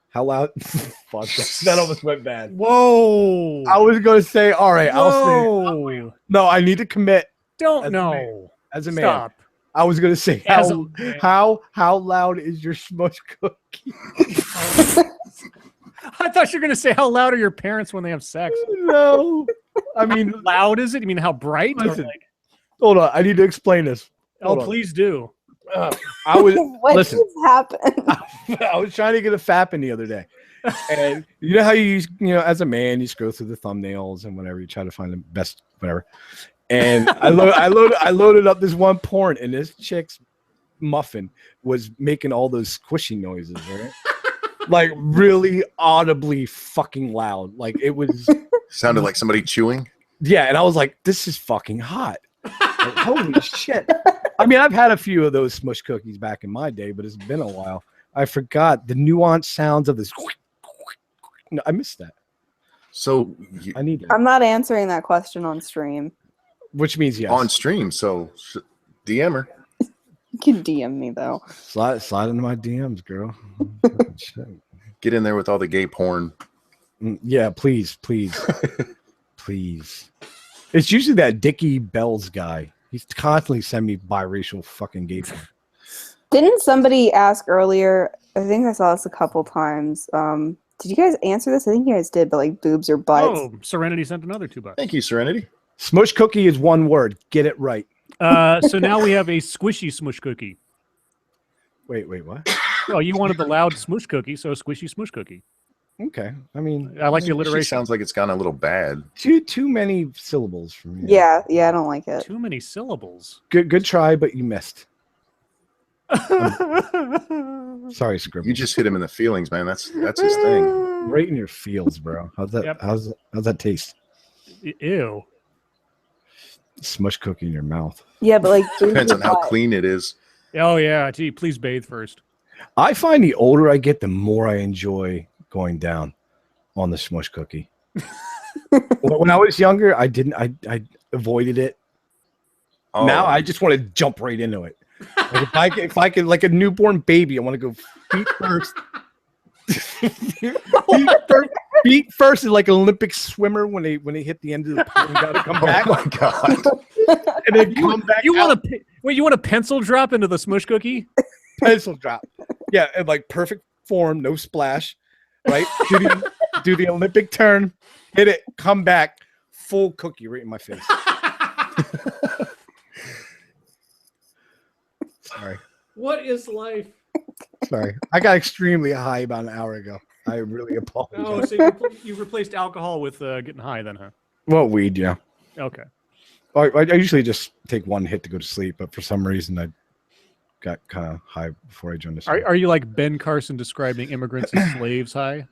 How loud? Fuck, that almost went bad. Whoa. I was going to say, all right, I'll say. Whoa. No, I need to commit Don't As a know. as a man. Stop. I was going to say, As a man. how loud is your smush cookie? I thought you were going to say how loud are your parents when they have sex? No. I mean, Loud is it? You mean how bright? Or Listen. like- hold on. I need to explain this. oh, Hold on. please do. I was What listen. just happened? I was trying to get a fapping the other day, and you know how you as a man you scroll through the thumbnails and whatever, you try to find the best whatever. And I loaded up this one porn, and this chick's muffin was making all those squishy noises, right? Like really audibly fucking loud. Like it was. Sounded like somebody chewing. Yeah, and I was like, this is fucking hot. Like, holy shit. I mean, I've had a few of those smush cookies back in my day, but it's been a while. I forgot the nuanced sounds of this. No, I missed that. So I need that. I'm not answering that question on stream. Which means yes. on stream. So DM her. You can DM me though. Slide into my DMs, girl. Shit. Get in there with all the gay porn. Yeah, please. Please. It's usually that Dickie Bells guy. He's constantly sending me biracial fucking gay porn. Didn't somebody ask earlier? I think I saw this a couple times. Did you guys answer this? I think you guys did, but like boobs or butts. Oh, Serenity sent another $2. Thank you, Serenity. Smush cookie is one word. Get it right. So now we have a squishy smush cookie. Wait, what? Well, you wanted the loud smush cookie, so a squishy smush cookie. Okay. I mean, I like the She alliteration. sounds like it's gone a little bad. too many syllables for me. Yeah, I don't like it. Too many syllables. Good try, but you missed. Sorry, Scribble. You just hit him in the feelings, man. That's his thing. Right in your feels, bro. How's that? Yep. How's that taste? Ew. Smush cookie in your mouth. Yeah, but like boobs Depends or on how butts. clean it is. Oh yeah. Gee, please bathe first. I find the older I get, the more I enjoy going down on the smush cookie. When I was younger, I didn't. I avoided it. Oh, Now I just want to jump right into it. Like if I could, like a newborn baby, I want to go feet first. feet first is like an Olympic swimmer when they hit the end of the pool and got to come back. Oh my god. And then come back. You out. want a pencil drop into the smush cookie? Pencil drop. Yeah, and like perfect form, no splash. Right? Do the Olympic turn, hit it, come back, full cookie right in my face. Sorry. What is life? Sorry. I got extremely high about an hour ago. I really apologize. Oh, so you replaced alcohol with getting high then, huh? Well, weed, yeah. Okay. I usually just take one hit to go to sleep, but for some reason I got kind of high before I joined the show. Are you like Ben Carson describing immigrants as slaves high?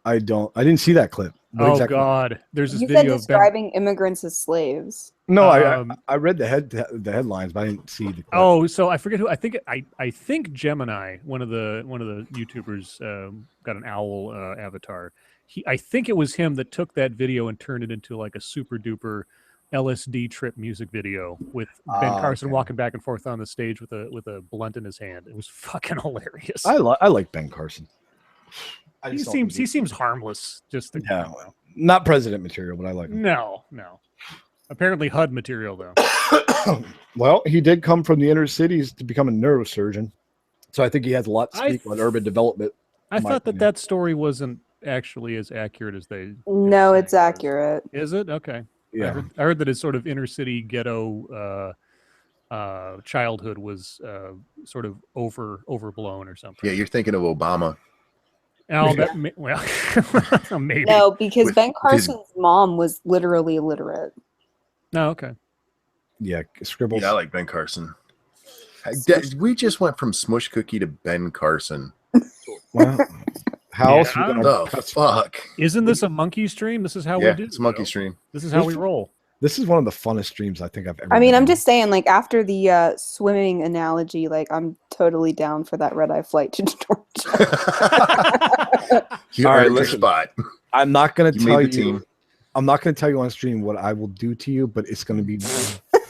I didn't see that clip. What Oh exactly- God, there's this You said video of Ben. describing immigrants as slaves. No, Um, I read the headlines, but I didn't see the clip. Oh, so I forget who. I think Gemini, one of the YouTubers, got an owl avatar. I think it was him that took that video and turned it into like a super duper LSD trip music video with Ben Carson okay. walking back and forth on the stage with a blunt in his hand. It was fucking hilarious. I like Ben Carson. I He just don't think seems harmless. Just the, yeah, well, not president material, but I like him. no. Apparently HUD material though. Well, he did come from the inner cities to become a neurosurgeon, so I think he has a lot to I speak on urban development. I My thought opinion. that story wasn't actually as accurate as they? No, it's say? accurate. Is it? Okay. Yeah. I heard that his sort of inner city ghetto childhood was sort of overblown or something. Yeah, you're thinking of Obama. Oh, well, maybe. No, because With Ben his- Carson's mom was literally illiterate. No, okay. Yeah, Scribbles. Yeah, I like Ben Carson. We just went from Smush Cookie to Ben Carson. Well, how else are we Yeah. gonna The cut- fuck? Isn't this a monkey stream? This is how Yeah, we do. it's Monkey Will. Stream. This is how we roll. This is one of the funnest streams I think I've ever. I mean, been I'm on. just saying, like, after the swimming analogy, like, I'm totally down for that red-eye flight to Georgia. You All right, earned your listen. spot. I'm not gonna You tell made the you. team. I'm not gonna tell you on stream what I will do to you, but it's gonna be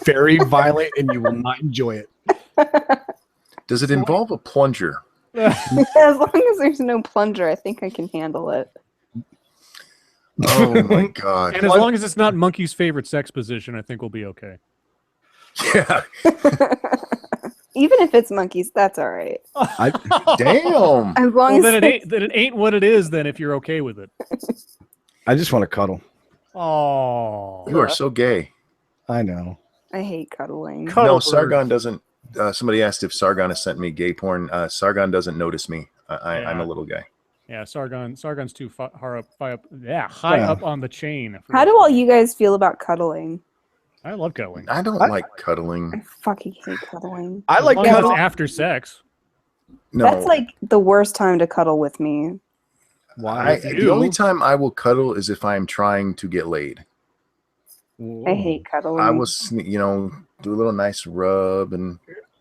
very violent, and you will not enjoy it. Does it involve a plunger? As long as there's no plunger, I think I can handle it. Oh my god. And as long as it's not monkey's favorite sex position, I think we'll be okay. Yeah. Even if it's monkeys, that's all right. Damn. As long Well, as then it ain't what it is. Then if you're okay with it. I just want to cuddle. Oh, You are so gay. I know. I hate cuddling. Cuddle No, bird. Sargon doesn't. Somebody asked if Sargon has sent me gay porn. Sargon doesn't notice me. I'm Yeah. a little guy. Yeah, Sargon's too high up. Yeah, Yeah. up on the chain. How do all you guys feel about cuddling? I love cuddling. I don't like cuddling. I fucking hate cuddling. I like as long as cuddle. it's after sex. No, That's like the worst time to cuddle with me. Why? the only time I will cuddle is if I'm trying to get laid. I hate cuddling. I will, do a little nice rub and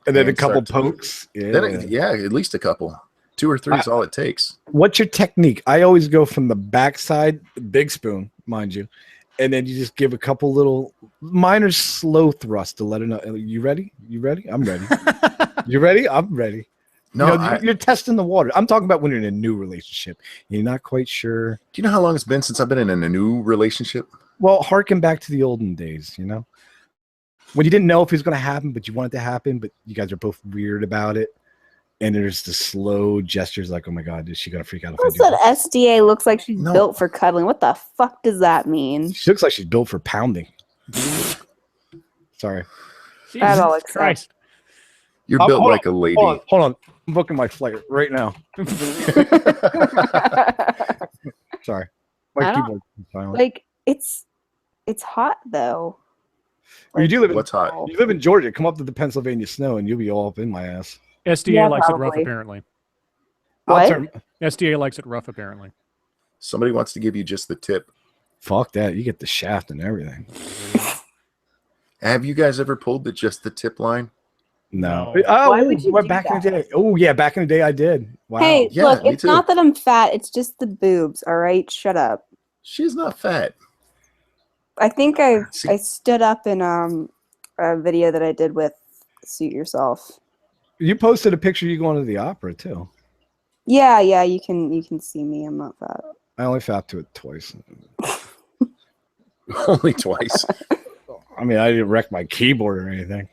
And then a and couple start to- pokes. Yeah. then at least a couple. 2 or 3 is all it takes. What's your technique? I always go from the backside, big spoon, mind you, and then you just give a couple little minor slow thrust to let her know. You ready? You ready? I'm ready. You ready? I'm ready. No, You're testing the water. I'm talking about when you're in a new relationship. You're not quite sure. do you know how long it's been since I've been in a new relationship? Well, harken back to the olden days, when you didn't know if it was going to happen, but you want it to happen, but you guys are both weird about it. And there's the slow gestures like, oh my God, is she going to freak out if I Who do said this? SDA looks like she's No. built for cuddling? What the fuck does that mean? She looks like she's built for pounding. Sorry. Jesus all except- Christ. You're Hold built on, like a lady. Hold on. I'm booking my flight right now. Sorry. My I don't- keyboard is silent. Like it's hot though. Well, you do live in, What's hot? you live in Georgia. Come up to the Pennsylvania snow and you'll be all up in my ass. SDA Yeah, likes it rough, probably. apparently. What? SDA likes it rough, apparently. Somebody wants to give you just the tip. Fuck that. You get the shaft and everything. Have you guys ever pulled just the tip line? No. No. Oh, Why would you do back in that? the day. Oh, yeah. Back in the day, I did. Wow. Hey, Yeah, look, me it's too. not that I'm fat, it's just the boobs, all right? Shut up. She's not fat. I think I See- stood up in a video that I did with Suit Yourself. You posted a picture of you going to the opera, too. Yeah, you can see me. I'm not fat. I only fell to it twice. Only twice. I mean, I didn't wreck my keyboard or anything.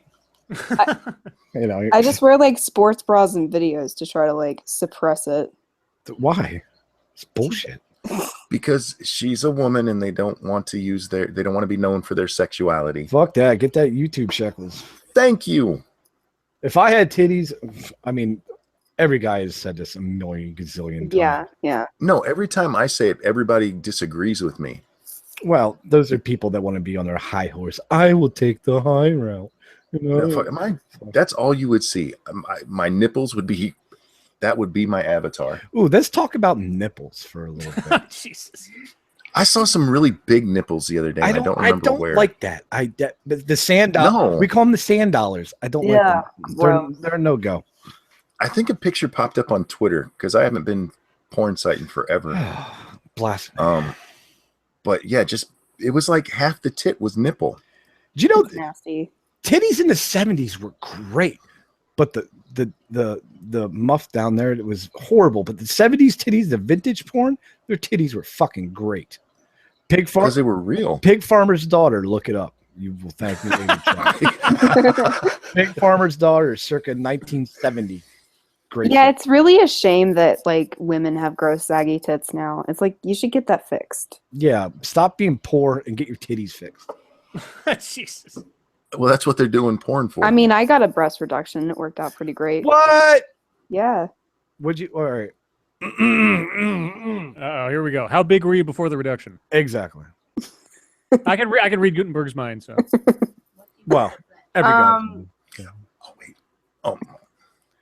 I just wear like sports bras and videos to try to like suppress it. Why? It's bullshit. Because she's a woman and they don't want to be known for their sexuality. Fuck that. Get that YouTube shekels. Thank you. If I had titties, I mean, every guy has said this a million gazillion times. Yeah. No, every time I say it, everybody disagrees with me. Well, those are people that want to be on their high horse. I will take the high route. No, that's all you would see. My nipples would be my avatar. Ooh, let's talk about nipples for a little bit. Jesus. I saw some really big nipples the other day. I don't remember where. like that. The sand dollars. No. We call them the sand dollars. I don't Yeah, like them. well- They're a no go. I think a picture popped up on Twitter because I haven't been porn sighting forever. Blasphemy. But yeah, it was like half the tit was nipple. Do you know It's nasty. titties in the 70s were great, but the muff down there, it was horrible. But the 70s titties, the vintage porn, their titties were fucking great. Because they were real. Pig Farmer's Daughter, look it up. You will thank me later. Pig Farmer's Daughter, circa 1970. great. Yeah, fit. it's really a shame that like women have gross saggy tits now. It's like you should get that fixed. Yeah, stop being poor and get your titties fixed. Jesus. Well, that's what they're doing porn for. I mean, I got a breast reduction. It worked out pretty great. What? Yeah. Would you? All right. Oh, here we go. How big were you before the reduction? Exactly. I can read Gutenberg's mind. So Well, every guy. Um, Oh wait. Oh,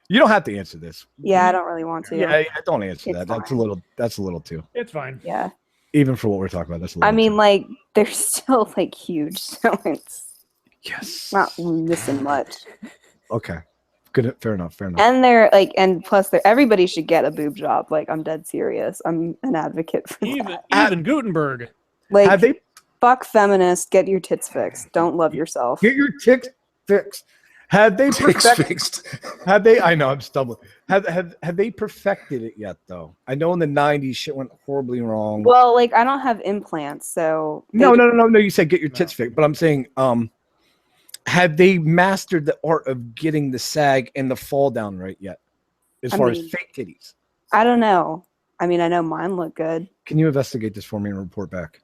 You don't have to answer this. Yeah, I don't really want to. Yeah, I don't answer It's that. That's a fine. little. That's a little too. it's fine. Yeah. Even for what we're talking about, that's a little. I mean, too. like they're still like huge, so it's yes. not missing much. Okay. Good. Fair enough. Fair enough. And they're like, and plus, they're everybody should get a boob job. Like, I'm dead serious. I'm an advocate for that. Even Gutenberg. Like, Have they fuck feminist. Get your tits fixed. Don't love yourself. get your ticks fixed? Have they ticks perfected? fixed. Have they? I know I'm stumbling. Have they perfected it yet? Though I know in the '90s shit went horribly wrong. Well, like, I don't have implants, so No. You said get your tits fixed, but I'm saying, have they mastered the art of getting the sag and the fall down right yet? As I far mean- as fake titties, I don't know. I mean, I know mine look good. can you investigate this for me and report back?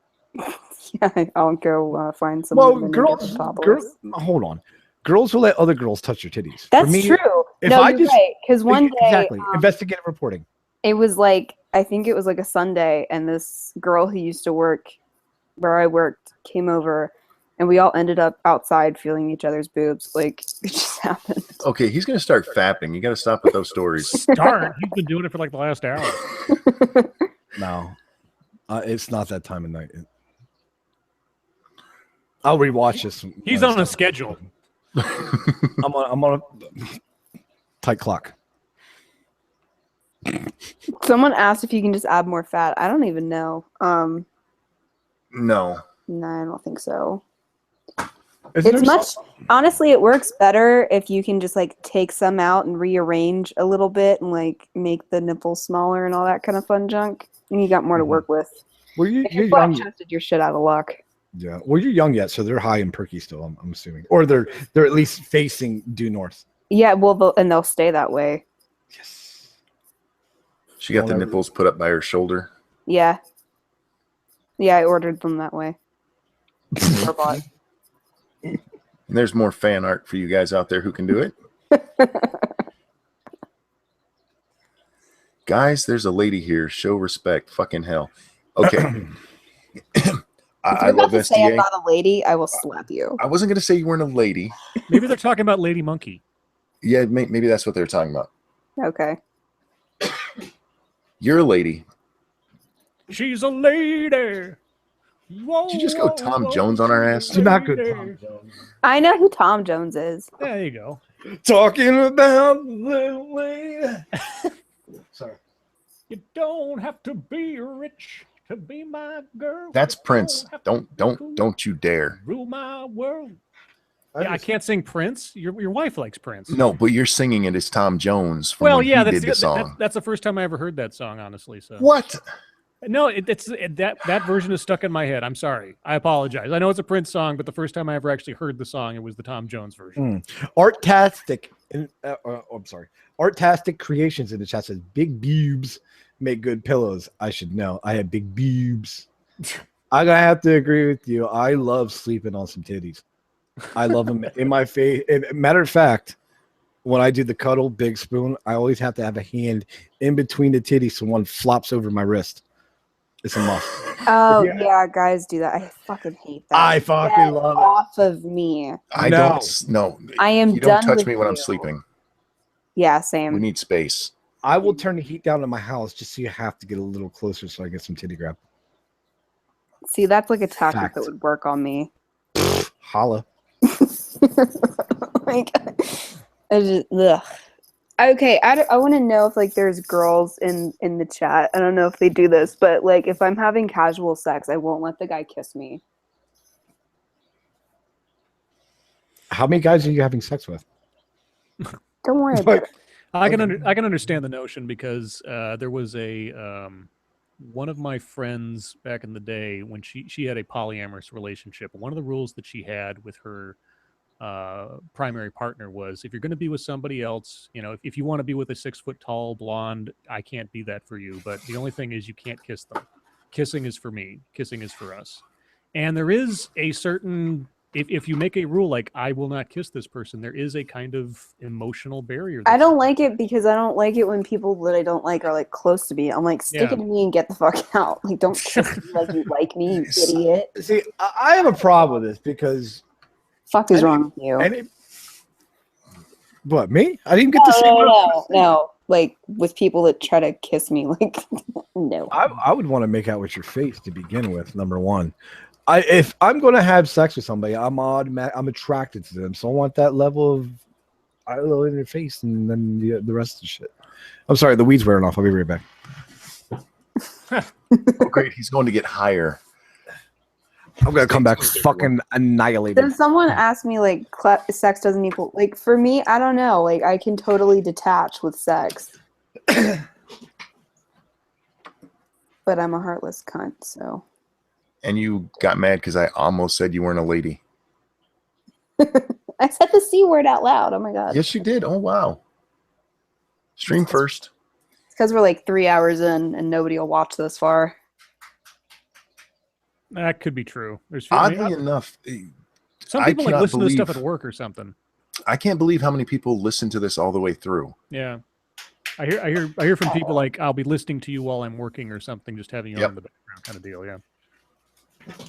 Yeah, I'll go find some. Well, women and get girls, them topless. hold on. Girls will let other girls touch their titties. That's for me, true. if No, I you're just- right. Because one day, exactly investigative reporting. it was like, I think it was like a Sunday, and this girl who used to work where I worked came over, and we all ended up outside feeling each other's boobs. Like, it just happened. Okay, he's gonna start fapping. You got to stop with those stories. Start. He's been doing it for like the last hour. No, it's not that time of night. I'll rewatch this. He's when on a it's done. schedule. I'm on a tight clock. Someone asked if you can just add more fat. I don't even know. No. No, I don't think so. Isn't It's there much, honestly, it works better if you can just like take some out and rearrange a little bit and like make the nipples smaller and all that kind of fun junk. And you got more to Mhm. work with. Well, you're If you're young. flat chested, you're shit out of luck. Yeah. Well, you're young yet, so they're high and perky still. I'm assuming, or they're at least facing due north. Yeah, well, they'll stay that way. Yes. She got the Whatever. nipples put up by her shoulder. Yeah. Yeah, I ordered them that way. Or bought. And there's more fan art for you guys out there who can do it. Guys, there's a lady here. Show respect. Fucking hell. Okay. I You're about love to say I'm SDA. not a lady, I will slap you. I wasn't going to say you weren't a lady. Maybe they're talking about Lady Monkey. Yeah, maybe that's what they're talking about. Okay. You're a lady. She's a lady. Whoa, Did you just go Tom Jones on our ass? she's a Do not go lady. Tom Jones. I know who Tom Jones is. There you go. Talking about the way. Sorry. You don't have to be rich to be my girl. That's You Prince. have to be cool, Don't you dare. rule my world. Yeah, I can't sing Prince. Your wife likes Prince. No, but you're singing it as Tom Jones from Well, when yeah, he that's did the song. that's the first time I ever heard that song, honestly. So What? no, that version is stuck in my head. I'm sorry. I apologize. I know it's a Prince song, but the first time I ever actually heard the song, it was the Tom Jones version. Artastic. I'm sorry. Artastic Creations in the chat says big boobs make good pillows. I should know. I have big boobs. I'm gonna have to agree with you. I love sleeping on some titties. I love them in my face. Matter of fact, when I do the cuddle big spoon, I always have to have a hand in between the titties so one flops over my wrist. It's a must. Oh, Yeah. yeah, guys do that. I fucking hate that. I fucking Get love it. off of me. I No. don't. No. I am You done don't touch with me when I'm you. sleeping. Yeah, We same. need space. I will turn the heat down in my house just so you have to get a little closer so I get some titty grab. See, that's like a tactic Fact. that would work on me. Holla. Like, I just, ugh. Okay, I want to know if like there's girls in the chat. I don't know if they do this, but like if I'm having casual sex, I won't let the guy kiss me. How many guys are you having sex with? Don't worry about it. I can understand the notion because there was a one of my friends back in the day when she had a polyamorous relationship. One of the rules that she had with her primary partner was, if you're going to be with somebody else, you know, if you want to be with a 6 foot tall blonde, I can't be that for you. But the only thing is you can't kiss them. Kissing is for me. Kissing is for us. And there is a certain, if you make a rule like I will not kiss this person, there is a kind of emotional barrier. I don't like it because I don't like it when people that I don't like are like close to me. I'm like, stick it to me and get the fuck out. Like, don't kiss me like you like me, you idiot. See, I have a problem with this because Fuck is wrong with you? What, me? I didn't get to say No. Like with people that try to kiss me, like no. I would want to make out with your face to begin with. Number one, if I'm going to have sex with somebody, I'm attracted to them, so I want that level of I don't know in their face, and then the rest of the shit. I'm sorry, the weed's wearing off. I'll be right back. Oh, great, he's going to get higher. I'm gonna come back fucking annihilated. Then someone asked me like sex doesn't equal like for me, I don't know, like I can totally detach with sex. But I'm a heartless cunt, so. And you got mad because I almost said you weren't a lady. I said the C word out loud. Oh my god. Yes, you did. Oh wow. Stream first. It's because we're like 3 hours in and nobody will watch this far. That could be true. There's oddly enough, some people like listen to stuff at work or something. I can't believe how many people listen to this all the way through. Yeah, I hear from people like, I'll be listening to you while I'm working or something, just having you on in the background kind of deal. Yeah.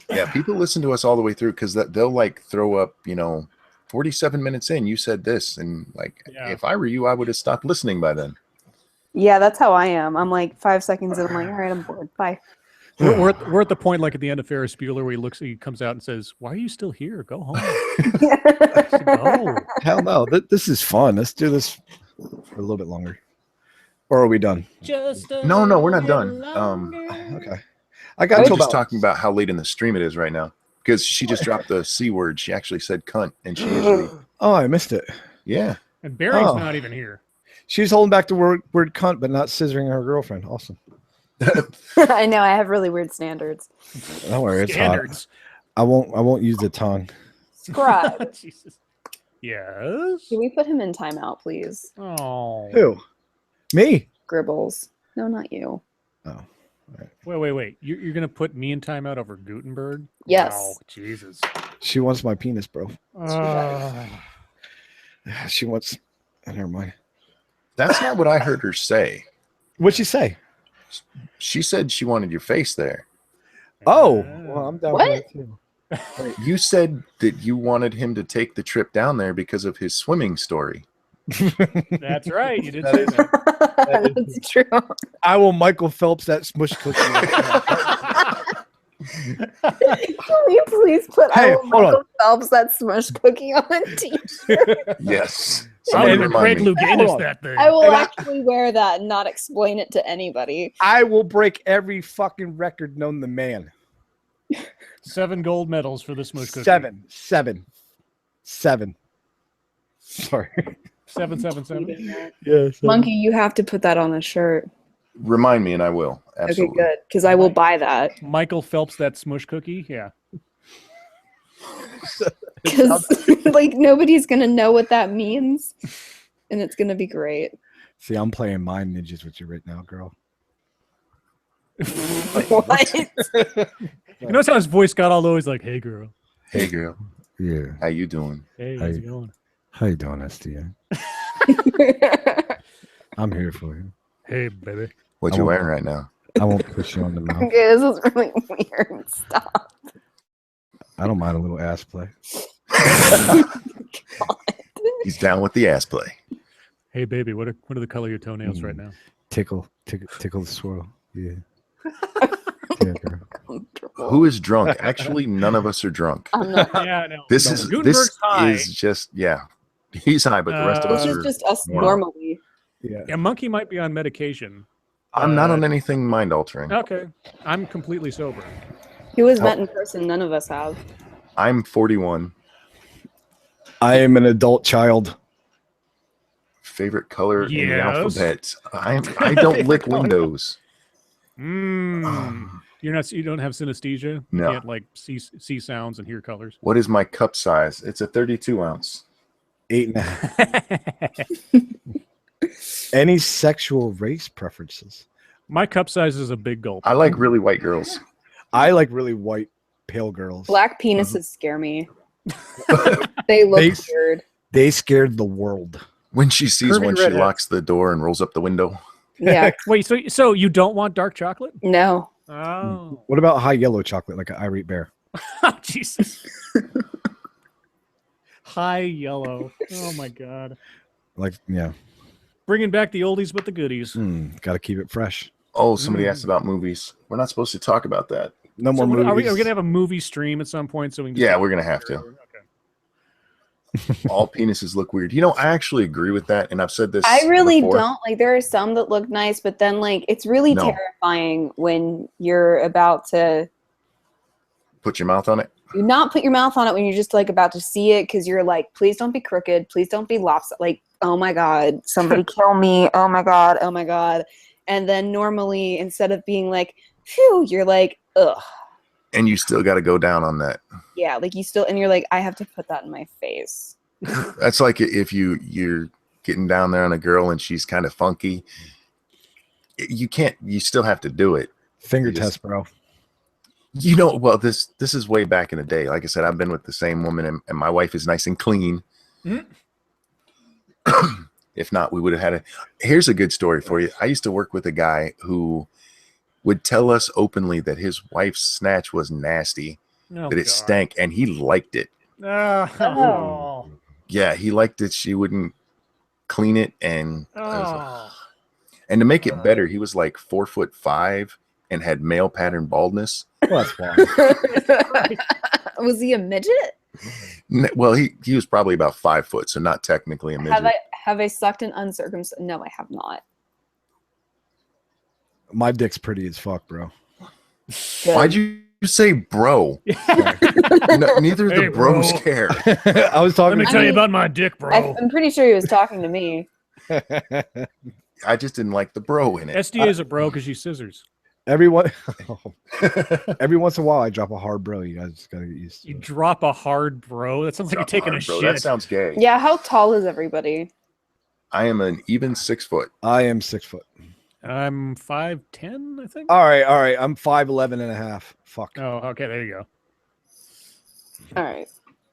Yeah, people listen to us all the way through because they'll like throw up, 47 minutes in, you said this, and like if I were you, I would have stopped listening by then. Yeah, that's how I am. I'm like 5 seconds in, I'm like, all right, I'm bored. Bye. We're at the point like at the end of Ferris Bueller where he comes out and says, "Why are you still here? Go home." Go. Hell no. This is fun. Let's do this for a little bit longer. Or are we done? No, we're not done. Okay. I got just talking about how late in the stream it is right now because she just dropped the C word. She actually said cunt, and she usually. Oh, I missed it. Yeah. And Barry's not even here. She's holding back the word cunt, but not scissoring her girlfriend. Awesome. I know. I have really weird standards. Don't worry, it's hot. I won't use the tongue. Scribe. Jesus. Yes. Can we put him in timeout, please? Oh. Who? Me? Gribbles. No, not you. Oh. Right. Wait. You're gonna put me in timeout over Gutenberg? Yes. Oh, Jesus. She wants my penis, bro. She wants. Never mind. That's not what I heard her say. What'd she say? She said she wanted your face there. Oh, well, I'm down what? with that too. You said that you wanted him to take the trip down there because of his swimming story. That's right. You did say that. That's true. I will Michael Phelps that smush cookie. Can we please put Michael Phelps that smush cookie on a t-shirt? Yes. Craig Louganis that thing. I will actually wear that and not explain it to anybody. I will break every fucking record known to man. 7 gold medals for the smush cookie. 7. Sorry. 777. Yes. Monkey, you have to put that on a shirt. Remind me and I will. Absolutely. Okay, good. Because I will buy that. Michael Phelps that smush cookie. Yeah. Because like nobody's gonna know what that means, and it's gonna be great. See, I'm playing mind ninjas with you right now, girl. What? You notice how his voice got all low? He's like, "Hey, girl." Hey, girl. Yeah. How you doing? Hey, how's it going? How you doing, SDA? I'm here for you. Hey, baby. What you wearing right now? I won't push you on the mouth. Okay, this is really weird. Stop. I don't mind a little ass play. He's down with the ass play. Hey, baby, what are the color of your toenails right now? Tickle the swirl. Yeah. Yeah, girl. Who is drunk? Actually, none of us are drunk. I'm not. Yeah, no. This is just he's high, but the rest of us This are is just us normal. normally. Yeah, Monkey might be on medication. I'm not on anything mind altering. Okay, I'm completely sober. He was met in person. None of us have. I'm 41. I am an adult child. Favorite color in the Yes. alphabet. I don't lick windows. You don't have synesthesia. No. You can't like see sounds and hear colors. What is my cup size? It's a 32 ounce. 8.5. Any sexual race preferences? My cup size is a big gulp. I like really white girls. I like really white, pale girls. Black penises scare me. They look They- weird. They scared the world. When she sees Curvy one, she redheads. locks the door and rolls up the window. Yeah. Wait, so you don't want dark chocolate? No. Oh, What about high yellow chocolate, like an irate bear? oh Jesus! High yellow. Oh my God! Like, yeah. Bringing back the oldies but the goodies. Got to keep it fresh. Oh, somebody asked about movies. We're not supposed to talk about that. No So more what- movies. are we gonna have a movie stream at some point? So we can just Yeah, talk we're gonna about have it? to. Okay. All penises look weird. You know, I actually agree with that, and I've said this. I really before. don't. Like, there are some that look nice, but then, like, it's really No. terrifying when you're about to Put your mouth on it. do not put your mouth on it when you're just, like, about to see it because you're like, please don't be crooked. Please don't be lopsided. Like, oh my God, somebody kill me. Oh my God. Oh my God. And then normally, instead of being like, phew, you're like, ugh. And you still got to go down on that. Yeah, like you still, and you're like, I have to put that in my face. That's like if you're getting down there on a girl and she's kind of funky. You can't. You still have to do it. Finger You just- test, bro. You know, well, this is way back in the day. Like I said, I've been with the same woman, and my wife is nice and clean. Mhm. If not, we would have had a. Here's a good story for you. I used to work with a guy who would tell us openly that his wife's snatch was nasty, Oh, that it God. stank, and he liked it. Oh. Yeah, he liked it. She wouldn't clean it, and Oh. and to make it better, he was like 4'5" and had male pattern baldness. Well, that's fine. Was he a midget? Well, he was probably about 5 foot, so not technically a midget. Have I sucked an uncircumcised? No, I have not. My dick's pretty as fuck, bro. Good. Why'd you say bro? Neither of Hey, the bros bro. care. I was Let talking me I tell you mean, about my dick, bro. I'm pretty sure he was talking to me. I just didn't like the bro in it. SDA is a bro because you scissors. every once in a while I drop a hard bro. You guys gotta get used to You it. drop a hard bro. That sounds like you're taking a Bro, shit. that sounds gay. Yeah, how tall is everybody? I am an even 6 foot. I am 6 foot. I'm 5'10", I think. All right. I'm 5'11" and a half. Fuck. Oh, okay. There you go. All right.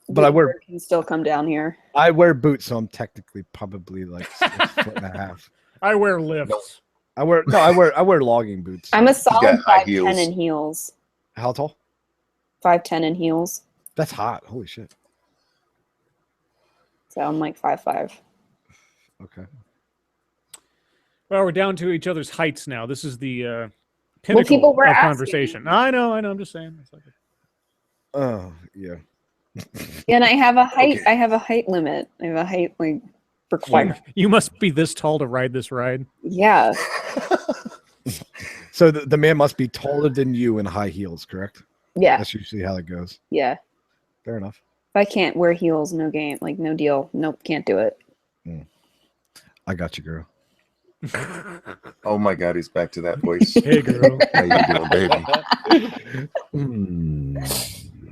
But I wear- Beaver can still come down here. I wear boots, so I'm technically probably like 6 foot and a half. I wear lifts. I wear logging boots. I'm a solid got high 5'10" heels. in heels. How tall? 5'10" in heels. That's hot. Holy shit. So I'm like 5'5". Okay. Well, we're down to each other's heights now. This is the pinnacle people were of asking. conversation. I know. I'm just saying. It's like Oh yeah. And I have a height. Okay. I have a height limit. I have a height like requirement. you must be this tall to ride this ride. Yeah. So the man must be taller than you in high heels, correct? Yeah. That's usually how it goes. Yeah. Fair enough. If I can't wear heels, no game. Like no deal. Nope, can't do it. I got you, girl. Oh my God, he's back to that voice. Hey, girl. How you doing, baby?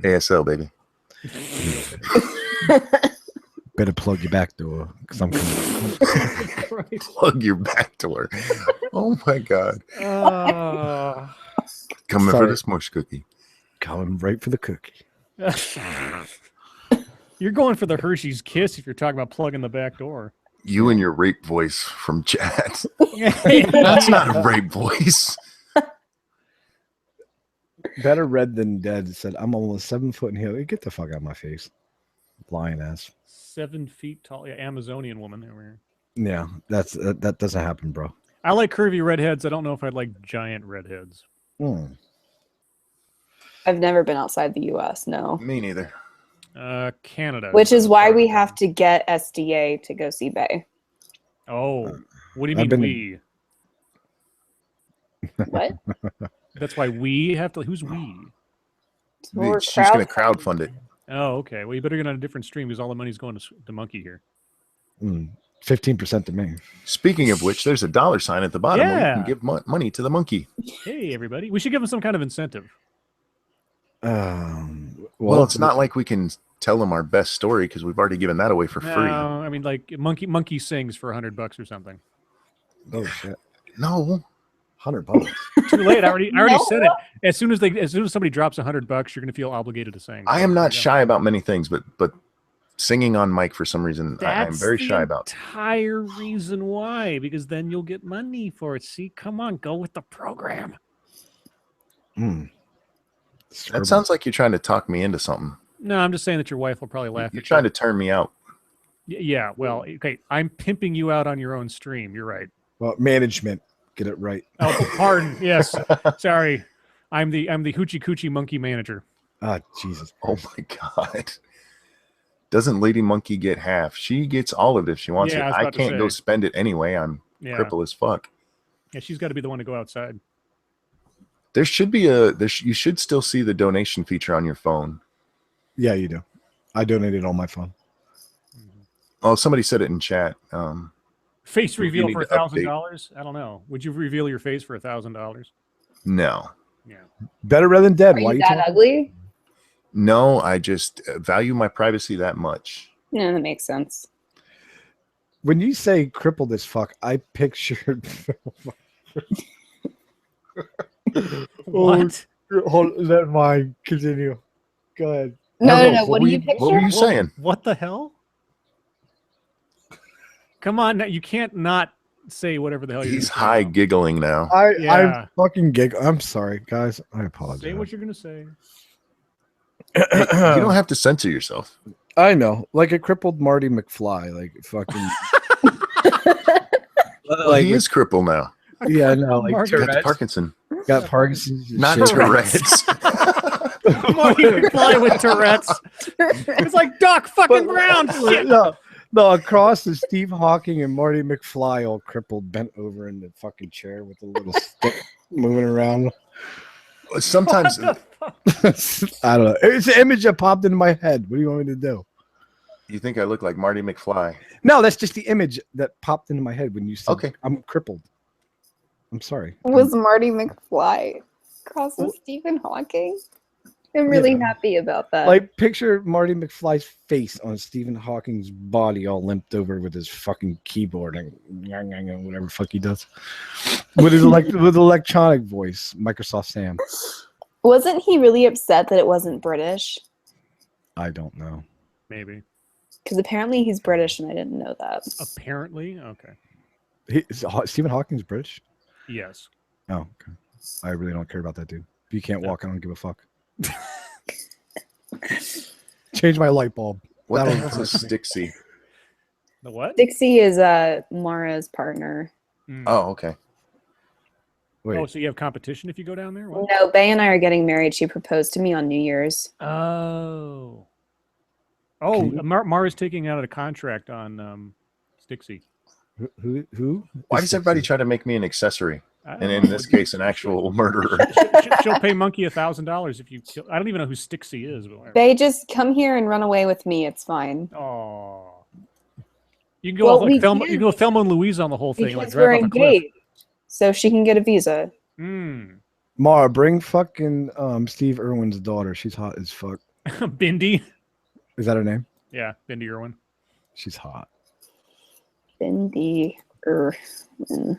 ASL, baby. Better plug your back door, because I'm coming. Right. Plug your back door. Oh my God. Coming Sorry. for the smush cookie. Coming right for the cookie. You're going for the Hershey's Kiss if you're talking about plugging the back door. You and your rape voice from chat. That's not a rape voice. Better red than dead said, I'm almost 7 foot in heel. Get the fuck out of my face. Lying ass. 7 feet tall. Yeah, Amazonian woman over here. Yeah, that doesn't happen, bro. I like curvy redheads. I don't know if I'd like giant redheads. I've never been outside the U.S. No. Me neither. Canada. Which is why we have to get SDA to go see Bay. Oh, what do you I've mean been- we? What? That's why we have to. Who's we? We're She's going to crowdfund it. Oh, okay. Well, you better get on a different stream because all the money's going to Monkey here. 15% to me. Speaking of which, there's a $sign at the bottom where you Yeah. can give money to the monkey. Hey, everybody. We should give them some kind of incentive. Well, it's not like we can tell them our best story because we've already given that away for free. No, I mean, like monkey sings for $100 or something. Oh shit! No, $100. Too late. I already No. said it. As soon as somebody drops $100, you're gonna feel obligated to sing. I So am there not you go. shy about many things, but singing on mic for some reason I'm That's very the shy about. entire reason why, because then you'll get money for it. See, come on, go with the program. That sounds like you're trying to talk me into something. No, I'm just saying that your wife will probably laugh. You're trying to turn me out. Yeah, well, okay. I'm pimping you out on your own stream. You're right. Well, management, get it right. Oh, pardon. Yes, sorry. I'm the hoochie coochie monkey manager. Ah, Jesus. Oh my God. Doesn't Lady Monkey get half? She gets all of it if she wants Yeah, I it. was I about to can't go say. spend it anyway. I'm Yeah, crippled as fuck. yeah. She's got to be the one to go outside. There should be you should still see the donation feature on your phone. Yeah, you do. I donated on my phone. Oh, somebody said it in chat. Face You reveal need for to update. $1,000. I don't know. Would you reveal your face for $1,000? No. Yeah. Better rather than dead. Are Why you you that talking? ugly? No, I just value my privacy that much. No, that makes sense. When you say crippled as fuck, I pictured. What? Hold, never mind. Continue. Go ahead. No. What What were do you you- picture? what were you saying? What the hell? Come on, now, you can't not say whatever the hell you're He's gonna say high now. giggling now. Yeah. I'm fucking giggle. I'm sorry, guys. I apologize. Say what you're gonna say. You don't have to censor yourself. I know, like a crippled Marty McFly, like fucking. Well, he is crippled now. Yeah, no, like Marty- Got the Tourette's. Parkinson. Got Parkinson's. and Not shit. Tourette's. Marty McFly with Tourette's. It's like Doc fucking Brown. Shit. No, across is Steve Hawking and Marty McFly, all crippled, bent over in the fucking chair with a little stick moving around. Sometimes I don't know. It's an image that popped into my head. What do you want me to do? you think I look like Marty McFly. No, that's just the image that popped into my head when you said, Okay. I'm crippled. I'm sorry. Was Marty McFly cross with Stephen Hawking? I'm really happy about that. Like, picture Marty McFly's face on Stephen Hawking's body, all limped over with his fucking keyboard and whatever the fuck he does, with his with electronic voice, Microsoft Sam. Wasn't he really upset that it wasn't British? I don't know. Maybe. Because apparently he's British, and I didn't know that. Apparently. Okay. Stephen Hawking's British. Yes. Oh, okay. I really don't care about that dude. If you can't walk, I don't give a fuck. Change my light bulb. What the That'll hell's a impress me. Stixie? The what? Dixie is Mara's partner. Mm. Oh, okay. Wait, Oh, so you have competition if you go down there? What? No, Bay and I are getting married. She proposed to me on New Year's. Oh. Oh, Can you- Mara's taking out a contract on Stixie. who? Why is does everybody Stixie? try to make me an accessory? I don't And know. in this case, an actual murderer. She'll pay Monkey $1,000 if you kill. I don't even know who Stixie is. But whatever. Bay, just come here and run away with me. It's fine. Oh. You can go Well, like we Thelma, can. you can go Thelma and Louise on the whole thing, like Because we're drive off a cliff. engaged. So she can get a visa. Mm. Mara, bring fucking Steve Irwin's daughter. She's hot as fuck. Bindi. Is that her name? Yeah, Bindi Irwin. She's hot. Bindi Irwin.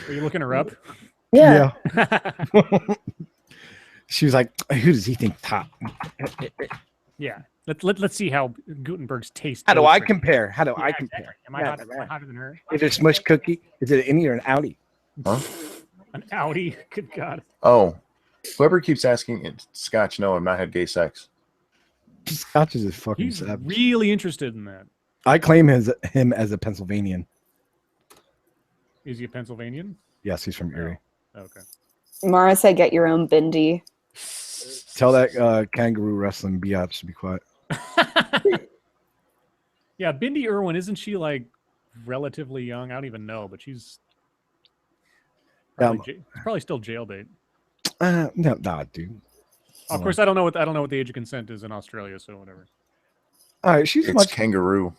Are you looking her up? Yeah. She was like, who does he think top? Yeah. Let's see how Gutenberg's taste. How do goes I for- compare? How do Yeah, I exactly. compare? Am I hotter than her? Is it a smush cookie? Is it an innie or an outie? Huh? An Audi? Good God. Oh, whoever keeps asking it, Scotch, no, I've not had gay sex. Scotch is a fucking He's savage. really interested in that. I claim him as a Pennsylvanian. Is he a Pennsylvanian? Yes, he's from Erie. Okay. Mara said, get your own Bindi. Tell that kangaroo wrestling biatch to be quiet. Yeah, Bindi Irwin, isn't she like relatively young? I don't even know, but she's probably still jailbait. No, nah, dude. Of course, I don't know what the age of consent is in Australia, so whatever. All right, she's It's much. kangaroo.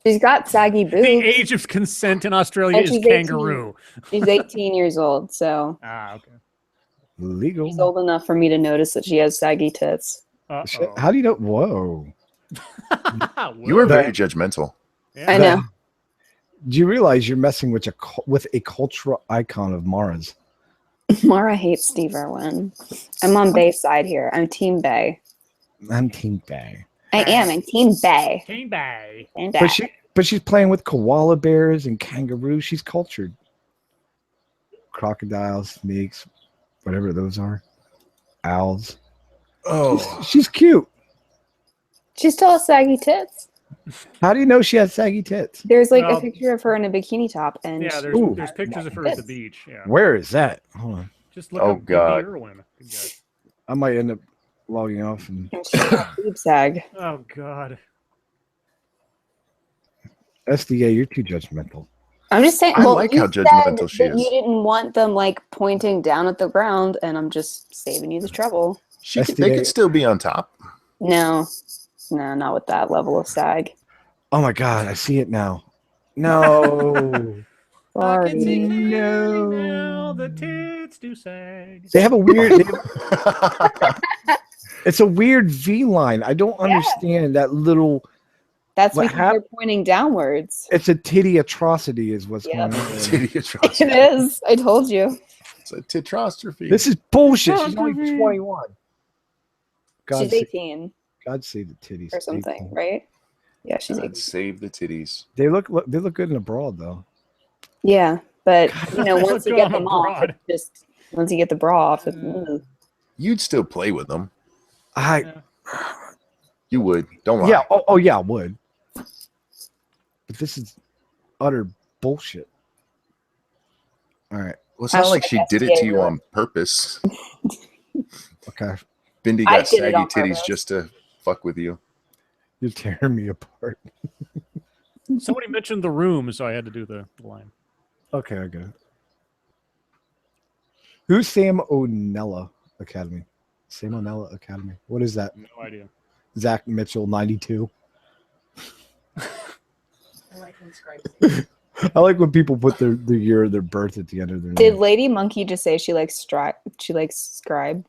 She's got saggy boobs. The age of consent in Australia And is she's 18. kangaroo. She's 18 years old, so Ah, okay. Legal. she's old enough for me to notice that she has saggy tits. Shit, Uh-oh. how do you know? Whoa. You were Whoa. very judgmental. Yeah. I know. Do you realize you're messing with a cultural icon of Mara's? Mara hates Steve Irwin. I'm on Bay's side here. I'm Team Bay. I'm Team Bay. I am. I'm Team Bay. Team Bay. Team But Bay. she's playing with koala bears and kangaroos. She's cultured. Crocodiles, snakes, whatever those are. Owls. Oh, She's cute. She still has saggy tits. How do you know she has saggy tits? There's like Well, a picture of her in a bikini top, and Yeah, Ooh. there's pictures of her at the beach. Yeah. Where is that? Hold on. Just look Oh, up God. Mindy Irwin. Good guy. I might end up logging off. And she's got boob sag. Oh God. SDA, you're too judgmental. I'm just saying. I Well, like you how said judgmental she that is. You didn't want them like pointing down at the ground, and I'm just saving you the trouble. they SDA. could still be on top. No, not with that level of sag. Oh my God, I see it now. No. I can see Sorry. clearly now the tits do sag. They have a weird. It's a weird V line. I don't understand that little. That's What because hap- they're pointing downwards. It's a titty atrocity, is what's Yeah. going on. Titty It is. I told you. It's a titrostrophe. This is bullshit. She's only Atrocity. 21. God, She's 18 God save the titties. or something, 18. right? Yeah, she's 18. God save the titties. They look good in abroad though. Yeah, but you know, They once look you good get on them a off, broad. it's just once you get the bra off, You'd still play with them. I You would. Don't lie. yeah. Oh yeah, I would. But this is utter bullshit. All right. Well, it's not like she did it to you SDA on purpose. Okay. Bindi I got did it saggy on titties purpose. just to fuck with you. You're tearing me apart. Somebody mentioned the room, so I had to do the line. Okay, I get it. Who's Sam O'Nella Academy? Sam O'Nella Academy. What is that? No idea. Zach Mitchell 92. I like when Scribe. I like when people put the year of their birth at the end of their Did name. Lady Monkey just say she likes She likes Scribe.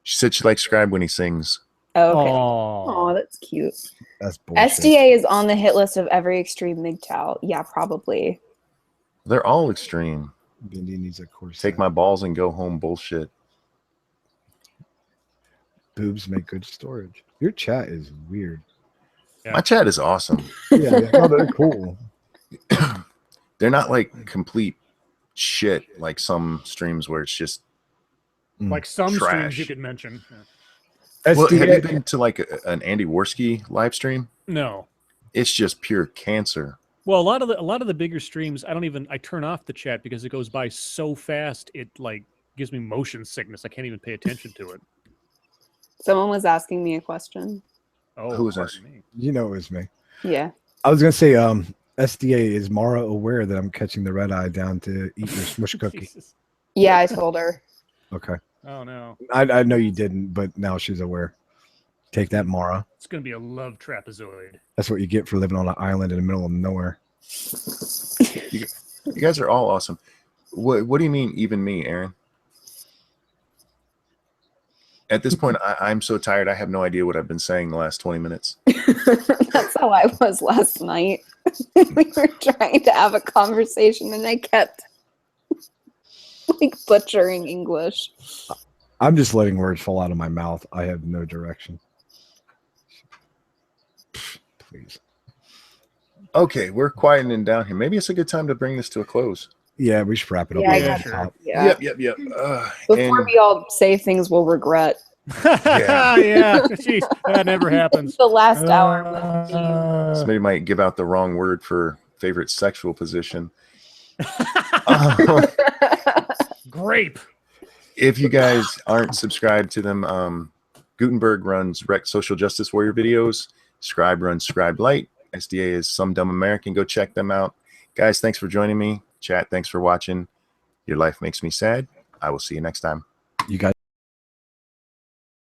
She said she likes Scribe when he sings. Oh, okay. Oh, Oh, that's cute. That's bullshit. SDA is on the hit list of every extreme MGTOW. Yeah, probably. They're all extreme. Bindi needs a course. Take my balls and go home bullshit. boobs make good storage. Your chat is weird. Yeah. My chat is awesome. Yeah, no, they're cool. They're not like complete shit like some streams where it's just like some trash. streams you could mention. Yeah. Well, have you SDA, been to like an Andy Worski live stream? No. It's just pure cancer. Well, a lot of the bigger streams, I turn off the chat because it goes by so fast. It like gives me motion sickness. I can't even pay attention to it. Someone was asking me a question. Oh, Who is pardon this? me. you know it was me. Yeah. I was gonna say, SDA, is Mara aware that I'm catching the red eye down to eat your smush cookie? Jesus. Yeah, I told her. Okay. Oh no, I know you didn't, but now she's aware. Take that, Mara. it's gonna be a love trapezoid. That's what you get for living on an island in the middle of nowhere. You guys are all awesome. What do you mean, even me, Aaron? At this point, I'm so tired. I have no idea what I've been saying the last 20 minutes. That's how I was last night. We were trying to have a conversation and I kept like butchering English. I'm just letting words fall out of my mouth. I have no direction. Please. Okay, we're quietening down here. Maybe it's a good time to bring this to a close. Yeah, we should wrap it up. Yeah, I on Yeah, the sure. top. Yeah. Yep. Before we all say things we'll regret. Yeah, yeah. Jeez, that never happens. The last hour. was Somebody might give out the wrong word for favorite sexual position. Grape. If you guys aren't subscribed to them, Gutenberg runs social justice warrior videos. Scribe runs Scribe Light. SDA is Some Dumb American. Go check them out. Guys, thanks for joining me. Chat, thanks for watching. Your life makes me sad. I will see you next time. You guys.